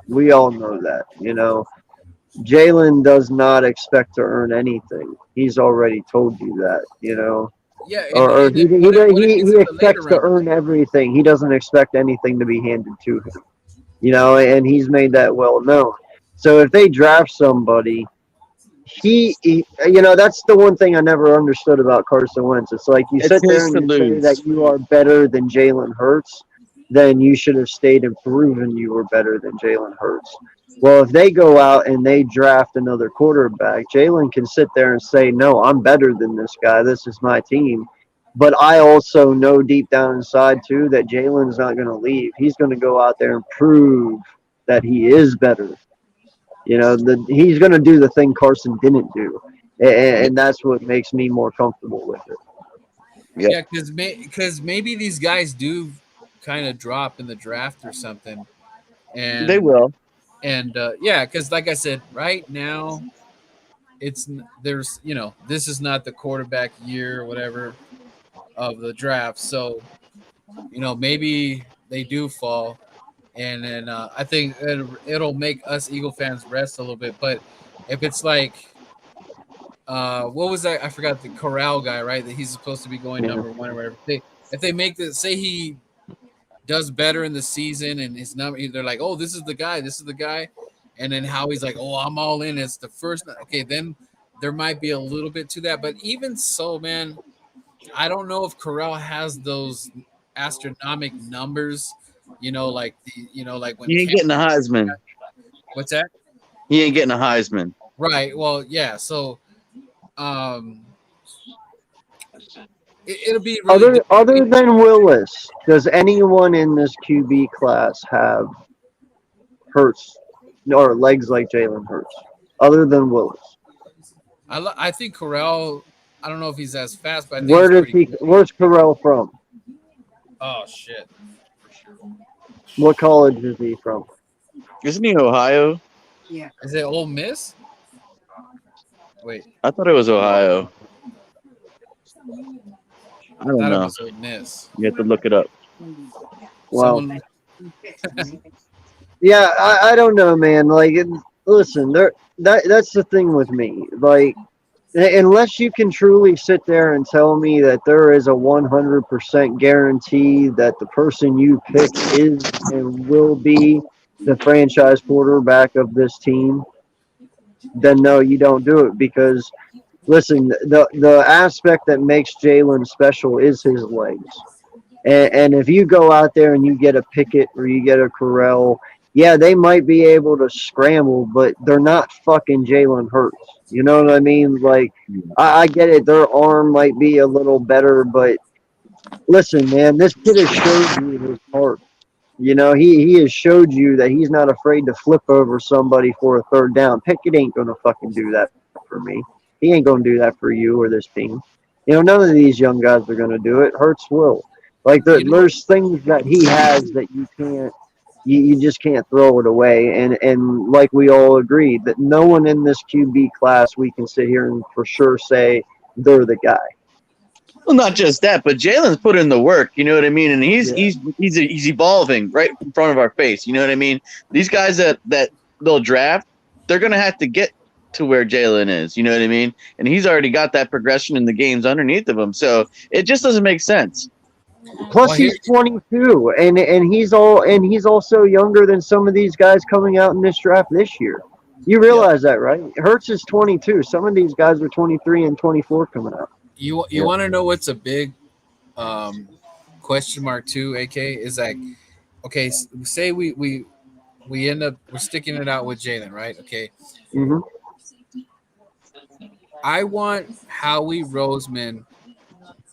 We all know that. Jalen does not expect to earn anything. He's already told you that. Yeah, Or and then what if it's he in the later expects to rounds? earn everything. He doesn't expect anything to be handed to him. And he's made that well known. So if they draft somebody, that's the one thing I never understood about Carson Wentz. It's like you It's sit there his and to you say lose. that you are better than Jalen Hurts, then you should have stayed and proven you were better than Jalen Hurts. Well, if they go out and they draft another quarterback, Jalen can sit there and say, no, I'm better than this guy. This is my team. But I also know deep down inside, too, that Jalen's not going to leave. He's going to go out there and prove that he is better. He's going to do the thing Carson didn't do. And that's what makes me more comfortable with it. Yeah, because maybe these guys do kind of drop in the draft or something, They and will. yeah, because like I said, right now there's this is not the quarterback year or whatever of the draft, so maybe they do fall, and then I think it'll make us Eagle fans rest a little bit. But if it's like what was that? I forgot the Corral guy, right? That he's supposed to be going Yeah. number one or whatever. If they make the say he does better in the season and his number, they're like, oh, this is the guy, and then how he's like, oh, I'm all in. It's the first. Okay, then there might be a little bit to that, but even so, man, I don't know if Corral has those astronomical numbers. Like when He ain't getting a Heisman. what's that? He ain't getting a Heisman. Right. Well, yeah. So, um, it'll be really Other than Willis, does anyone in this QB class have Hurts or legs like Jalen Hurts? Other than Willis, I think Corral. I don't know if he's as fast, but I think he's pretty good. Where's Carell from? Oh shit! What college is he from? Isn't he Ohio? Yeah. Is it Ole Miss? Wait. I thought it was Ohio. I don't know. It was Ole Miss. You have to look it up. Well, yeah, I don't know, man. Like, listen, that's the thing with me. Like, unless you can truly sit there and tell me that there is a 100% guarantee that the person you pick is and will be the franchise quarterback of this team, then no, you don't do it. Because listen, the aspect that makes Jalen special is his legs. And if you go out there and you get a Pickett or you get a Corral, yeah, they might be able to scramble, but they're not fucking Jalen Hurts. You know what I mean? Like, I get it. Their arm might be a little better, but listen, man, this kid has showed you his heart. He has showed you that he's not afraid to flip over somebody for a third down. Pickett ain't going to fucking do that for me. He ain't going to do that for you or this team. None of these young guys are going to do it. Hurts will. Like, there's things that he has that you can't. You just can't throw it away. And like we all agreed, that no one in this QB class we can sit here and for sure say they're the guy. Well, not just that, but Jalen's put in the work. You know what I mean? And he's evolving right in front of our face. You know what I mean? These guys that they'll draft, they're gonna have to get to where Jalen is. You know what I mean? And he's already got that progression in the games underneath of him. So it just doesn't make sense. Plus, he's 22, and he's also younger than some of these guys coming out in this draft this year. You realize that, right? Hurts is 22. Some of these guys are 23 and 24 coming out. You want to know what's a big question mark too? AK is like, okay, say we end up we're sticking it out with Jalen, right? Okay. Mm-hmm. I want Howie Roseman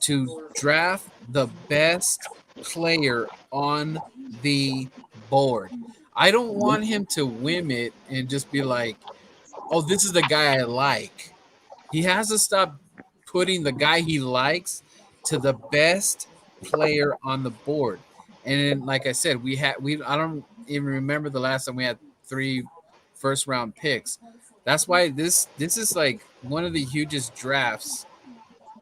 to draft the best player on the board. I don't want him to whim it and just be like, oh, this is the guy I like. He has to stop putting the guy he likes to the best player on the board. And then, like I said, I don't even remember the last time we had 3 first round picks. That's why this is like one of the hugest drafts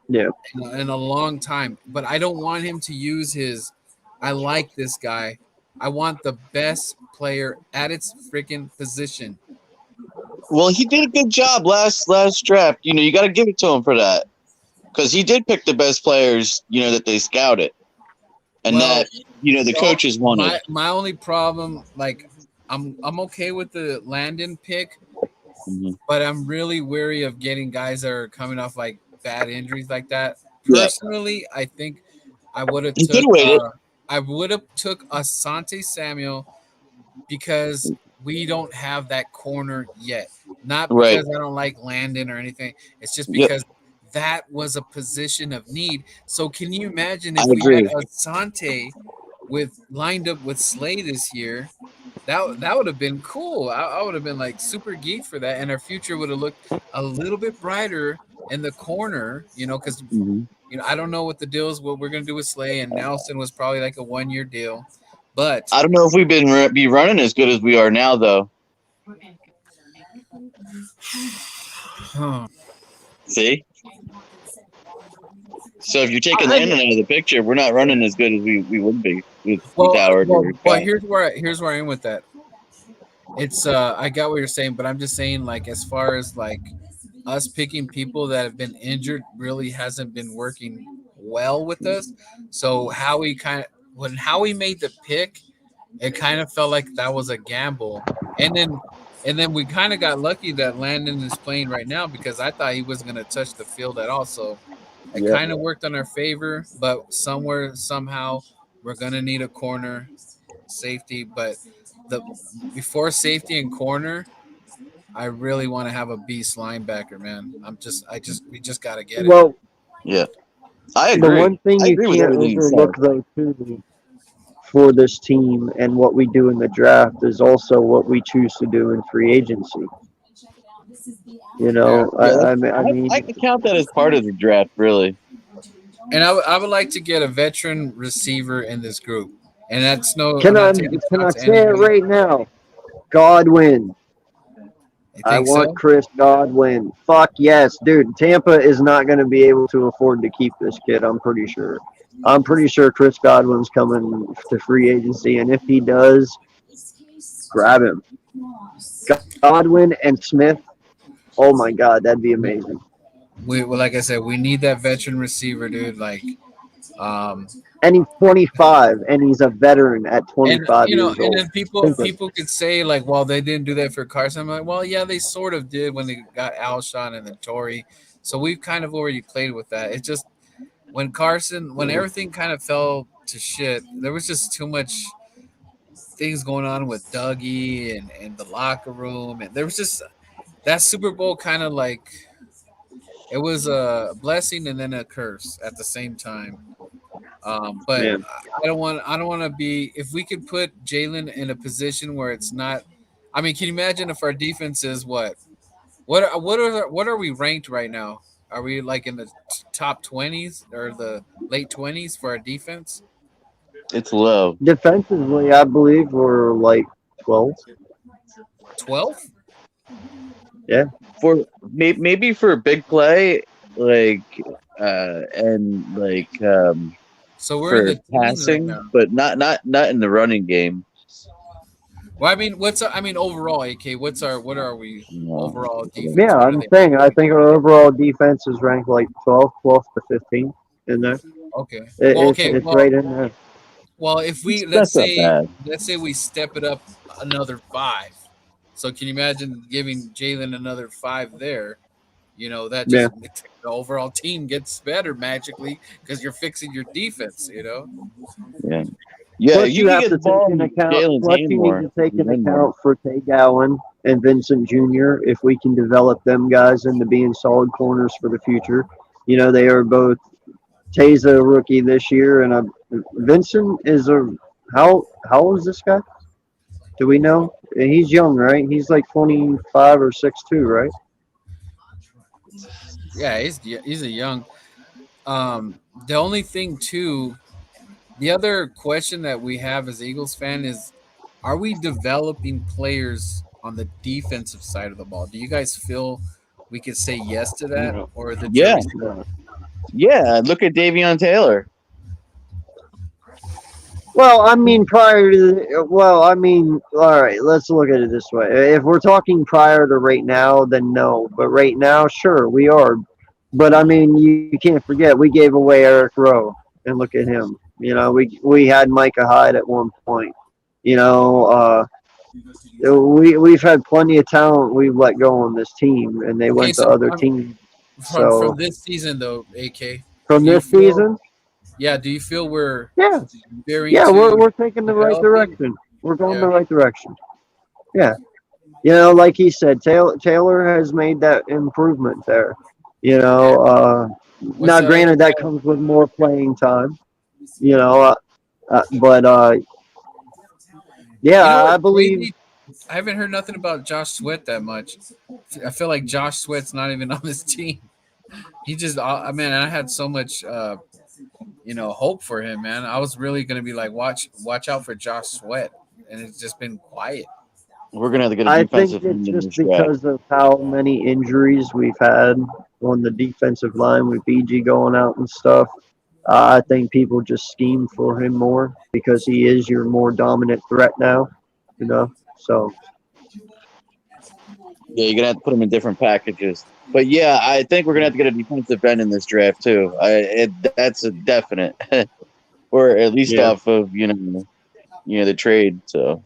Yeah. in a long time. But I don't want him to use his I like this guy. I want the best player at its freaking position. Well, he did a good job last draft. You know, you got to give it to him for that, because he did pick the best players. You know, that they scouted, and Well, that the coaches wanted. My only problem, like, I'm okay with the Landon pick, Mhm. but I'm really wary of getting guys that are coming off like bad injuries like that. Yeah. Personally, I think I would have He took could wait it. Asante Samuel, because we don't have that corner yet. Not Right. because I don't like Landon or anything. It's just Yep. because that was a position of need. So can you imagine I if we had agree. Asante lined up with Slay this year? That would have been cool. I would have been like super geeked for that, and our future would have looked a little bit brighter in the corner. Because Mhm. I don't know what we're gonna do with Slay, and Nelson was probably like a 1-year deal, but I don't know if we've been be running as good as we are now, though. See? So if you're taking Landon out of the picture, we're not running as good as we would be with Howard. Well, here's where I am with that. It's I got what you're saying, but I'm just saying, like, as far as like us picking people that have been injured really hasn't been working well with us. So when Howie made the pick, it kind of felt like that was a gamble. And then we kind of got lucky that Landon is playing right now, because I thought he wasn't going to touch the field at all. So it kind of worked on our favor, but somehow we're going to need a corner safety. But before safety and corner, I really want to have a beast linebacker, man. We just got to get it. Well, yeah, I the agree. one thing I you agree with can't everything you overlook, said. though, too, for this team and what we do in the draft is also what we choose to do in free agency. You know, Yeah, I mean, I can count that as part of the draft, really. And I would like to get a veteran receiver in this group. And that's no, I'm can I not taking can I shots at say it anybody. right now? Godwin. You I think want so? Chris Godwin. Fuck yes, dude. Tampa is not going to be able to afford to keep this kid. I'm pretty sure. I'm pretty sure Chris Godwin's coming to free agency, and if he does, grab him. Godwin and Smith. Oh my God, that'd be amazing. Well, like I said, we need that veteran receiver, dude. Like, um, And he's 25, and he's a veteran at and 25 years and old. then people could say like, well, they didn't do that for Carson. I'm like, well, yeah, they sort of did when they got Alshon and then Torrey. So we've kind of already played with that. It's just when everything kind of fell to shit, there was just too much things going on with Dougie and the locker room, and there was just that Super Bowl kind of like it was a blessing and then a curse at the same time. But Man. I don't want to be. If we could put Jalen in a position where it's not, I mean, can you imagine if our defense is what are we ranked right now? Are we like in the top 20s or the late 20s for our defense? It's low. Defensively, I believe we're like 12. 12? Yeah. For maybe for a big play, like and like So we're for in the teens right passing, now. but not in the running game. Well, I mean, overall, AK? What are we overall defense? Yeah, What are I'm they? saying I think our overall defense is ranked like 12th to 15 in there. Okay. It's right in there. Well, if we That's not bad. let's say we step it up another 5. So can you imagine giving Jalen another 5 there? That just the overall team gets better magically because you're fixing your defense. Yeah. Yeah, Plus, you have can to get the ball take in in account. Jalen's Plus, hand you more. need to take in Hand more. account for Tay Gowan and Vincent Jr. If we can develop them guys into being solid corners for the future, they are both. Tay's a rookie this year, and Vincent is how old is this guy? Do we know? He's young, right? He's like 25 or 6'2", right? Yeah, he's a young. The only thing too, the other question that we have as Eagles fan is, are we developing players on the defensive side of the ball? Do you guys feel we could say yes to that, or the Yeah, jury's still out? yeah. Look at Davion Taylor. Well, I mean, all right, let's look at it this way. If we're talking prior to right now, then no. But right now, sure, we are. But I mean, you can't forget we gave away Eric Rowe, and look at him. You know, we had Micah Hyde at one point. You know, we've had plenty of talent we've let go on this team, and they Okay, went to so other teams. from So this season though, AK, from do you this feel? season, Yeah, do you feel we're yeah, veering yeah, to we're taking the right developing? direction. We're going the Yeah. right direction. Yeah. You know, like he said, Taylor has made that improvement there. You know, What's now the other granted that guy? comes with more playing time. You know, but yeah, You know I what's believe. crazy? I haven't heard nothing about Josh Sweat that much. I feel like Josh Sweat's not even on this team. He just, I mean, I had so much, hope for him, man. I was really gonna be like, watch out for Josh Sweat, and it's just been quiet. We're gonna have to get a I think defensive it's end in just this draft. because of how many injuries we've had on the defensive line with BG going out and stuff. I think people just scheme for him more because he is your more dominant threat now. You know, so Yeah, you're gonna have to put them in different packages. But yeah, I think we're gonna have to get a defensive end in this draft too. That's a definite, or at least yeah. off of the trade. So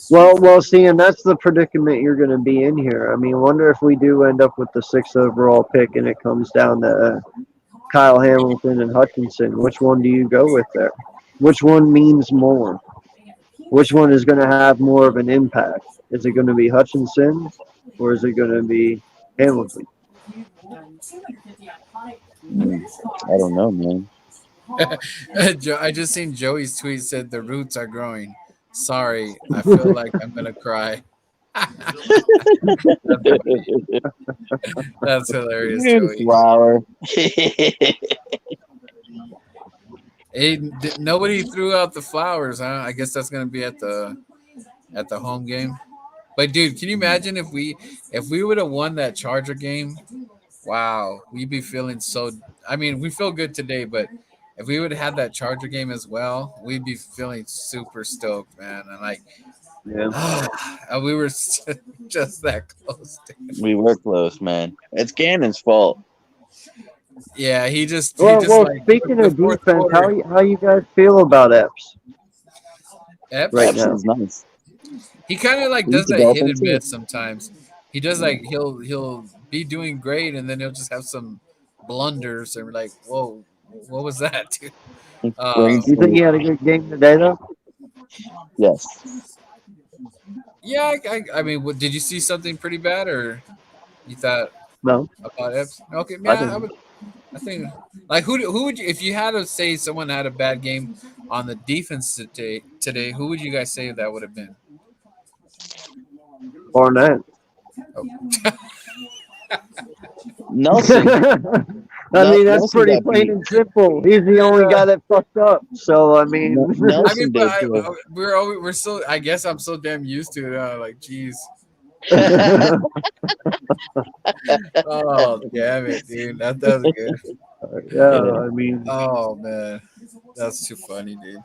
Well, see, and that's the predicament you're going to be in here. I mean, wonder if we do end up with the sixth overall pick and it comes down to Kyle Hamilton and Hutchinson. Which one do you go with there? Which one means more? Which one is going to have more of an impact? Is it going to be Hutchinson or is it going to be Hamilton? I don't know, man. I just seen Joey's tweet said the roots are growing. Sorry, I feel like I'm gonna cry. That's hilarious, Joey. Flower. Hey, nobody threw out the flowers, huh? I guess that's gonna be at the home game. But dude, can you imagine if we would have won that Charger game? Wow, we'd be feeling so. I mean, we feel good today, but if we would have had that Charger game as well, we'd be feeling super stoked, man. And like, Yeah. we were just that close. We were close, man. It's Gannon's fault. Yeah, he just Well, like speaking the of fourth defense, quarter. how you guys feel about Epps Epps, right Epps now? is nice. he kind of like He's does that hit developing and too. miss sometimes. He does like he'll be doing great, and then he'll just have some blunders, and we're like, whoa, what was that, dude? Brain You think he sleep. had a good game today, though? Yes. Yeah, I mean, did you see something pretty bad, or you thought No, about Epps? Okay, I yeah, didn't. I think like who would you, if you had to say someone had a bad game on the defense today, who would you guys say that would have been? Barnett. Oh. Nelson. I mean, that's Nelson pretty got plain beat. and simple. He's the only guy that fucked up. So, I mean, I mean, Nelson but did too. we're so. I guess I'm so damn used to it. Like, geez. Oh damn it, dude! That was good. yeah, I mean, Oh man, that's too funny, dude.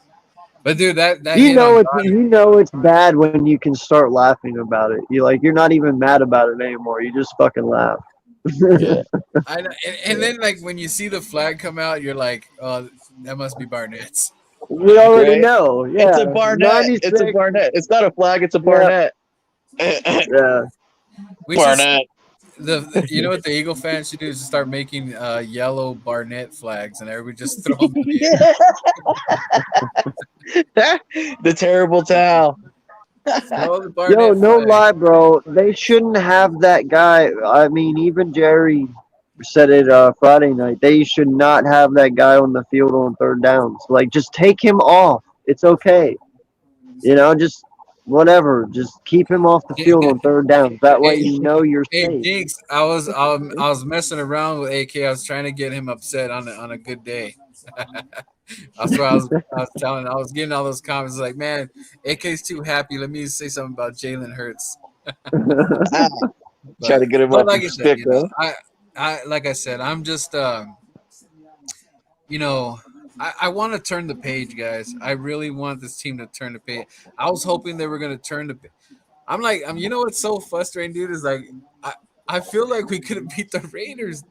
But dude, that you hit on know Donnie. it's bad when you can start laughing about it. You're not even mad about it anymore. You just fucking laugh. Yeah. I know, and then like when you see the flag come out, you're like, oh, that must be Barnett's. We already Right? know. Yeah, It's a Barnett. 96. It's a Barnett. It's not a flag. It's a Yeah, Barnett. yeah. We should Barnett. you know what the Eagle fans should do is start making yellow Barnett flags, and everybody just throw them in the air. The terrible towel. Throw the Yo, Barnett no flag. lie, bro. They shouldn't have that guy. I mean, even Jerry said it Friday night. They should not have that guy on the field on third downs. Like, just take him off. It's okay. You know, just whatever. Just keep him off the field on third down. That way you know you're Hey, safe. Jinx, I was messing around with AK. I was trying to get him upset on a good day. That's what I was getting all those comments like, man, AK's too happy. Let me say something about Jalen Hurts. Try to get him But off like the I said, stick, huh? I like I said, I'm just you know, I want to turn the page, guys. I really want this team to turn the page. I was hoping they were going to turn the. I'm like, you know what's so frustrating, dude? Is like, I feel like we could have beat the Raiders.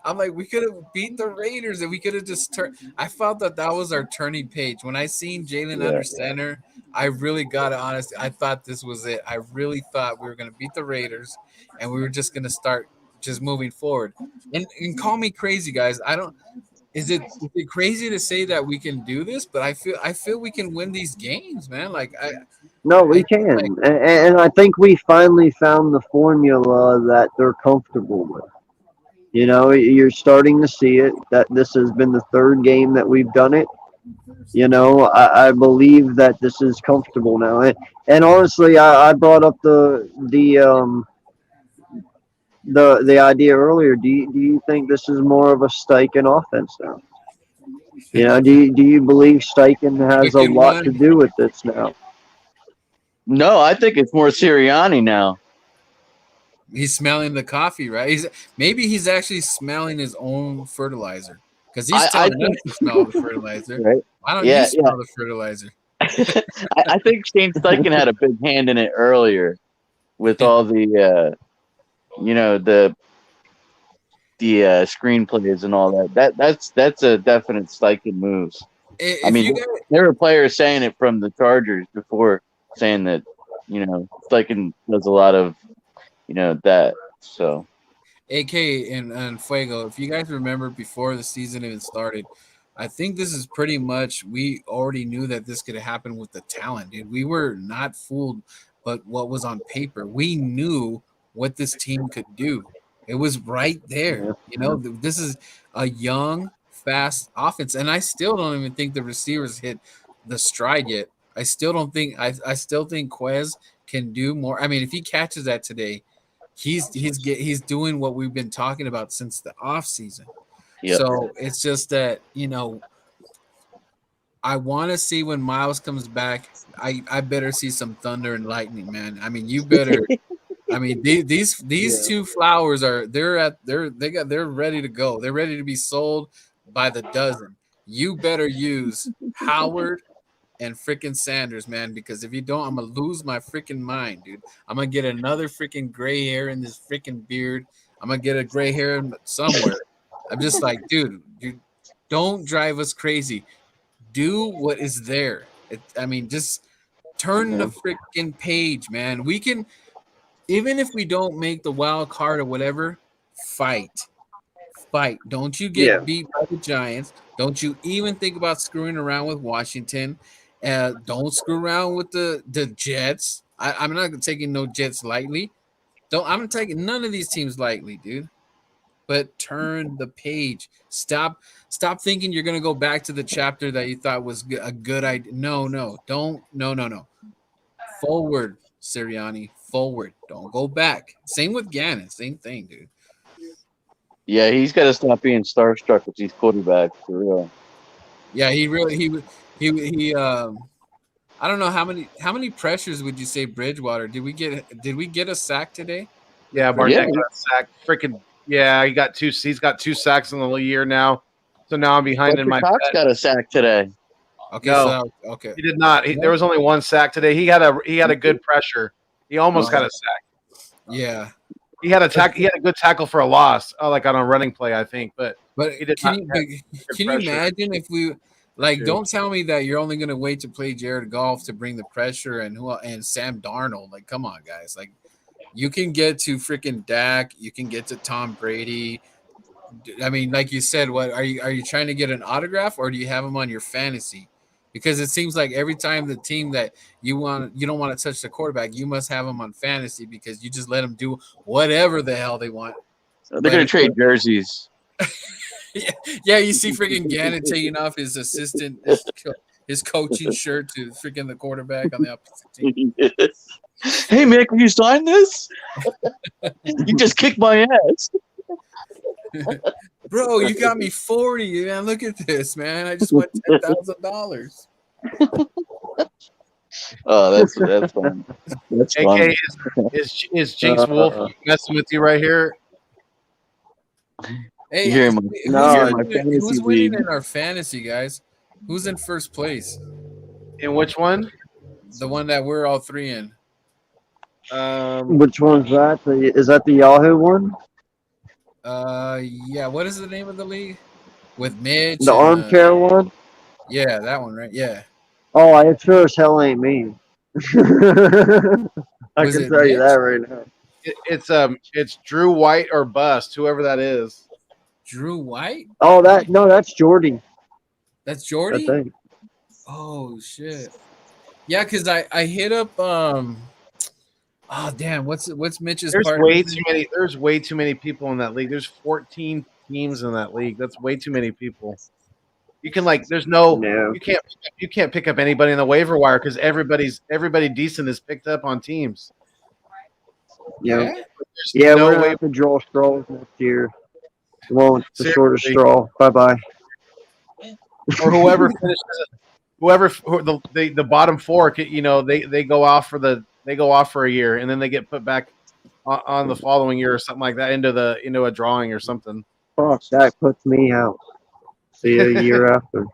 I'm like, we could have beat the Raiders and we could have just turned. I felt that was our turning page. When I seen Jalen under center, I really got it honest. I thought this was it. I really thought we were going to beat the Raiders and we were just going to start just moving forward. And call me crazy, guys. I don't. Is it crazy to say that we can do this? But I feel we can win these games, man. Like No, we I think can, like and I think we finally found the formula that they're comfortable with. You know, you're starting to see it. That this has been the third game that we've done it. You know, I believe that this is comfortable now. And honestly, I brought up the idea earlier. Do you think this is more of a Steichen offense now? You know, do you believe Steichen has a wicked lot to one. do with this now? No, I think it's more Sirianni now. He's smelling the coffee, right? Maybe he's actually smelling his own fertilizer because he's I telling think us to smell the fertilizer. right. Why don't you Yeah, smell the fertilizer? I think Shane Steichen had a big hand in it earlier with all the the screenplays and all that. That's a definite Steichen move. I If mean, you guys, there were players saying it from the Chargers before, saying that Steichen does a lot of that. So AK and Fuego, if you guys remember before the season even started, I think this is pretty much we already knew that this could happen with the talent, dude. We were not fooled, but what was on paper, we knew what this team could do. It was right there. Yeah. You know, this is a young, fast offense, and I still don't even think the receivers hit the stride yet. I still don't think I still think Quez can do more. I mean, if he catches that today, he's doing what we've been talking about since the off season. yeah, So it's just that I want to see when Miles comes back. I better see some thunder and lightning, man. I mean, you better. I mean, these two flowers they're ready to go. They're ready to be sold by the dozen. You better use Howard and freaking Sanders, man, because if you don't, I'm gonna lose my freaking mind, dude. I'm gonna get another freaking gray hair in this freaking beard. I'm gonna get a gray hair somewhere. I'm just like, dude, you don't drive us crazy. Do what is there. I mean, just turn the freaking page, man. We can, even if we don't make the wild card or whatever, fight. Fight. Don't you Yeah. get beat by the Giants. Don't you even think about screwing around with Washington. Don't screw around with the Jets. I'm not taking no Jets lightly. I'm taking none of these teams lightly, dude. But turn the page. Stop thinking you're gonna go back to the chapter that you thought was a good idea. No, don't. No. Forward, Sirianni. Forward. Don't go back. Same with Gannon. Same thing, dude. yeah, he's got to stop being starstruck with these quarterbacks for real. Yeah, he I don't know how many pressures would you say Bridgewater did we get a sack today? Yeah, With Barnett Yeah. got a sack. Freaking yeah, he's got 2 sacks in the year now. So now I'm behind in Fletcher my Cox bet. got a sack today. Okay, No. okay. He did not. There was only 1 sack today. He had a good pressure. He almost got a sack. Yeah. He had a good tackle for a loss, like on a running play, I think. But But he did can not you have good can you pressure. imagine if we like True. don't tell me that you're only gonna wait to play Jared Goff to bring the pressure and Sam Darnold. Like, come on, guys. Like you can get to freaking Dak, you can get to Tom Brady. I mean, like you said, what are you trying to get an autograph or do you have him on your fantasy? Because it seems like every time the team that you don't want to touch the quarterback, you must have them on fantasy because you just let them do whatever the hell they want. They're going to trade jerseys. Yeah, you see freaking Gannon taking off his his coaching shirt to freaking the quarterback on the opposite team. Hey man, can you sign this? You just kicked my ass. Bro, you got me 40, man. Look at this, man. I just won $10,000. Oh, that's fun. That's fun. AK, is Jinx Wolf messing with you right here? Hey, You're in my fantasy who's winning league. in our fantasy, guys? Who's in first place? In which one? The one that we're all three in. Which one's that? Is that the Yahoo one? Yeah. What is the name of the league? With Mitch. The and, armchair one? Yeah, that one, right? Yeah. Oh, I sure as hell ain't me. I Was can it tell you Mitch? that right now. It's Drew White or bust, whoever that is. Drew White? Oh, that's Jordy. That's I Jordy? think. Oh shit. Yeah, because I hit up oh damn, what's Mitch's There's partner? way too many people in that league. There's 14 teams in that league. That's way too many people. You can No. you can't pick up anybody in the waiver wire because everybody decent is picked up on teams. Yeah. There's Yeah, no we're gonna way. have to draw straws next year. Won't the Seriously. shortest straw. Bye bye. Or whoever finishes the bottom four, they go off for a year and then they get put back on the following year or something like that into a drawing or something. Fuck, that puts me out. See you a year after.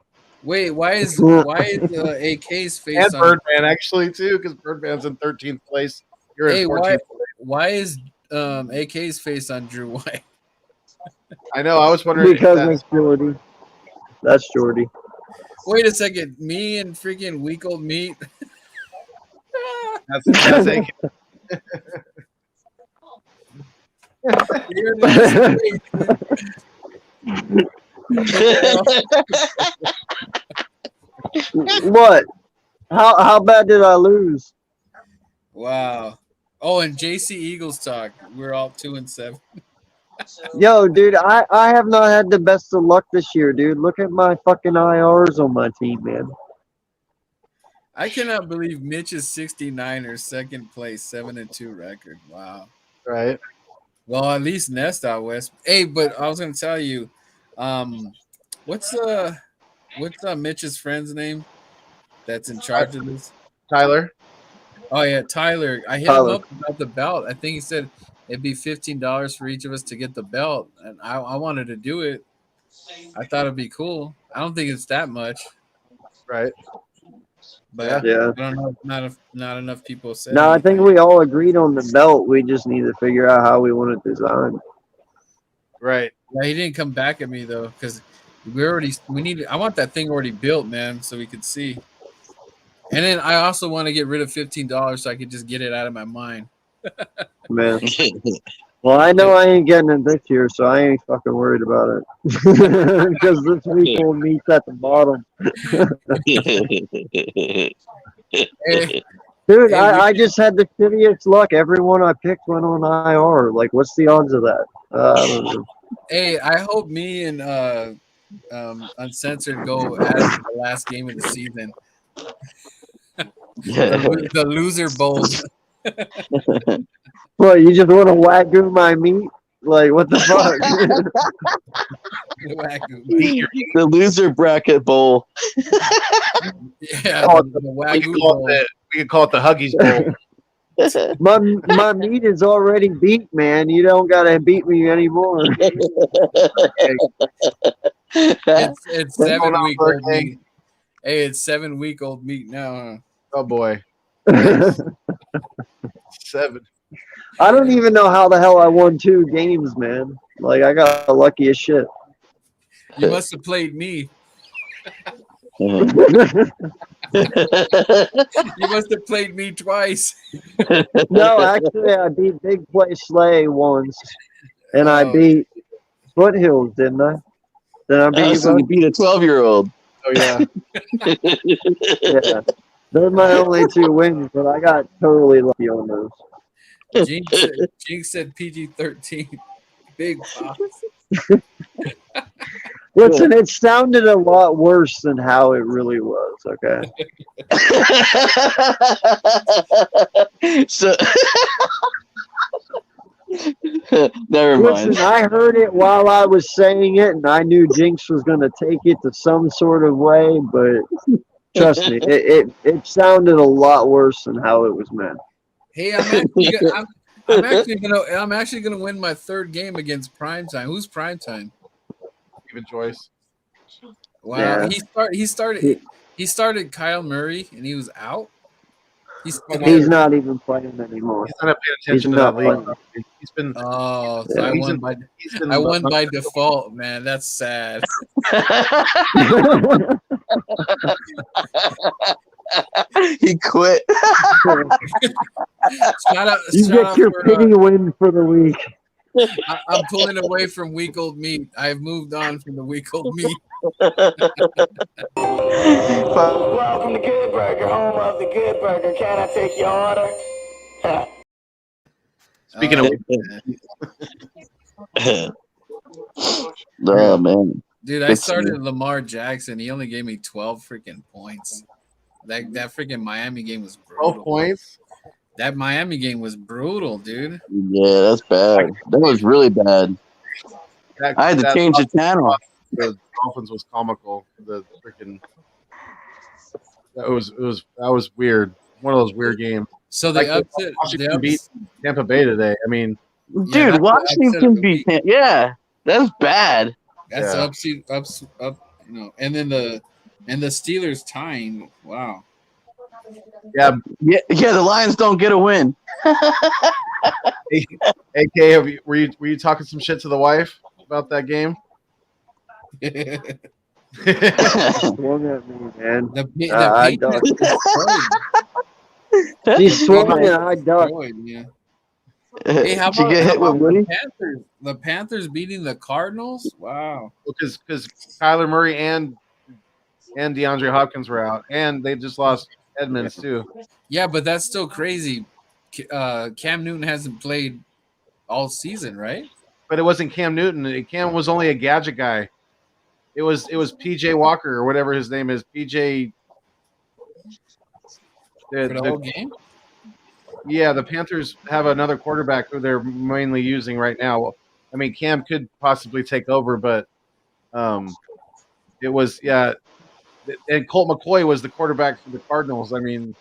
Wait, why is AK's face And on Birdman actually too, because Birdman's in 13th place. You're in 14th. why is AK's face on Drew White? I know. I was wondering Because it's Jordy. That's Jordy. Wait a second, me and freaking week old meat. That's AK. You're last What? How bad did I lose? Wow. Oh, and JC Eagles talk. We're all 2-7. Yo, dude, I have not had the best of luck this year, dude. Look at my fucking IRs on my team, man. I cannot believe Mitch is 69ers, second place, 7-2 record. Wow. Right. Well, at least Nest out west. Hey, but I was gonna tell you, what's Mitch's friend's name that's in charge of this? Tyler. Oh yeah, Tyler. I hit him up about the belt. I think he said it'd be $15 for each of us to get the belt, and I wanted to do it. I thought it'd be cool. I don't think it's that much, right? But yeah, I don't know. Not enough people said. No, I think we all agreed on the belt. We just need to figure out how we want it designed. Right. Yeah, he didn't come back at me though, because I want that thing already built, man, so we could see. And then I also want to get rid of $15 so I could just get it out of my mind. Man. Well, I know I ain't getting it this year, so I ain't fucking worried about it. Because this week will meet at the bottom. Dude, I just had the shittiest luck. Everyone I picked went on IR. Like, what's the odds of that? I don't know. Hey, I hope me and Uncensored go as the last game of the season. The loser bowl. What, you just want to wagyu my meat? Like, what the fuck? The loser bracket bowl. Yeah, the wagyu bowl. We could call it the Huggies bowl. My meat is already beat, man. You don't gotta beat me anymore. It's 7-week-old meat. Hey, it's 7-week-old meat now, huh? Oh boy. 7. I don't even know how the hell I won 2 games, man. Like, I got lucky as shit. You must have played me. You must have played me twice. No, actually, I beat Big Play Slay once, and I beat Foothills, didn't I? Then I beat you beat a 12-year-old. Oh yeah. Yeah, they're my only 2 wins, but I got totally lucky on those. Jinx said PG-13. Big pops. Listen, it sounded a lot worse than how it really was. Okay. So never mind. Listen, I heard it while I was saying it, and I knew Jinx was going to take it to some sort of way, but trust me, it sounded a lot worse than how it was meant. Hey, I'm actually gonna win my third game against Primetime. Who's Primetime? Even Joyce. Wow, Yeah. he started Kyle Murray and he was out. He's not even playing anymore. He's not paying attention to that league. He's been. Oh, so Yeah. I won by default, man. That's sad. He quit. You get your pity win for the week. I'm pulling away from week old meat. I've moved on from the week old meat. Welcome to Good Burger, home of the Good Burger. Can I take your order? Speaking of, Oh man, dude, I started Lamar Jackson. He only gave me 12 freaking points. That freaking Miami game was brutal. 12 points. That Miami game was brutal, dude. Yeah, that's bad. That was really bad. I had to change the channel. The Dolphins was comical. The freaking that was weird. One of those weird games. So they Washington beat Tampa Bay today. I mean, dude, Washington beat Tampa. Yeah, that's bad. That's up, you know. And then the Steelers tying. Wow. Yeah. The Lions don't get a win. AK, were you talking some shit to the wife about that game? Swung at me, man. I ducked. She swung and I ducked. Yeah. Hey, how about, the Panthers beating the Cardinals? Wow. Because Kyler Murray and DeAndre Hopkins were out, and they just lost Edmonds too. Yeah, but that's still crazy. Cam Newton hasn't played all season, right? But it wasn't Cam Newton. Cam was only a gadget guy. It was PJ Walker or whatever his name is. PJ. For the whole game? Yeah, the Panthers have another quarterback who they're mainly using right now. I mean, Cam could possibly take over, but it was and Colt McCoy was the quarterback for the Cardinals. I mean,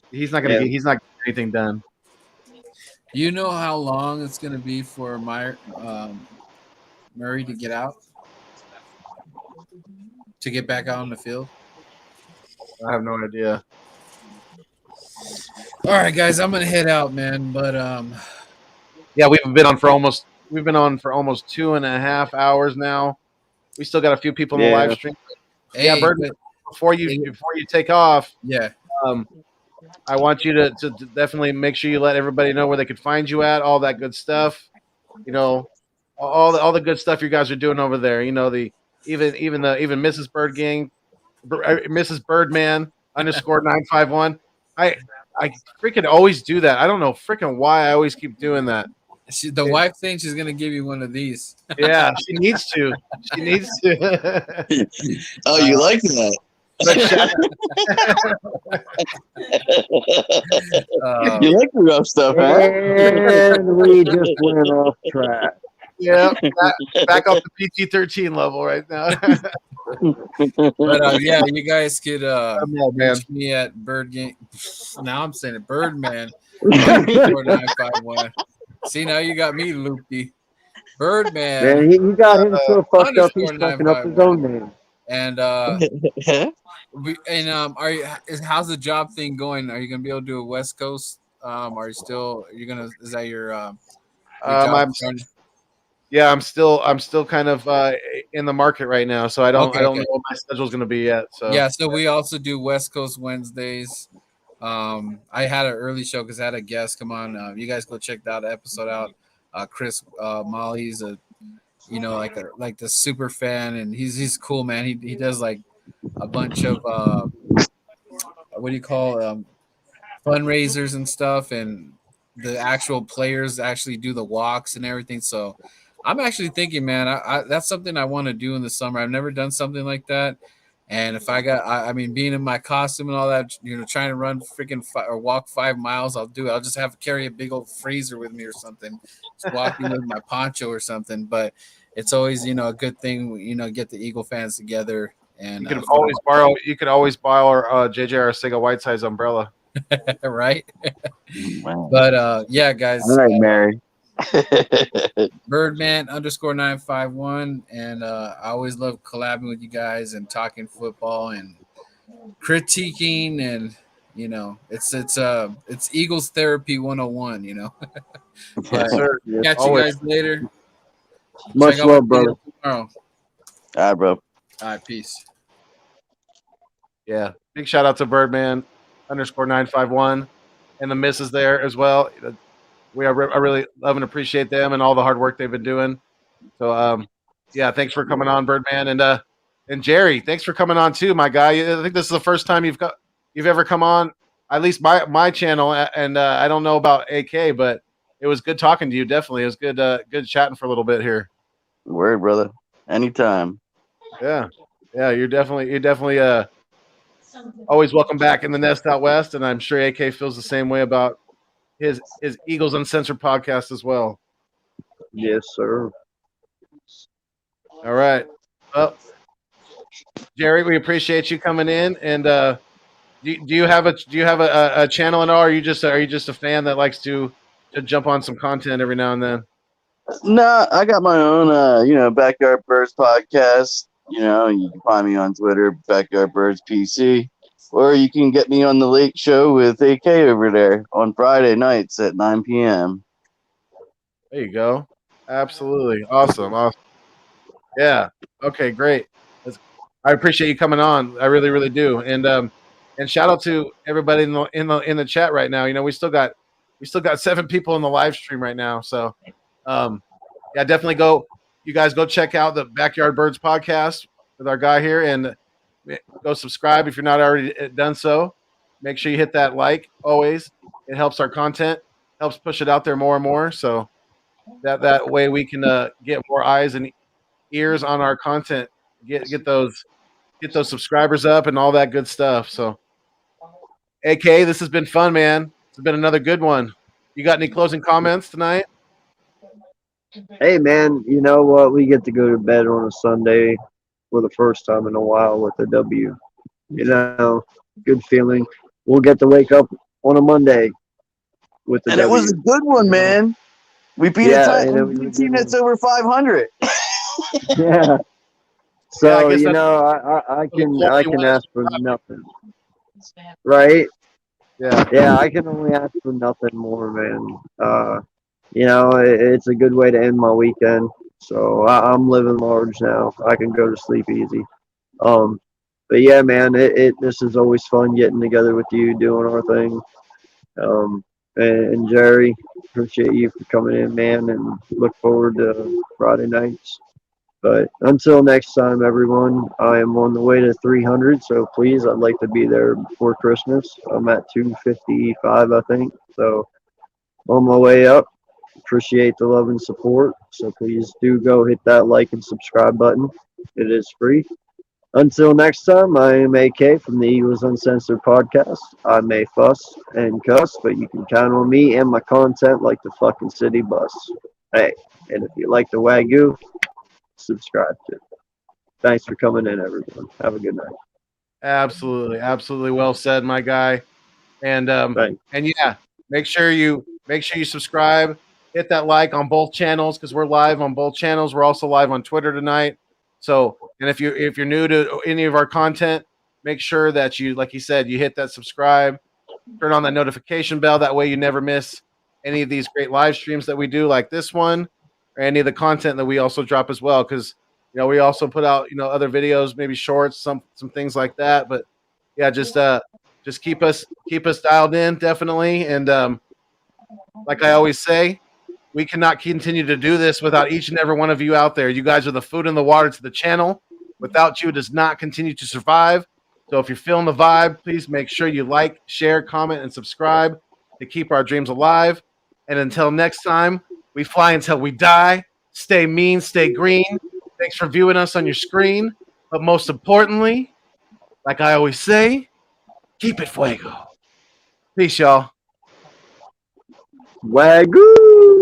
he's not going to getting anything done. Do you know how long it's going to be for Murray to get out? To get back out on the field? I have no idea. All right, guys, I'm going to head out, man. But yeah, we've been on for almost 2.5 hours now. We still got a few people in the live stream. Hey, Bird, before you take off, I want you to definitely make sure you let everybody know where they could find you at, all that good stuff. You know, all the good stuff you guys are doing over there. You know, even Mrs. Bird Gang, Mrs. Birdman _951. I freaking always do that. I don't know freaking why I always keep doing that. The wife thinks she's gonna give you one of these. Yeah, she needs to. She needs to. Oh, you like that? You like the rough stuff, huh? And we just went off track. Yeah, back up to PG-13 level right now. But yeah, you guys could reach me at Bird Game. Now I'm saying it, Birdman. 4951. See, now you got me loopy. Birdman. Man, you got him so fucked up. He's fucking up his own name. And how's the job thing going? Are you gonna be able to do a West Coast? Is that your job? I'm still kind of in the market right now, so I don't know what my schedule's going to be yet. So yeah, so we also do West Coast Wednesdays. I had an early show because I had a guest come on. You guys go check that episode out. Chris Molly's like the super fan, and he's cool, man. He does like a bunch of what do you call fundraisers and stuff, and the actual players actually do the walks and everything. So I'm actually thinking, man, I that's something I want to do in the summer. I've never done something like that. And if I mean, being in my costume and all that, trying to run freaking or walk 5 miles, I'll do it. I'll just have to carry a big old freezer with me or something, just walking with my poncho or something. But it's always, a good thing, get the Eagle fans together. And You could always borrow JJ Arcega Whiteside's umbrella. right. Wow. But yeah, guys. All right, Mary. Birdman _951, and I always love collabing with you guys and talking football and critiquing, and it's Eagles therapy 101. Yes, sir. Catch Always. you guys later. Much Check out love, my video brother. tomorrow. All right, bro. All right, peace. Yeah, big shout out to Birdman _951 and the misses there as well. I really love and appreciate them and all the hard work they've been doing. So, yeah, thanks for coming on, Birdman, and Jerry, thanks for coming on too, my guy. I think this is the first time you've ever come on, at least my channel, and I don't know about AK, but it was good talking to you. Definitely, it was good chatting for a little bit here. Word, brother. Anytime. Yeah, you're definitely always welcome back in the nest out west, and I'm sure AK feels the same way about his Eagles Uncensored podcast as well. Yes, sir. All right. Well, Jerry, we appreciate you coming in. And do you have a channel and all? Or are you just a fan that likes to jump on some content every now and then? No, I got my own, Backyard Birds podcast. You can find me on Twitter, Backyard Birds PC, or you can get me on the Late Show with AK over there on Friday nights at 9 p.m. There you go. Absolutely awesome. Yeah. Okay. Great. I appreciate you coming on. I really, really do. And shout out to everybody in the chat right now. We still got 7 people in the live stream right now. So, yeah, definitely you guys go check out the Backyard Birds podcast with our guy here, and go subscribe if you're not already done so. Make sure you hit that like. Always, it helps our content, helps push it out there more and more. So that way we can get more eyes and ears on our content, get those subscribers up and all that good stuff. So, AK, this has been fun, man. It's been another good one. You got any closing comments tonight? Hey, man, you know what? We get to go to bed on a Sunday for the first time in a while with a W. Good feeling. We'll get to wake up on a Monday with a And W. it was a good one, man. We beat a team that's over 500. Yeah. So, yeah, I can ask for nothing. Right? Yeah, I can only ask for nothing more, man. It's a good way to end my weekend. So I'm living large now. I can go to sleep easy. But yeah, man, this is always fun getting together with you, doing our thing. And Jerry, appreciate you for coming in, man, and look forward to Friday nights. But until next time, everyone, I am on the way to 300. So please, I'd like to be there before Christmas. I'm at 255, I think. So on my way up. Appreciate the love and support. So please do go hit that like and subscribe button. It is free. Until next time, I am AK from the Eagles Uncensored podcast. I may fuss and cuss, but you can count on me and my content like the fucking city bus. Hey, and if you like the Wagyu, subscribe to it. Thanks for coming in, everyone. Have a good night. Absolutely well said, my guy. And yeah, make sure you subscribe. Hit that like on both channels, because we're live on both channels. We're also live on Twitter tonight. So, and if you're new to any of our content, make sure that you, like he said, you hit that subscribe, turn on that notification bell. That way you never miss any of these great live streams that we do, like this one, or any of the content that we also drop as well. Because we also put out other videos, maybe shorts, some things like that. But yeah, just keep us dialed in, definitely. And like I always say, we cannot continue to do this without each and every one of you out there. You guys are the food and the water to the channel. Without you, it does not continue to survive. So if you're feeling the vibe, please make sure you like, share, comment, and subscribe to keep our dreams alive. And until next time, we fly until we die. Stay mean, stay green. Thanks for viewing us on your screen. But most importantly, like I always say, keep it fuego. Peace, y'all. Wagyu.